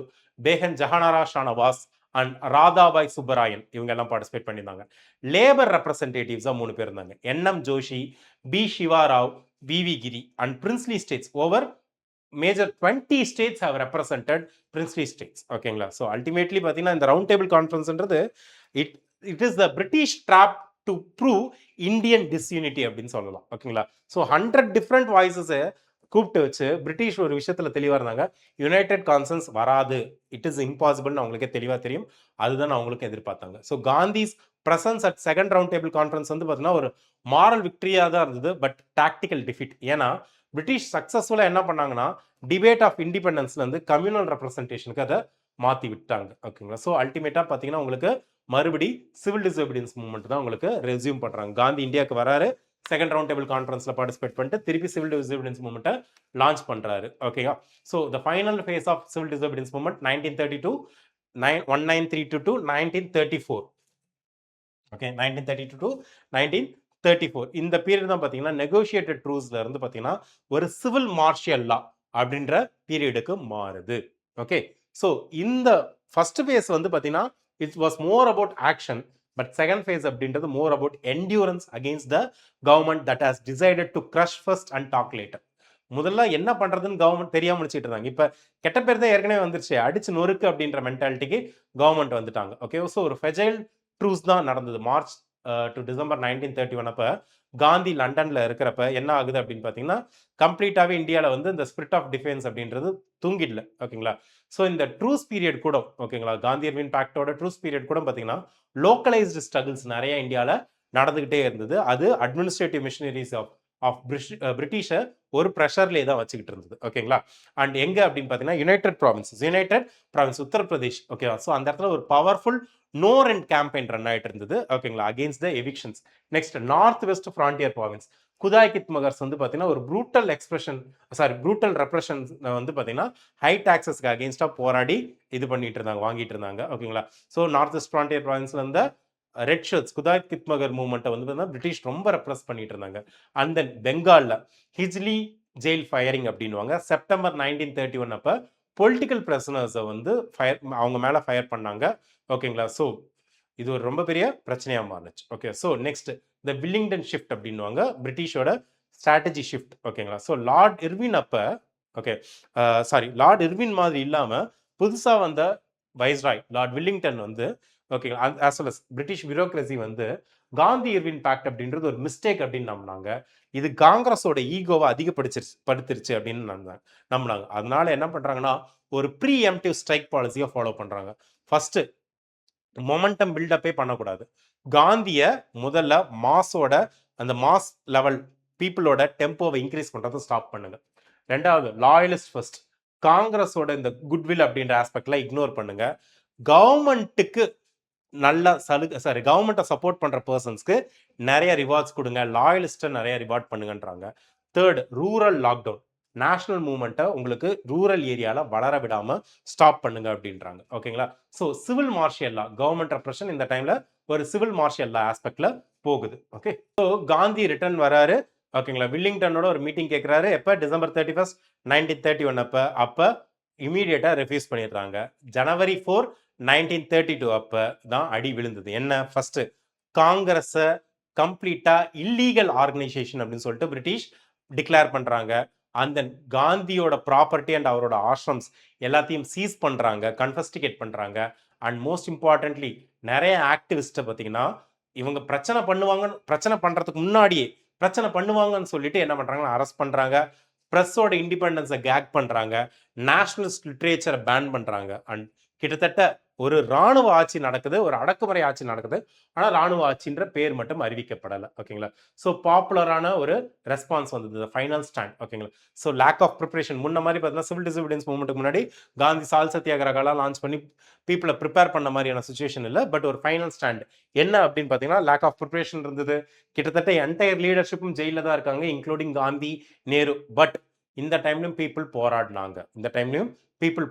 Begum Jahanara Shahnawaz and Radhabai Subbarayan இவங்க எல்லாம் பார்ட்டிசிபேட் பண்ணியிருந்தாங்க. லேபர் ரெப்ரசன்டேட்டிவ்ஸாக 3 பேர் இருந்தாங்க. NM Joshi, B. Shiva Rao, VV Giri and princely states over major 20 states have represented princely states. ஓகேங்களா? ஸோ அல்டிமேட்லி பார்த்தீங்கன்னா இந்த ரவுண்ட் டேபிள் கான்ஃபரன்ஸ்ன்றது it is the British trap to prove Indian disunity அப்படின்னு சொல்லலாம். ஓகேங்களா? ஸோ 100 டிஃப்ரெண்ட் வாய்ஸஸை கூப்பிட்டு வச்சு பிரிட்டிஷ் ஒரு விஷயத்தில் தெளிவாக இருந்தாங்க. யுனைடெட் கான்சன்ஸ் வராது, இட் இஸ் இம்பாசிபிள்னு அவங்களுக்கே தெளிவாக தெரியும். அதுதான் அவங்களுக்கு எதிர்பார்த்தாங்க. So Gandhi's presence at second round table conference வந்து பார்த்தீங்கன்னா ஒரு மாரல் விக்டரியாக தான் இருந்தது, பட் டாக்டிக்கல் டிஃபிட். ஏன்னா பிரிட்டிஷ் சக்ஸஸ்ஃபுல்லாக என்ன பண்ணாங்கன்னா டிபேட் ஆஃப் இண்டிபெண்டன்ஸ்லேருந்து கம்யூனல் ரெப்ரஸன்டேஷனுக்கு அதை மாற்றி விட்டாங்க. ஓகேங்களா? ஸோ அல்டிமேட்டாக பார்த்தீங்கன்னா உங்களுக்கு மறுபடி சிவில் டிசோபீடியன்ஸ் மூவ்மெண்ட் தான் உங்களுக்கு ரெஸ்யூம் பண்ணுறாங்க. காந்தி இந்தியாவுக்கு வராரு, செகண்ட் ரவுண்ட் டேபிள் கான்ஃபரன்ஸில் பார்ட்டிசிபேட் பண்ணிட்டு திருப்பி சிவில் டிசோபீடியன்ஸ் மூவ்மெண்ட்டை லான்ச் பண்ணுறாரு. ஓகேவா? So the final phase of civil disobedience movement 1932 1932 to 1934. ஓகே, 1932 to 1934 இந்த பீரியட் தான் பார்த்தீங்கன்னா நெகோஷியேட்டட் ட்ரூஸ்ல இருந்து பார்த்தீங்கன்னா ஒரு சிவில் மார்ஷியல் லா அப்படின்ற பீரியடுக்கு மாறுது. ஓகே, ஸோ இந்த ஃபர்ஸ்ட் ஃபேஸ் வந்து பார்த்தீங்கன்னா it was more about action, but second phase அப்படின்றது more about endurance against the government that has decided to crush first and talk later. முதல்ல என்ன பண்றதுன்னு கவர்மெண்ட் தெரியாம முடிச்சிட்டு இருந்தாங்க. இப்ப கெட்ட பேர் தான் ஏற்கனவே வந்துருச்சு, அடிச்சு நொறுக்கு அப்படின்ற மென்டாலிட்டிக்கு கவர்மெண்ட் வந்துட்டாங்க. ஓகே, ஸோ ஒரு ஃபெஜைல் ட்ரூஸ் தான் நடந்தது மார்ச் டு டிசம்பர் 1931. அப்ப காந்தி லண்டன்ல இருக்கிறப்ப என்ன ஆகுது அப்படின்னு பார்த்தீங்கன்னா கம்ப்ளீட்டாகவே இந்தியாவில் வந்து இந்த ஸ்பிரிட் ஆஃப் டிஃபென்ஸ் அப்படின்றது தூங்கிடல. ஓகேங்களா? ஸோ இந்த ட்ரூஸ் பீரியட் கூட ஓகேங்களா காந்தி இர்வின் பேக்டோட ட்ரூஸ் பீரியட் கூட பார்த்தீங்கன்னா லோக்கலைஸ்டு ஸ்ட்ரகிள்ஸ் நிறைய இந்தியாவில் நடந்துகிட்டே இருந்தது. அது அட்மினிஸ்ட்ரேட்டிவ் மிஷனரிஸ் ஆஃப் பிரிட்டிஷை ஒரு ப்ரெஷர்லேயே தான் வச்சுக்கிட்டு இருந்தது. ஓகேங்களா? அண்ட் எங்க அப்படின்னு பார்த்தீங்கன்னா யுனைடெட் ப்ராவின்ஸ் உத்தரப்பிரதேஷ். ஓகேவா? ஸோ அந்த இடத்துல ஒரு powerful no rent campaign run ஆகிட்டு இருந்தது. ஓகேங்களா? Against the evictions. Next north west frontier province Khudai Khidmatgars வந்து பார்த்தீங்கன்னா ஒரு ப்ரூட்டல் ரெப்ரஷன் வந்து பார்த்தீங்கன்னா ஹை டாக்ஸஸ்க்கு அகேன்ஸ்டாக போராடி இது பண்ணிட்டு இருந்தாங்க, வாங்கிட்டு இருந்தாங்க. ஓகேங்களா? ஸோ நார்த் வெஸ்ட் ஃப்ரான்டியர் ப்ராவின்ஸ்ல இருந்த ரெட் ஷர்ட்ஸ் குதாய் கித்மகர் மூவ்மெண்ட்டை வந்து பிரிட்டிஷ் ரொம்ப ரெப்ரஸ் பண்ணிட்டு இருந்தாங்க. அண்ட் தென் பெங்காலில் ஹிஜ்லி ஜெயில் ஃபயரிங் அப்படின்வாங்க. செப்டம்பர் 1931 அப்போ பொலிட்டிக்கல் பிரிசனர்ஸை வந்து அவங்க மேலே ஃபயர் பண்ணாங்க. ஓகேங்களா? ஸோ இது ஒரு ரொம்ப பெரிய பிரச்சனையாக மாறுச்சு. Okay, so next the Willingdon shift அப்படின்வாங்க, பிரிட்டிஷோட ஸ்ட்ராட்டஜி ஷிஃப்ட். ஓகேங்களா? ஸோ லார்ட் இர்வின் அப்போ லார்ட் இர்வின் மாதிரி இல்லாமல் புதுசாக வந்த வைஸ்ராய் லார்ட் வில்லிங்டன் வந்து ஓகேங்களா as well as British bureaucracy வந்து காந்தி இர்வின் பேக்ட் அப்படின்றது ஒரு மிஸ்டேக் அப்படின்னு நம்பினாங்க. இது காங்கிரஸோட ஈகோவை படுத்திருச்சு அப்படின்னு நம்பினாங்க. அதனால என்ன பண்றாங்கன்னா ஒரு ப்ரீ எம்டிவ் ஸ்ட்ரைக் பாலிசியை ஃபாலோ பண்றாங்க. ஃபர்ஸ்ட் மொமெண்டம் பில்டப்பே பண்ணக்கூடாது. காந்திய முதல்ல அந்த மாஸ் லெவல் பீப்புளோட டெம்போவை இன்க்ரீஸ் பண்றதை ஸ்டாப் பண்ணுங்க. ரெண்டாவது லாயலிஸ்ட் ஃபர்ஸ்ட், காங்கிரஸோட இந்த குட்வில் அப்படின்ற ஆஸ்பெக்ட்ல இக்னோர் பண்ணுங்க. கவர்மெண்ட்டுக்கு நல்ல கவர்மெண்ட்டை சப்போர்ட் பண்ற பர்சன்ஸ்க்கு நிறைய ரிவார்ட்ஸ் கொடுங்க, லாயலிஸ்ட்டை நிறைய ரிவார்ட் பண்ணுங்கன்றாங்க. தேர்ட், ரூரல் லாக்டவுன், நேஷனல் மூவ்மெண்ட்டை உங்களுக்கு ரூரல் ஏரியாவில் வளர விடாம ஸ்டாப் பண்ணுங்க அப்படின்றாங்க. ஓகேங்களா? So civil martial law, government repression இந்த டைம்ல ஒரு சிவில் மார்ஷியல் லா ஆஸ்பெக்ட்ல போகுது. ஓகே, ஸோ காந்தி ரிட்டர்ன் வராரு. ஓகேங்களா? வில்லிங்டனோட ஒரு மீட்டிங் கேட்கிறாரு. எப்போ? டிசம்பர் 31, 1931 அப்போ இமீடியட்டா ரெஃப்யூஸ் பண்ணிடுறாங்க. ஜனவரி 4, 1932 அப்ப தான் அடி விழுந்தது. என்ன? ஃபர்ஸ்ட் காங்கிரஸை கம்ப்ளீட்டா இல்லீகல் ஆர்கனைசேஷன் அப்படின்னு சொல்லிட்டு பிரிட்டிஷ் டிக்ளேர் பண்றாங்க. அந்த காந்தியோட ப்ராப்பர்ட்டி அண்ட் அவரோட ஆசிரம்ஸ் எல்லாத்தையும் சீஸ் பண்றாங்க, கன்ஃபஸ்டிகேட் பண்றாங்க. அண்ட் மோஸ்ட் இம்பார்ட்டன்ட்லி நிறைய ஆக்டிவிஸ்ட்டை பார்த்தீங்கன்னா இவங்க பிரச்சனை பண்றதுக்கு முன்னாடியே பிரச்சனை பண்ணுவாங்கன்னு சொல்லிட்டு என்ன பண்றாங்கன்னா அரெஸ்ட் பண்றாங்க, ப்ரெஸ்ஸோட இண்டிபெண்டன்ஸை கேக் பண்ணுறாங்க, நேஷனலிஸ்ட் லிட்ரேச்சரை பேன் பண்ணுறாங்க. அண்ட் கிட்டத்தட்ட ஒரு இராணுவ ஆட்சி நடக்குது, ஒரு அடக்குமுறை ஆட்சி நடக்குது. ஆனால் இராணுவ ஆட்சின்ற பேர் மட்டும் அறிவிக்கப்படலை. ஓகேங்களா? ஸோ பாப்புலரான ஒரு ரெஸ்பான்ஸ் வந்தது, ஃபைனல் ஸ்டாண்ட். ஓகேங்களா? So lack of preparation. முன்ன மாதிரி பார்த்தீங்கன்னா சிவில் டிசபிடியன்ஸ் மூவ்மெண்ட்டுக்கு முன்னாடி காந்தி சால் சத்தியாகிரகாலாம் லான்ச் பண்ணி பீப்புளை ப்ரிப்பேர் பண்ண மாதிரியான சுச்சுவேஷன் இல்லை. பட் ஒரு ஃபைனல் ஸ்டாண்ட் என்ன அப்படின்னு பார்த்தீங்கன்னா லேக் ஆஃப் ப்ரிப்பரேஷன் இருந்தது. கிட்டத்தட்ட என்டையர் லீடர்ஷிப்பும் ஜெயிலில் தான் இருக்காங்க, இன்க்ளூடிங் காந்தி, நேரு. பட் இந்த டைம்லையும் பீப்புள்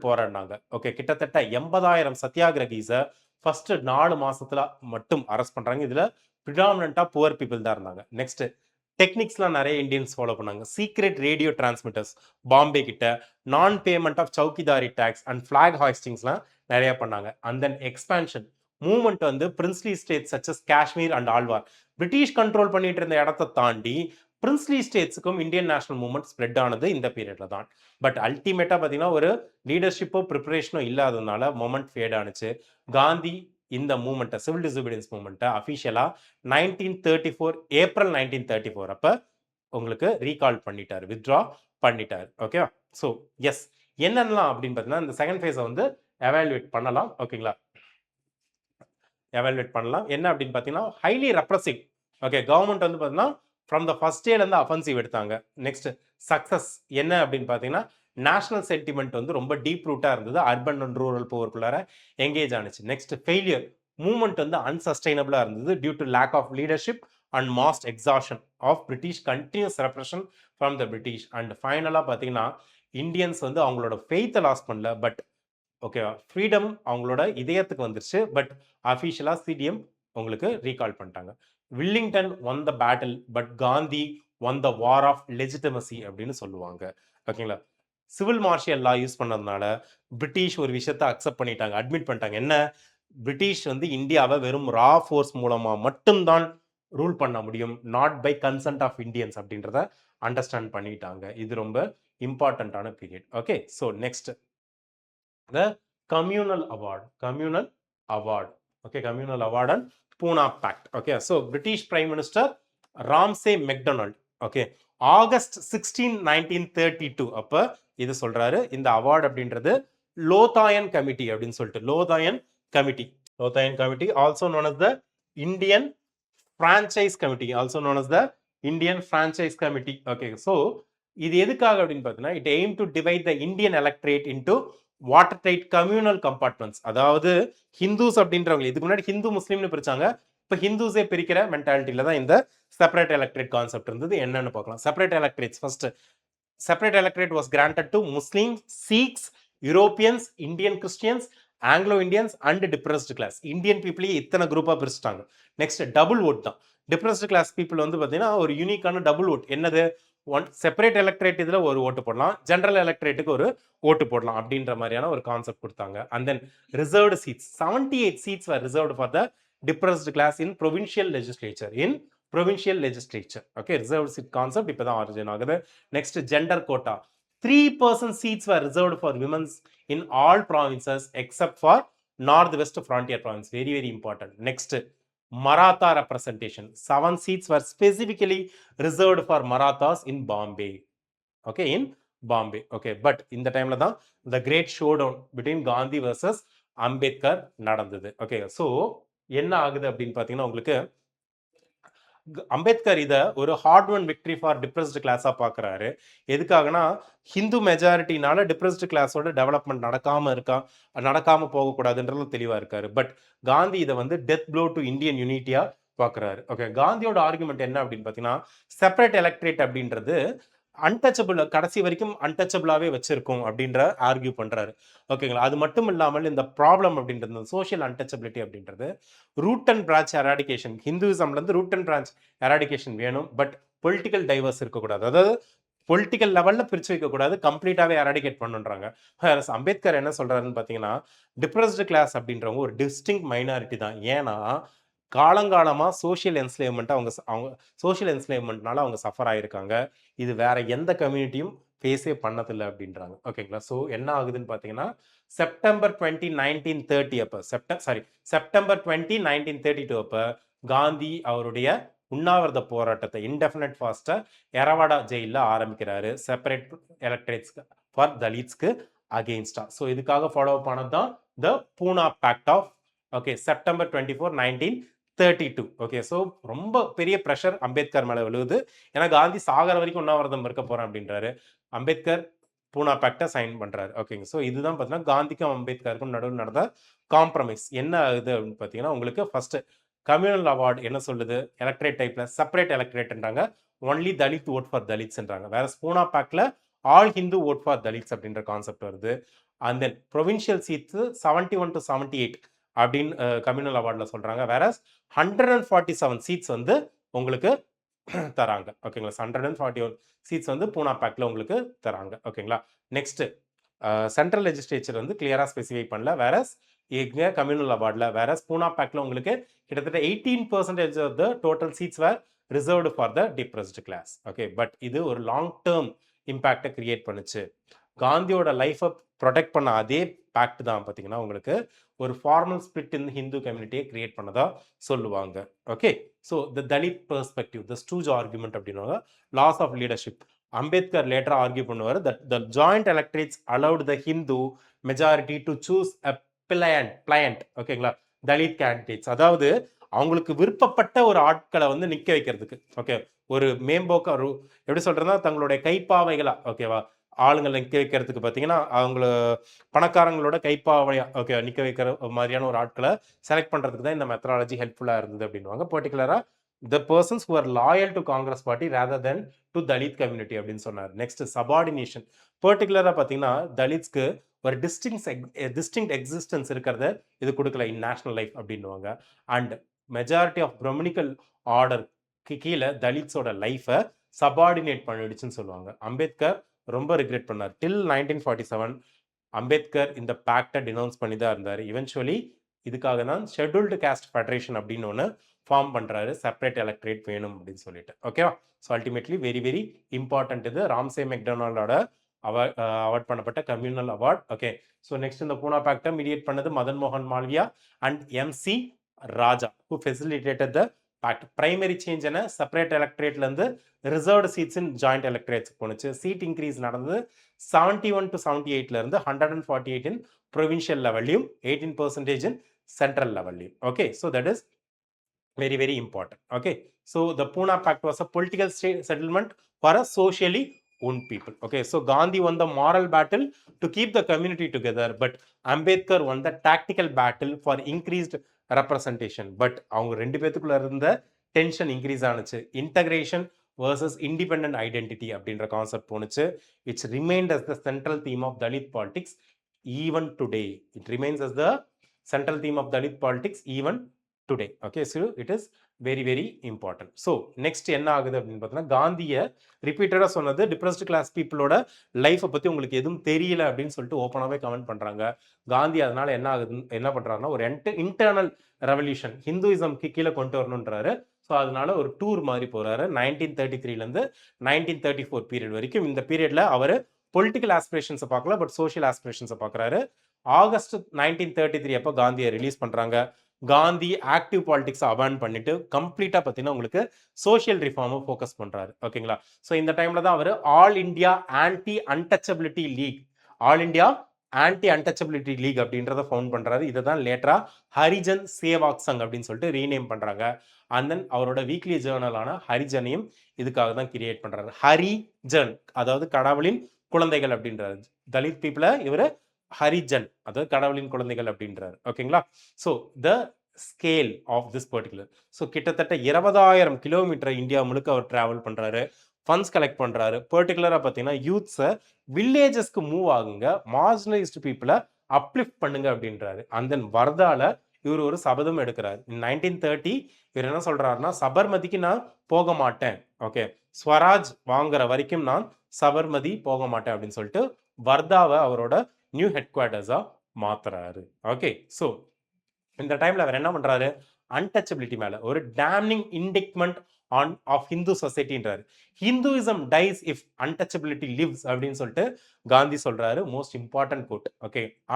போராடினாங்க. ஓகே, கிட்டத்தட்ட 80,000 சத்தியாகிரகிஸை ஃபர்ஸ்ட் 4 மாசத்துல மட்டும் அரெஸ்ட் பண்றாங்க. இதுல ப்ரிடாமினண்டா புவர் பீப்புள் தான் இருந்தாங்க. நெக்ஸ்ட் டெக்னிக்ஸ்லாம் நிறைய இந்தியன்ஸ் ஃபாலோ பண்ணாங்க. சீக்ரெட் ரேடியோ டிரான்ஸ்மிட்டர்ஸ் பாம்பே கிட்ட, non payment of chowkidari tax and flag ஹாய்ஸ்டிங்ஸ்லாம் நிறைய பண்ணாங்க. அண்ட் தென் எக்ஸ்பான்ஷன் மூவ்மெண்ட் வந்து princely states such as Kashmir and Alwar, British control பண்ணிட்டு இருந்த இடத்தை தாண்டி பிரின்ஸ்லி ஸ்டேட்ஸுக்கும் இந்தியன் நேஷனல் மூவ்மெண்ட் ஸ்ப்ரெட் ஆனது இந்த பீரியட்ல தான். பட் அல்டிமேட்டா பார்த்தீங்கன்னா ஒரு லீடர்ஷிப்போ ப்ரிப்பரேஷனோ இல்லாததுனால மொமெண்ட் ஃபேட் ஆனிச்சு. காந்தி இந்த மூவ்மெண்ட்டை, சிவில் டிசபிடியன்ஸ் மூவ்மெண்ட்டை அஃபிஷியலா 1934 ஏப்ரல் 1934 அப்ப உங்களுக்கு ரீகால் பண்ணிட்டாரு, வித்ட்ரா பண்ணிட்டாரு. ஓகே, ஸோ எஸ் என்னென்னலாம் அப்படின்னு பார்த்தீங்கன்னா இந்த செகண்ட் ஃபேஸை வந்து எவாலுவேட் பண்ணலாம். ஓகேங்களா? எவாலுவேட் பண்ணலாம். என்ன அப்படின்னு பார்த்தீங்கன்னா ஹைலி ரெப்ரசிவ். ஓகே, கவர்மெண்ட் வந்து பார்த்தீங்கன்னா ஃப்ரம் த ஃபர்ஸ்ட் டேலேருந்து அஃபென்சிவ் எடுத்தாங்க. நெக்ஸ்ட் சக்ஸஸ் என்ன அப்படின்னு பார்த்தீங்கன்னா நேஷனல் சென்டிமெண்ட் வந்து ரொம்ப டீப் ரூட்டாக இருந்தது, அர்பன் அண்ட் ரூரல் புவருக்குள்ளார எங்கேஜ் ஆனிச்சு. நெக்ஸ்ட் ஃபெயிலியர், மூவ்மெண்ட் வந்து அன்சஸ்டைனபிளாக இருந்தது due to lack of leadership and mass exhaustion of British continuous repression from the British. And ஃபைனலாக பார்த்தீங்கன்னா இந்தியன்ஸ் வந்து அவங்களோட ஃபெய்த்தை லாஸ் பண்ணல, பட் ஓகேவா, ஃப்ரீடம் அவங்களோட இதயத்துக்கு வந்துருச்சு. பட் அஃபிஷியலா சிடிஎம் உங்களுக்கு ரீகால் பண்ணிட்டாங்க. Willingdon won the battle but Gandhi won the war of legitimacy அப்படின்னு சொல்லுவாங்க. ஓகேங்களா? சிவில் மார்ஷியல் லா யூஸ் பண்ணதுனால பிரிட்டிஷ் ஒரு விஷயத்தை அக்செப்ட் பண்ணிட்டாங்க, அட்மிட் பண்ணிட்டாங்க. என்ன, பிரிட்டிஷ் வந்து இந்தியாவை வெறும் ரா ஃபோர்ஸ் மூலமா மட்டும்தான் ரூல் பண்ண முடியும், not by consent of Indians அப்படின்றத அண்டர்ஸ்டாண்ட் பண்ணிட்டாங்க. இது ரொம்ப இம்பார்ட்டன்டான period. Okay, so next the communal award. Okay, communal award and Pune Pact. Okay, so British Prime Minister Ramsay MacDonald, okay, August 16, 1932 அப்ப இது சொல்றாரு. இந்த அவார்டு அப்படின்றது லோதாயன் கமிட்டி அப்படின்னு சொல்லிட்டு, லோதாயன் committee also known as the Indian Franchise Committee, okay. So இது எதுக்காக அப்படின்னு பார்த்தீங்கன்னா it aim to divide the Indian electorate into watertight communal compartments. அதாவது ஹிந்துஸ் அப்படின்றவங்க இதுக்கு முன்னாடி ஹிந்து முஸ்லீம்னு பிரிச்சாங்க, இப்போ ஹிந்துஸே பிரிக்கிற மென்டாலிட்டியில தான் இந்த செப்பரேட் எலக்ட்ரேட் கான்செப்ட் இருந்தது. என்னன்னு பார்க்கலாம். Separate electorates, first separate electorate was granted to Muslim, Sikhs, Europeans, Indian Christians, Anglo Indians and depressed class. Indian பீப்புளையே இத்தனை குரூப்பாக பிரிச்சுட்டாங்க. நெக்ஸ்ட் டபுள் ஓட் தான். டிப்ரெஸ்டு கிளாஸ் பீப்புள் வந்து பார்த்தீங்கன்னா ஒரு யூனிக்கான டபுள் ஓட். என்னது, ஒன் செப்பரேட் எலக்ட்ரேட் இதில் ஒரு ஓட்டு போடலாம், ஜென்ரல் எலக்ட்ரேட்டுக்கு ஒரு ஓட்டு போடலாம் அப்படின்ற மாதிரியான ஒரு கான்செப்ட் கொடுத்தாங்க. And then reserved seats, 78 seats were reserved for the depressed class in provincial legislature. Okay, reserved seat concept இப்பதான் ஆரிஜின் ஆகுது. Next gender quota, 3% seats were reserved for women in all provinces except for northwest frontier province. Very very important. Next, Maratha representation, 7 seats were specifically reserved for Marathas in Bombay. Okay, in Bombay. Okay, but in the time la தான் the great showdown between Gandhi versus Ambedkar நடந்தது. Okay, so என்ன ஆகுது அப்படின்னு பார்த்தீங்கன்னா உங்களுக்கு அம்பேத்கர் இதை ஒரு hard won victory for depressed கிளாஸாக பார்க்குறாரு. எதுக்காகனா ஹிந்து மெஜாரிட்டினால டிப்ரெஸ்டு கிளாஸோட டெவலப்மெண்ட் நடக்காமல் போகக்கூடாதுன்றது தெளிவாக இருக்காரு. பட் காந்தி இதை வந்து டெத் ப்ளோ டு இந்தியன் யூனிட்டியாக பார்க்குறாரு. ஓகே, காந்தியோட ஆர்குமெண்ட் என்ன அப்படின்னு பார்த்தீங்கன்னா செப்பரேட் எலக்ட்ரேட் அப்படின்றது அன்டச்சபிள், கடைசி வரைக்கும் அன்டச்சபிளாகவே வச்சிருக்கும் அப்படின்ற ஆர்கியூ பண்ணுறாரு. ஓகேங்களா? அது மட்டும் இல்லாமல் இந்த ப்ராப்ளம் அப்படின்றது சோஷியல் அன்டச்சபிலிட்டி அப்படின்றது ரூட் அண்ட் பிரான்ச் எராடிகேஷன், ஹிந்துவிசம்லேருந்து ரூட் அண்ட் பிரான்ச் எராடிகேஷன் வேணும், பட் பொலிட்டிக்கல் டைவர்ஸ் இருக்கக்கூடாது. அதாவது பொலிட்டிக்கல் லெவலில் பிரித்து வைக்கக்கூடாது, கம்ப்ளீட்டாகவே எராடிகேட் பண்ணுன்றாங்க. அம்பேத்கர் என்ன சொல்கிறாருன்னு பார்த்தீங்கன்னா டிப்ரெஸ்டு கிளாஸ் அப்படின்றவங்க ஒரு டிஸ்டிங்க் மைனாரிட்டி தான். ஏன்னா காலங்காலமாக சோஷியல் என்ஸ்லேவ்மெண்ட்னால அவங்க சஃபர் ஆகிருக்காங்க. இது வேற எந்த கம்யூனிட்டியும் ஃபேஸே பண்ணதில்லை அப்படின்றாங்க. ஓகேங்களா? ஸோ என்ன ஆகுதுன்னு பார்த்தீங்கன்னா செப்டம்பர் 20, 1930 அப்போ செப்டம்பர் 20, 1932 அப்போ காந்தி அவருடைய உண்ணாவிரத போராட்டத்தை இன்டெஃபினட் ஃபாஸ்ட்டை எரவாடா ஜெயிலில் ஆரம்பிக்கிறாரு, செப்பரேட் எலக்ட்ரேட்ஸ் ஃபார் தலித்ஸ்க்கு அகெயின்ஸ்டா. ஸோ இதுக்காக ஃபாலோ பண்ணது தான் த பூனா பேக்ட் ஆஃப் செப்டம்பர் 24, 1932. ஸோ ரொம்ப பெரிய ப்ரெஷர் அம்பேத்கர் மேலே விழுவுது. ஏன்னா காந்தி சாகர வரைக்கும் உண்ணாவிரதம் இருக்க போறேன் அப்படின்றாரு. அம்பேத்கர் பூனா பேக்டை சைன் பண்றாரு. ஸோ இதுதான் பார்த்தீங்கன்னா காந்திக்கும் அம்பேத்கருக்கும் நடுவில் நடந்த காம்ப்ரமைஸ். என்ன இது அப்படின்னு பார்த்தீங்கன்னா, உங்களுக்கு ஃபர்ஸ்ட் கம்யூனல் அவார்டு என்ன சொல்லுது, எலக்ட்ரேட் டைப்ல செப்பரேட் எலக்ட்ரேட்ன்றாங்க, ஒன்லி தலித் ஓட் ஃபார் தலித்ஸ்ன்றாங்க. வேற பூனா பேக்ல all Hindu vote for Dalits அப்படின்ற கான்செப்ட் வருது. And then provincial seats 71 to 78 அப்படின்னு கம்யூனல் அவார்டில் சொல்றாங்க. வேற 147 சீட்ஸ் வந்து உங்களுக்கு தராங்க. ஓகேங்களா, 141 சீட்ஸ் வந்து பூனா பேக்ல உங்களுக்கு தராங்க. ஓகேங்களா, நெக்ஸ்ட் சென்ட்ரல் லெஜிஸ்லேச்சர் வந்து கிளியரா ஸ்பெசிஃபை பண்ணல. வேற இங்க கம்யூனல் அவார்டில் வேற பூனா பேக்ல உங்களுக்கு கிட்டத்தட்ட 18% of the total seats were reserved for the depressed class. But இது ஒரு லாங் டேர்ம் இம்பேக்டை கிரியேட் பண்ணுச்சு. காந்தியோட லைஃபை ப்ரொடெக்ட் பண்ண அதே பேக்ட் தான் பார்த்தீங்கன்னா உங்களுக்கு ஒரு ஃபார்மல் ஸ்பிளிட் இன் ஹிந்து கம்யூனிட்டியை கிரியேட் பண்ணதா சொல்லுவாங்க. So the Dalit perspective, the stooge argument அப்படின்னா லாஸ் ஆஃப் லீடர்ஷிப். அம்பேத்கர் லேட்டரா ஆர்கியூ பண்ணுவார் that the joint electorates allowed the Hindu majority to choose a pliant ஓகேங்களா தலித் கேண்டிடேட்ஸ். அதாவது அவங்களுக்கு விருப்பப்பட்ட ஒரு ஆட்களை வந்து நிக்க வைக்கிறதுக்கு ஒரு மேம்போக்க எப்படி சொல்றதுன்னா தங்களுடைய கைப்பாவைகளா ஆளுங்களை நிக்க வைக்கிறதுக்கு பார்த்தீங்கன்னா அவங்கள பணக்காரங்களோட கைப்பாவையா நிக்க வைக்கிற மாதிரியான ஒரு ஆட்களை செலக்ட் பண்றதுக்கு தான் இந்த மெத்தடாலஜி ஹெல்ப்ஃபுல்லா இருந்தது அப்படின்வாங்க. பர்டிகுலரா the persons who are loyal to Congress party rather than to Dalit community அப்படின்னு சொன்னார். Next subordination. பர்டிகுலரா பார்த்தீங்கன்னா தலித்ஸ்க்கு ஒரு டிஸ்டிங்க்ட் எக்ஸிஸ்டன்ஸ் இருக்கிறத இது கொடுக்கல இன் நேஷனல் லைஃப் அப்படின்வாங்க. அண்ட் மெஜாரிட்டி ஆஃப் பிரமினிக்கல் ஆர்டருக்கு கீழே தலித்ஸோட லைஃபை சபார்டினேட் பண்ணிடுச்சுன்னு சொல்லுவாங்க. அம்பேத்கர் ரொம்ப ரிக்ரெட் பண்ணார். டில் 1947 அம்பேத்கர் இந்த பேக்டை டினவுன்ஸ் பண்ணி தான் இருந்தார். இவென்ச்சுவலி இதுக்காக தான் ஷெட்யூல்டு காஸ்ட் ஃபெடரேஷன் அப்படின்னு ஒன்று ஃபார்ம் பண்ணுறாரு, செப்பரேட் எலக்ட்ரேட் வேணும் அப்படின்னு சொல்லிட்டு. ஓகேவா, so ultimately very very important இது ராம்சே மெக்டொனால்டோட அவார்ட் பண்ணப்பட்ட கம்யூனல் அவார்ட். ஸோ நெக்ஸ்ட் இந்த பூனா பேக்டை மீடியேட் பண்ணது மதன் மோகன் Malviya and MC Raja who facilitated the pact. Primary change என்ன, செப்பரேட் எலக்ட்ரேட்ல இருந்து reserved seats in joint electorates போனுச்சு. சீட் இன்க்ரீஸ் நடந்தது 71 to 78ல இருந்து 148 இன் ப்ரொவின்ஷியல் லெவல்லையும் 18% இன் சென்ட்ரல் லெவல்லையும். So that is very very important. So the Pune Pact was a political settlement for a socially owned people. So Gandhi won the moral battle to keep the community together, but Ambedkar won the tactical battle for increased representation. But அவங்க ரெண்டு பேத்துக்குள்ள இருந்த tension increase ஆனுச்சு. Integration versus independent identity அப்படின்ற concept போனுச்சு. which remained as the central theme of Dalit politics even today. It remains as the central theme of Dalit politics even today. So it is very very important. So next என்ன ஆகுது அப்படின்னு பார்த்தீங்கன்னா, காந்தியை ரிப்பீட்டடாக சொன்னது depressed class பீப்புளோட லைஃப்பை பற்றி உங்களுக்கு எதுவும் தெரியல அப்படின்னு சொல்லிட்டு ஓப்பனாகவே கமெண்ட் பண்ணுறாங்க. காந்தி அதனால என்ன ஆகுதுன்னு என்ன பண்ணுறாருன்னா ஒரு இன்டர்னல் ரெவல்யூஷன் ஹிந்துயிசம்க்கு கீழே கொண்டு வரணுன்றாரு. ஸோ அதனால ஒரு டூர் மாதிரி போகிறாரு 1933லேருந்து 1934 பீரியட் வரைக்கும். இந்த பீரியடில் அவர் பொலிட்டிக்கல் ஆஸ்பிரேஷன்ஸை பார்க்கல, பட் சோஷியல் ஆஸ்பிரேஷன்ஸை பார்க்குறாரு. ஆகஸ்ட் 1933 அப்போ காந்தியை ரிலீஸ் பண்ணுறாங்க. காந்தி ஆக்டிவ் பாலிடிக்ஸ் அபான் பண்ணிட்டு கம்ப்ளீட்டா பார்த்தீங்கன்னா உங்களுக்கு சோஷியல் ரிஃபார்மை ஃபோக்கஸ் பண்றாரு. ஓகேங்களா, ஸோ இந்த டைம்ல தான் அவர் all India anti untouchability league அப்படின்றத ஃபவுண்ட் பண்றாரு. இதை தான் லேட்டரா ஹரிஜன் சேவாக் சங் அப்படின்னு சொல்லிட்டு ரீநேம் பண்றாங்க. அண்ட் தென் அவரோட வீக்லி ஜேர்னலான ஹரிஜனையும் இதுக்காக தான் கிரியேட் பண்றாரு. ஹரிஜன் அதாவது கடவுளின் குழந்தைகள் அப்படின்றாரு. தலித் பீப்புளை இவர் ஹரிஜன் அதாவது கடவுளின் குழந்தைகள் அப்படின்றாரு. ஓகேங்களா, so the scale of this particular. So கிட்டத்தட்ட 20,000 கிலோமீட்டர் இந்தியா முழுக்க அவர் டிராவல் பண்றாரு, ஃபண்ட்ஸ் கலெக்ட் பண்றாரு. பர்டிகுலரா பார்த்தீங்கன்னா யூத்ஸை வில்லேஜஸ்க்கு மூவ் ஆகுங்க, மார்ஜினலைஸ்டு பீப்புளை அப்லிஃப்ட் பண்ணுங்க அப்படின்றாரு. அண்ட் தென் வர்தால இவர் ஒரு சபதம் எடுக்கிறார். 1930 இவர் என்ன சொல்றாருன்னா, சபர்மதிக்கு நான் போக மாட்டேன், ஸ்வராஜ் வாங்குற வரைக்கும் நான் சபர்மதி போக மாட்டேன் அப்படின்னு சொல்லிட்டு வர்தாவை அவரோட நியூ ஹெட் குவார்ட்டர்ஸா மாத்துறாரு. ஸோ இந்த டைம்ல அவர் என்ன பண்றாரு, அன்டச்சபிலிட்டி மேல ஒரு டேம்னிங் இண்டிக்மெண்ட் ஆஃப் ஹிந்து சொசைட்டின்றாரு. Hinduism dies if untouchability lives அப்படின்னு சொல்லிட்டு காந்தி சொல்றாரு. Most important quote.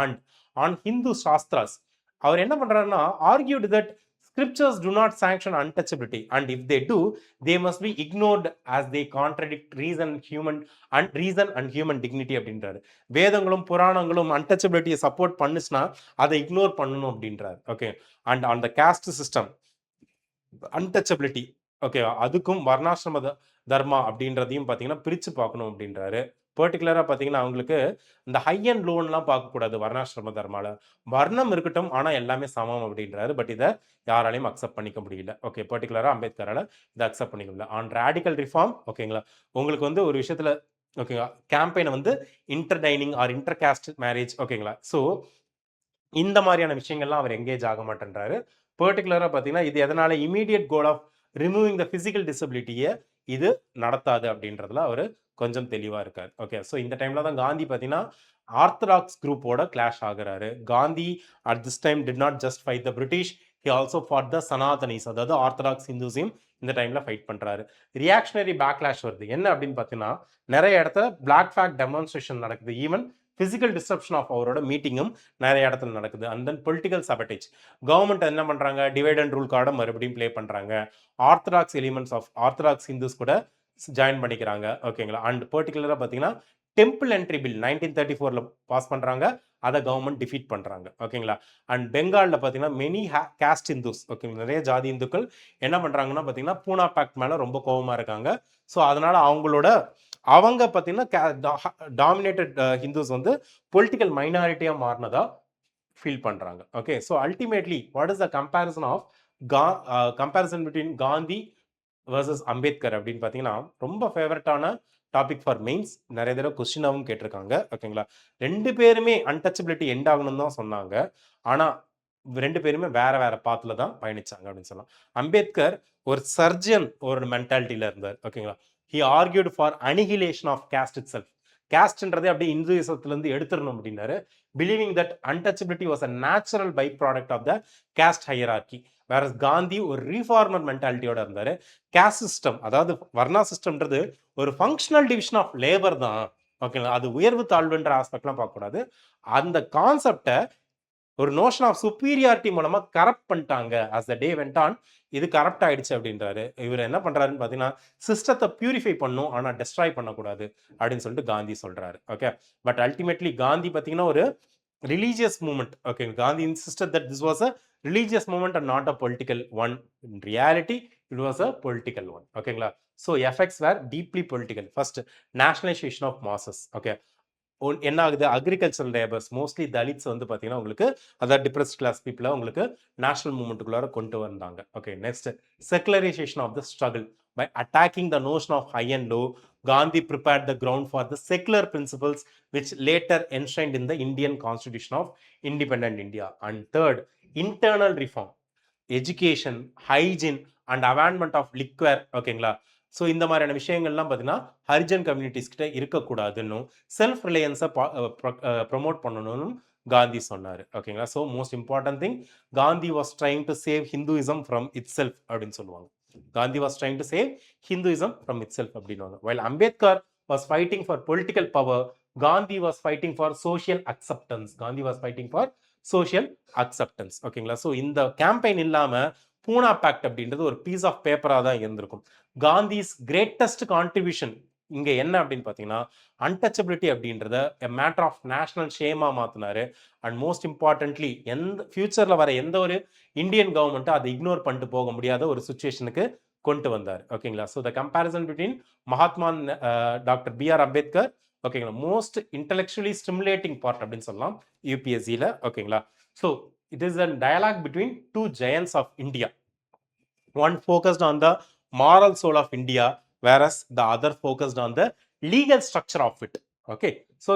And on Hindu shastras அவர் என்ன பண்றாருன்னா, argued that scriptures do not sanction untouchability, and if they do, they must be ignored as they contradict reason and human dignity அப்படின்றாரு. வேதங்களும் புராணங்களும் அன்டச்சபிலிட்டியை support பண்ணுச்சுன்னா அதை இக்னோர் பண்ணணும் அப்படின்றாரு. Okay, and on the cost system untouchability, ஓகேவா, அதுக்கும் வர்ணாசிரம தர்மா அப்படின்றதையும் பார்த்தீங்கன்னா பிரித்து பார்க்கணும் அப்படின்றாரு. பர்டிகுலராக பார்த்தீங்கன்னா அவங்களுக்கு இந்த ஹை அண்ட் லோன்லாம் பார்க்கக்கூடாது வர்ணாசிரம தர்மால. வர்ணம் இருக்கட்டும், ஆனால் எல்லாமே சமம் அப்படின்றாரு. பட் இதை யாராலையும் அக்செப்ட் பண்ணிக்க முடியல. ஓகே, பர்டிகுலராக அம்பேத்கரால் இதை அக்செப்ட் பண்ணிக்க முடியல. ஆன் ரேடிக்கல் ரிஃபார்ம், ஓகேங்களா, உங்களுக்கு வந்து ஒரு விஷயத்தில் ஓகேங்களா கேம்பெயினை வந்து இன்டர்டைனிங் ஆர் இன்டர் காஸ்ட் மேரேஜ், ஓகேங்களா. ஸோ இந்த மாதிரியான விஷயங்கள்லாம் அவர் எங்கேஜ் ஆக மாட்டேன்றாரு. பர்டிகுலராக பார்த்தீங்கன்னா இது எதனால immediate goal of removing the physical டிசபிலிட்டியை இது நடத்தாது அப்படின்றதுல அவர் கொஞ்சம் தெளிவாக இருக்கார். ஓகே, ஸோ இந்த டைமில் தான் காந்தி பார்த்தீங்கன்னா ஆர்த்தடாக்ஸ் குரூப்போட கிளாஷ் ஆகுறாரு. Gandhi at this time did not just fight the British, he also fought the Sanatanis, அதாவது ஆர்த்தடாக்ஸ் ஹிந்துஸையும் இந்த டைமில் ஃபைட் பண்ணுறாரு. ரியாக்ஷனரி பேக்லாஷ் வருது. என்ன அப்படின்னு பார்த்தீங்கன்னா நிறைய இடத்துல பிளாக் ஃபேக் டெமான்ஸ்ட்ரேஷன் நடக்குது. ஈவன் ஃபிசிக்கல் டிஸ்ட்ரப்ஷன் ஆஃப் அவரோட மீட்டிங்கும் நிறைய இடத்துல நடக்குது. And then political sabotage, government என்ன பண்ணுறாங்க, டிவைட் அண்ட் ரூல் கார்டை மறுபடியும் ப்ளே பண்ணுறாங்க. Orthodox elements of orthodox Hindus கூட ஜாயின் பண்ணிக்கிறாங்க. ஓகேங்களா. அண்ட் பர்டிகுலராக பார்த்தீங்கன்னா டெம்பிள் என்ட்ரி பில் 1934 பாஸ் பண்ணுறாங்க. அதை கவர்மெண்ட் டிஃபீட் பண்ணுறாங்க. ஓகேங்களா. அண்ட் பெங்காலில் பார்த்தீங்கன்னா மெனி காஸ்ட் இந்துஸ், ஓகேங்களா, நிறைய ஜாதி இந்துக்கள் என்ன பண்ணுறாங்கன்னா பார்த்தீங்கன்னா பூனா பேக்ட் மேலே ரொம்ப கோபமாக இருக்காங்க. ஸோ அதனால் அவங்க பார்த்தீங்கன்னா டாமினேட்டட் ஹிந்துஸ் வந்து பொலிட்டிக்கல் மைனாரிட்டியாக மாறினதா ஃபீல் பண்ணுறாங்க. Okay, so ultimately what is the comparison between Gandhi versus Ambedkar அப்படின்னு பார்த்தீங்கன்னா ரொம்ப ஃபேவரட்டான டாபிக் ஃபார் மெயின்ஸ். நிறைய தடவை கொஸ்டினாகவும் கேட்டிருக்காங்க. ஓகேங்களா. ரெண்டு பேருமே அன்டச்சபிலிட்டி எண்ட் ஆகணும்னு தான் சொன்னாங்க. ஆனால் ரெண்டு பேருமே வேற வேற பாத்தில் தான் பயணிச்சாங்க அப்படின்னு சொல்லலாம். அம்பேத்கர் ஒரு சர்ஜன் ஒரு மென்டாலிட்டியில் இருந்தார். ஓகேங்களா. He argued for annihilation of caste itself. காஸ்ட்ன்றதே அப்படியே இந்துயிசத்துலேருந்து எடுத்துடணும் அப்படின்னாரு. Believing that untouchability was a natural by product of the caste hierarchy. வேற காந்தி ஒரு ரீஃபார்மர் மென்டாலிட்டியோட இருந்தாரு. காஸ்ட் சிஸ்டம், அதாவது வர்ணா சிஸ்டம்ன்றது ஒரு ஃபங்க்ஷனல் டிவிஷன் ஆஃப் லேபர் தான். ஓகேங்களா. அது உயர்வு தாழ்வுன்ற ஆஸ்பெக்ட்லாம் பார்க்கக்கூடாது. அந்த கான்செப்டை ஒரு நோஷன் ஆஃப் சுப்பீரியாரிட்டி மூலமா கரப்ட் பண்ணிட்டாங்க. As the day went on இது கரப்ட் ஆயிடுச்சு அப்படின்றாரு. இவர் என்ன பண்றாருன்னு பார்த்தீங்கன்னா சிஸ்டத்தை பியூரிஃபை பண்ணும், ஆனால் டெஸ்ட்ராய் பண்ணக்கூடாது அப்படின்னு சொல்லிட்டு காந்தி சொல்றாரு. ஓகே, பட் அல்டிமேட்லி காந்தி பார்த்தீங்கன்னா ஒரு religious movement. Okay, Gandhi insisted that this was a religious movement and not a political one. In reality it was a political one. ஓகேங்களா. So effects were deeply political. First nationalisation of masses. Okay, என்ன ஆகுது, agricultural labours mostly Dalits வந்து பார்த்தீங்கன்னா உங்களுக்கு அதாவது depressed class பீப்புளை உங்களுக்கு national மூவ்மெண்ட்டுக்குள்ளார கொண்டு வந்தாங்க. Okay, next secularisation of the struggle by attacking the notion of high and low. Gandhi prepared the ground for the secular principles which later enshrined in the Indian Constitution of Independent India. And third, internal reform, education, hygiene and abandonment of liquor. ஓகேங்களா. So இந்த மாதிரியான விஷயங்கள்லாம் பார்த்தீங்கன்னா Harijan communities கிட்ட இருக்கக்கூடாதுன்னு self ரிலையன்ஸை promote பண்ணணும்னு காந்தி சொன்னார். ஓகேங்களா. So most important thing, Gandhi was trying to save Hinduism from itself அப்படின்னு சொல்லுவாங்க. Gandhi was trying to save Hinduism from itself அப்படின்வாங்க. While Ambedkar was fighting for political power, Gandhi was fighting for social acceptance. Gandhi was fighting for social acceptance. ஓகேங்களா. So இந்த campaign இல்லாமல் Poona fact அப்படின்றது ஒரு piece of பேப்பராக தான் இருந்திருக்கும். காந்திஸ் கிரேட்டஸ்ட் கான்ட்ரிபியூஷன் இங்கே என்ன அப்படின்னு பார்த்தீங்கன்னா அன்டச்சபிலிட்டி அப்படின்றத எ மேட்டர் ஆஃப் நேஷனல் ஷேமா மாற்றினாரு. அண்ட் மோஸ்ட் இம்பார்ட்டன்ட்லி ஃபியூச்சரில் வர எந்த ஒரு இந்தியன் கவர்மெண்ட்டும் அதை இக்னோர் பண்ணிட்டு போக முடியாத ஒரு சுச்சுவேஷனுக்கு கொண்டு வந்தார். ஓகேங்களா. ஸோ த comparison between Mahatma doctor B.R.. Ambedkar, ஓகேங்களா, மோஸ்ட் இன்டெலெக்சுவலி ஸ்டிமுலேட்டிங் பார்ட் அப்படின்னு சொல்லலாம் யூபிஎஸ்சியில். ஓகேங்களா. So it is a dialogue between two giants of India. One focused on the moral soul of India, whereas the other focused on the legal structure of it. Okay, so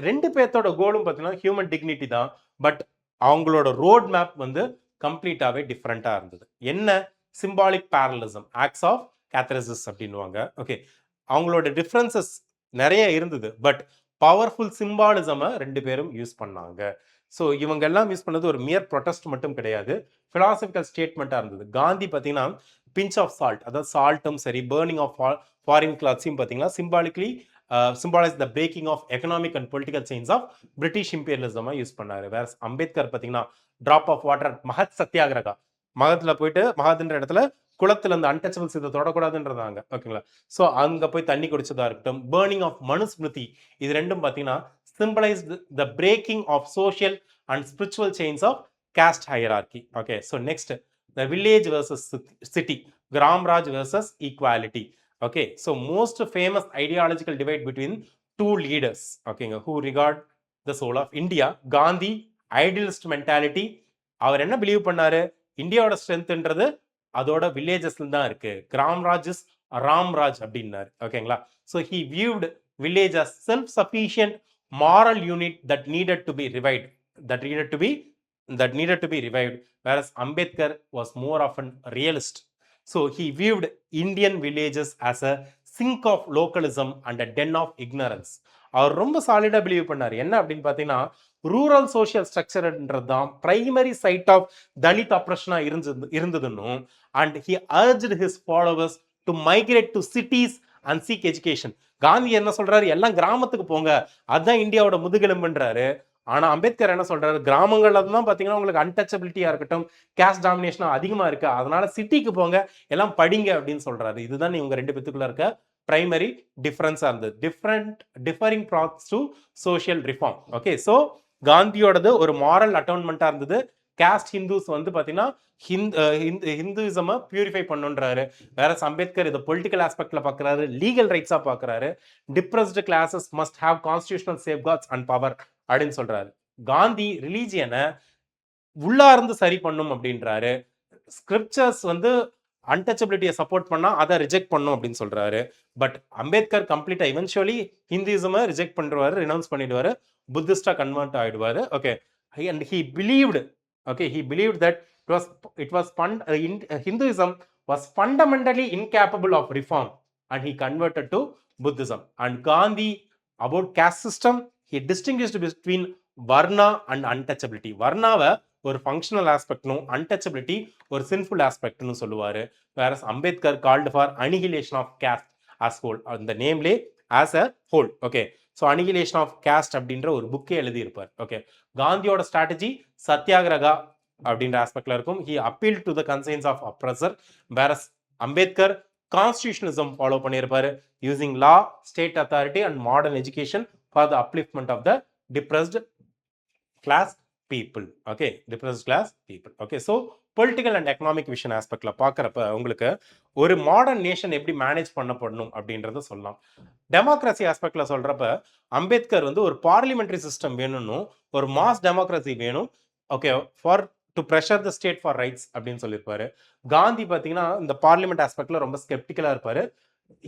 ரெண்டு பேர்த்தோட கோலும் பார்த்தீங்கன்னா human dignity தான். But அவங்களோட road map வந்து கம்ப்ளீட்டாகவே டிஃப்ரெண்ட்டாக இருந்தது. என்ன சிம்பாலிக் பேரலிசம், ஆக்ட்ஸ் ஆஃப் கேத்தரிசிஸ் அப்படின்வாங்க. ஓகே, அவங்களோட டிஃப்ரென்சஸ் நிறைய இருந்தது. பட் பவர்ஃபுல் சிம்பாலிசமை ரெண்டு பேரும் யூஸ் பண்ணாங்க. ஸோ இவங்க எல்லாம் யூஸ் பண்ணது ஒரு மியர் ப்ரொட்டஸ்ட் மட்டும் கிடையாது, ஃபிலாசபிக்கல் ஸ்டேட்மெண்ட்டாக இருந்தது. காந்தி பார்த்தீங்கன்னா பிஞ்ச் ஆஃப் சால்ட், அதாவது சால்ட்டும் சரி பேர்னிங் ஆஃப் ஃபாரின் கிளாத்ஸையும் பார்த்தீங்கன்னா symbolize the breaking of economic and political chains of British இம்பீரியலிசமாக யூஸ் பண்ணாரு. வேற அம்பேத்கர் பார்த்தீங்கன்னா drop of water Mahad Satyagraha, மகத்துல போயிட்டு மகதுன்ற இடத்துல குளத்துல அந்த அன்டச்சபிள்ஸ் இதை தொடக்கூடாதுன்றதாங்க. ஓகேங்களா? ஸோ அங்க போய் தண்ணி குடிச்சதா இருக்கட்டும், பேர்னிங் ஆஃப் மனுஸ்மிருதி, இது ரெண்டும் பார்த்தீங்கன்னா symbolize the breaking of social and spiritual chains of caste hierarchy. Okay, so next, the village versus city, Gram Raj versus equality. Okay, so most famous ideological debate between two leaders, okay, who regard the soul of India. Gandhi, idealist mentality, அவர் என்ன believe பண்ணாரு, இந்தியாவோட ஸ்ட்ரென்த்ன்றது அதோட வில்லேஜஸ்ல தான் இருக்கு. கிராம்ராஜ் is Ramraj அப்படின்னாரு. ஓகேங்களா? So he viewed village as self-sufficient moral unit that needed to be revived. That needed to be revived. Whereas Ambedkar was more of a realist. So he viewed Indian villages as a sink of localism and a den of ignorance. அவர் ரொம்ப சாலிடா believe பண்ணார். என்ன அப்படின்னு பார்த்தீங்கன்னா, rural social ஸ்ட்ரக்சர்ன்றது தான் primary site of Dalit அப்ரஷனா இருந்ததுன்னும், and he urged his followers to migrate to cities and seek education. Gandhi என்ன சொல்றாரு, எல்லாம் கிராமத்துக்கு போங்க, அதுதான் இந்தியாவோட முதுகெலும்புன்றாரு. ஆனா அம்பேத்கர் என்ன சொல்றாரு, கிராமங்கள்ல தான் பாத்தீங்கன்னா உங்களுக்கு அன்டச்சபிலிட்டியா இருக்கட்டும், கேஸ்ட் டாமினேஷன் அதிகமா இருக்கு, அதனால சிட்டிக்கு போங்க, எல்லாம் படிங்க அப்படின்னு சொல்றாரு. இதுதான் இவங்க ரெண்டு பேத்துக்குள்ள இருக்க பிரைமரி டிஃபரன்ஸா இருந்தது. Differing process to social reform. Okay, so காந்தியோடது ஒரு மாரல் அட்டோன்மெண்டா இருந்தது. கேஸ்ட் ஹிந்துஸ் வந்து பாத்தீங்கன்னா ஹிந்துயிசமை பியூரிஃபை பண்ணுன்றாரு. வேற அம்பேத்கர் இதை பொலிட்டிக்கல் ஆஸ்பெக்ட்ல பாக்குறாரு, லீகல் ரைட்ஸா பாக்குறாரு. Depressed classes must have constitutional safeguards and power அப்படின்னு சொல்றாரு. காந்தி ரிலீஜியனை உள்ளார்ந்து சரி பண்ணும் அப்படின்றாரு. ஸ்கிரிப்சர்ஸ் வந்து அன்டச்சபிலிட்டியை சப்போர்ட் பண்ணா அதை ரிஜெக்ட் பண்ணும் அப்படின்னு சொல்றாரு. பட் அம்பேத்கர் கம்ப்ளீட்டா இவென்ச்சுவலி ஹிந்துயிசமை ரிஜெக்ட் பண்ணுவாரு, ரினவுன்ஸ் பண்ணிடுவாரு, புத்திஸ்டா கன்வெர்ட் ஆயிடுவாரு. Okay, and he believed, okay, he believed that Hinduism was fundamentally incapable of reform, and he converted to Buddhism. And Gandhi, about caste system, he distinguished between varna and untouchability. varnaவை ஒரு functional ஆஸ்பெக்ட்னும் untouchability ஒரு sinful ஆஸ்பெக்ட்னு சொல்லுவாரு. வேற Ambedkar called for annihilation of caste as whole, அந்த நேம்லே as a whole. Okay, so annihilation of caste அப்படின்ற ஒரு புக்கே எழுதியிருப்பார். ஓகே, காந்தியோட ஸ்ட்ராட்டஜி சத்தியாகிரகா அப்படின்ற ஆஸ்பெக்ட்ல இருக்கும். He appeal to the conscience of oppressor. வேற அம்பேத்கர் கான்ஸ்டிடியூஷனிசம் ஃபாலோ பண்ணியிருப்பாரு, using law, state authority and modern education for the upliftment of the depressed class people. Okay, depressed class people. Okay, so political and economic vision ஆஸ்பெக்ட்ல பார்க்குறப்ப உங்களுக்கு ஒரு modern nation எப்படி manage பண்ணப்படணும் அப்படின்றத சொல்லலாம். டெமோக்ரஸி ஆஸ்பெக்ட்ல சொல்றப்ப அம்பேத்கர் வந்து ஒரு பார்லிமெண்டரி சிஸ்டம் வேணும்னு, ஒரு மாஸ் டெமோக்ரஸி வேணும், okay, for to pressure the state for rights அப்படின்னு சொல்லியிருப்பாரு. காந்தி பார்த்தீங்கன்னா இந்த பார்லிமெண்ட் ஆஸ்பெக்ட்ல ரொம்ப ஸ்கெப்டிக்கலா இருப்பாரு.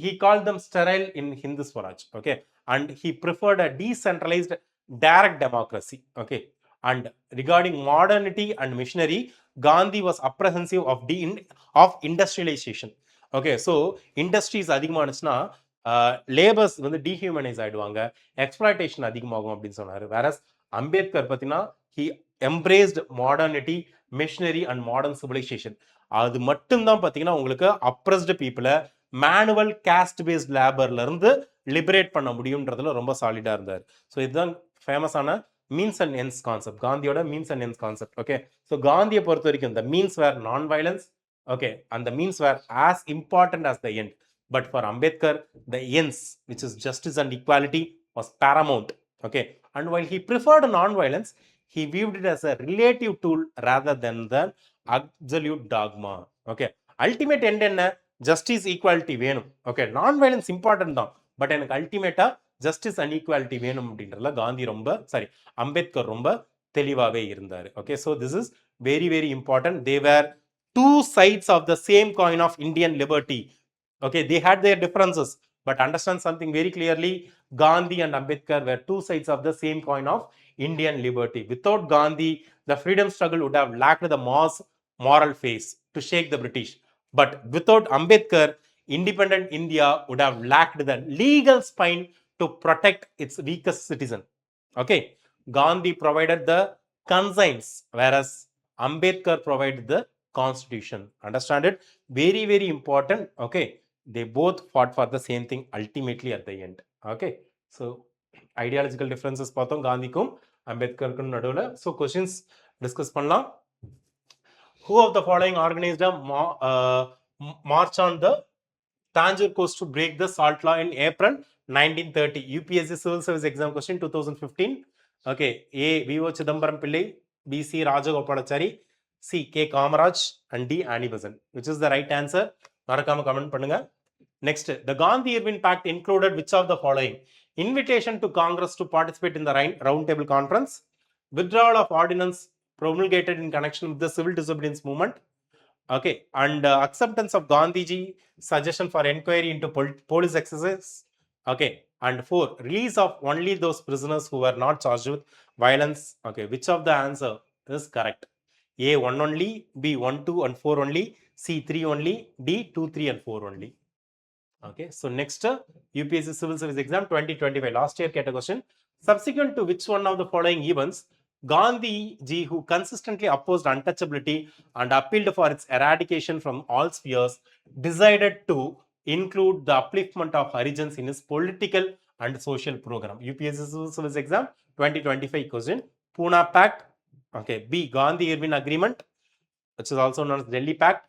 He called them sterile in Hindu Swaraj. Okay, and he preferred a decentralized direct democracy. Okay, and regarding modernity and missionary, Gandhi was apprehensive of industrialization. Okay, so industries அதிகமானுச்சுன்னா labours வந்து dehumanise ஆயிடுவாங்க, exploitation அதிகமாகும் அப்படின்னு சொன்னாரு. வேற அம்பேத்கர் பார்த்தீங்கன்னா he embraced modernity, missionary and modern civilization. அது மட்டும்தான் பார்த்தீங்கன்னா உங்களுக்கு அப்ரஸ்டு பீப்புளை மேனுவல் கேஸ்ட் பேஸ்ட் லேபர்ல இருந்து லிபரேட் பண்ண முடியும்ன்றதுல ரொம்ப சாலிடா இருந்தார். ஸோ இதுதான் ஃபேமஸான மீன்ஸ் அண்ட் என்ஸ் கான்செப்ட், காந்தியோட means and ends concept. Okay, so காந்தியை பொறுத்த வரைக்கும் the means were non-violence, okay, and the means were as important as the end. But for Ambedkar, the ends, which is justice and equality, was paramount. Okay, and while he preferred non-violence, he viewed it as a relative tool rather than the absolute dogma. Okay, ultimate end என்ன, justice equality வேணும். Okay, non violence important தான், but எனக்கு அல்டிமேட்டா justice and equality வேணும் அப்படின்றதுல காந்தி அம்பேத்கர் ரொம்ப தெளிவாகவே இருந்தார். Okay, so this is very very important. They were two sides of the same coin of Indian liberty. Okay, they had their differences, but understand something very clearly, Gandhi and Ambedkar were two sides of the same coin of Indian liberty. Without Gandhi, the freedom struggle would have lacked the moral face to shake the British. But without Ambedkar, independent India would have lacked the legal spine to protect its weakest citizen. Okay, Gandhi provided the conscience, whereas Ambedkar provided the constitution. Understand it? Very very important. Okay, they both fought for the same thing ultimately at the end. Okay, so ideological differences பார்த்தோம் காந்திக்கும் அம்பேத்கருக்கும் நடுவில். So questions discuss பண்ணலாம். Who of the following organized a march on the Tanjore coast to break the salt law in April 1930? UPSC Civil Service Exam question 2015. Okay, A. V.O. Chidambaram Pillai, B. C. Rajagopalachari, C. K. Kamaraj, and D. Annie Besant. Which is the right answer? Marakama comment பண்ணுங்க. Next, the Gandhi Irwin Pact included which of the following? Invitation to Congress to participate in the Round Table Conference, withdrawal of ordinance promulgated in connection with the civil disobedience movement, okay, and acceptance of Gandhiji suggestion for inquiry into police excesses, okay, and 4, release of only those prisoners who were not charged with violence. Okay, which of the answer is correct? A 1 only, B 1 2 and 4 only, C 3 only, D 2 3 and 4 only. Okay, so next, UPSC Civil Service Exam 2025, last year கேட்ட question. Subsequent to which one of the following events, Gandhi ji, who consistently opposed untouchability and appealed for its eradication from all spheres, decided to include the upliftment of Harijans in his political and social program? UPSC Civil Service Exam 2025 question. Pune Pact, okay, B. Gandhi Irwin Agreement, which is also known as Delhi Pact,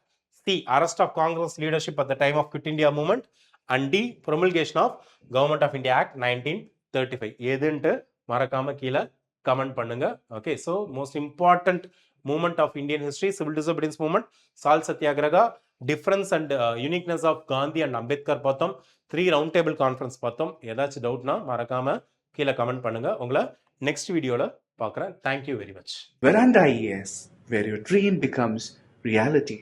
C. Arrest of Congress leadership at the time of Quit India movement, and D. Promulgation of Government of India Act 1935. எதுன்ட்டு மறக்காம கீழே comment பண்ணுங்க. Okay, so most important moment of Indian history, civil disobedience movement, salt Satyagraha, difference and uniqueness of Gandhi and Ambedkar பார்த்தோம், 3 round table conference பார்த்தோம். ஏதாச்சும் டவுட்னா மறக்காம கீழே கமெண்ட் பண்ணுங்க. உங்களை நெக்ஸ்ட் வீடியோவில் பார்க்குறேன். Thank you very much. Veranda IAS, where your dream becomes reality.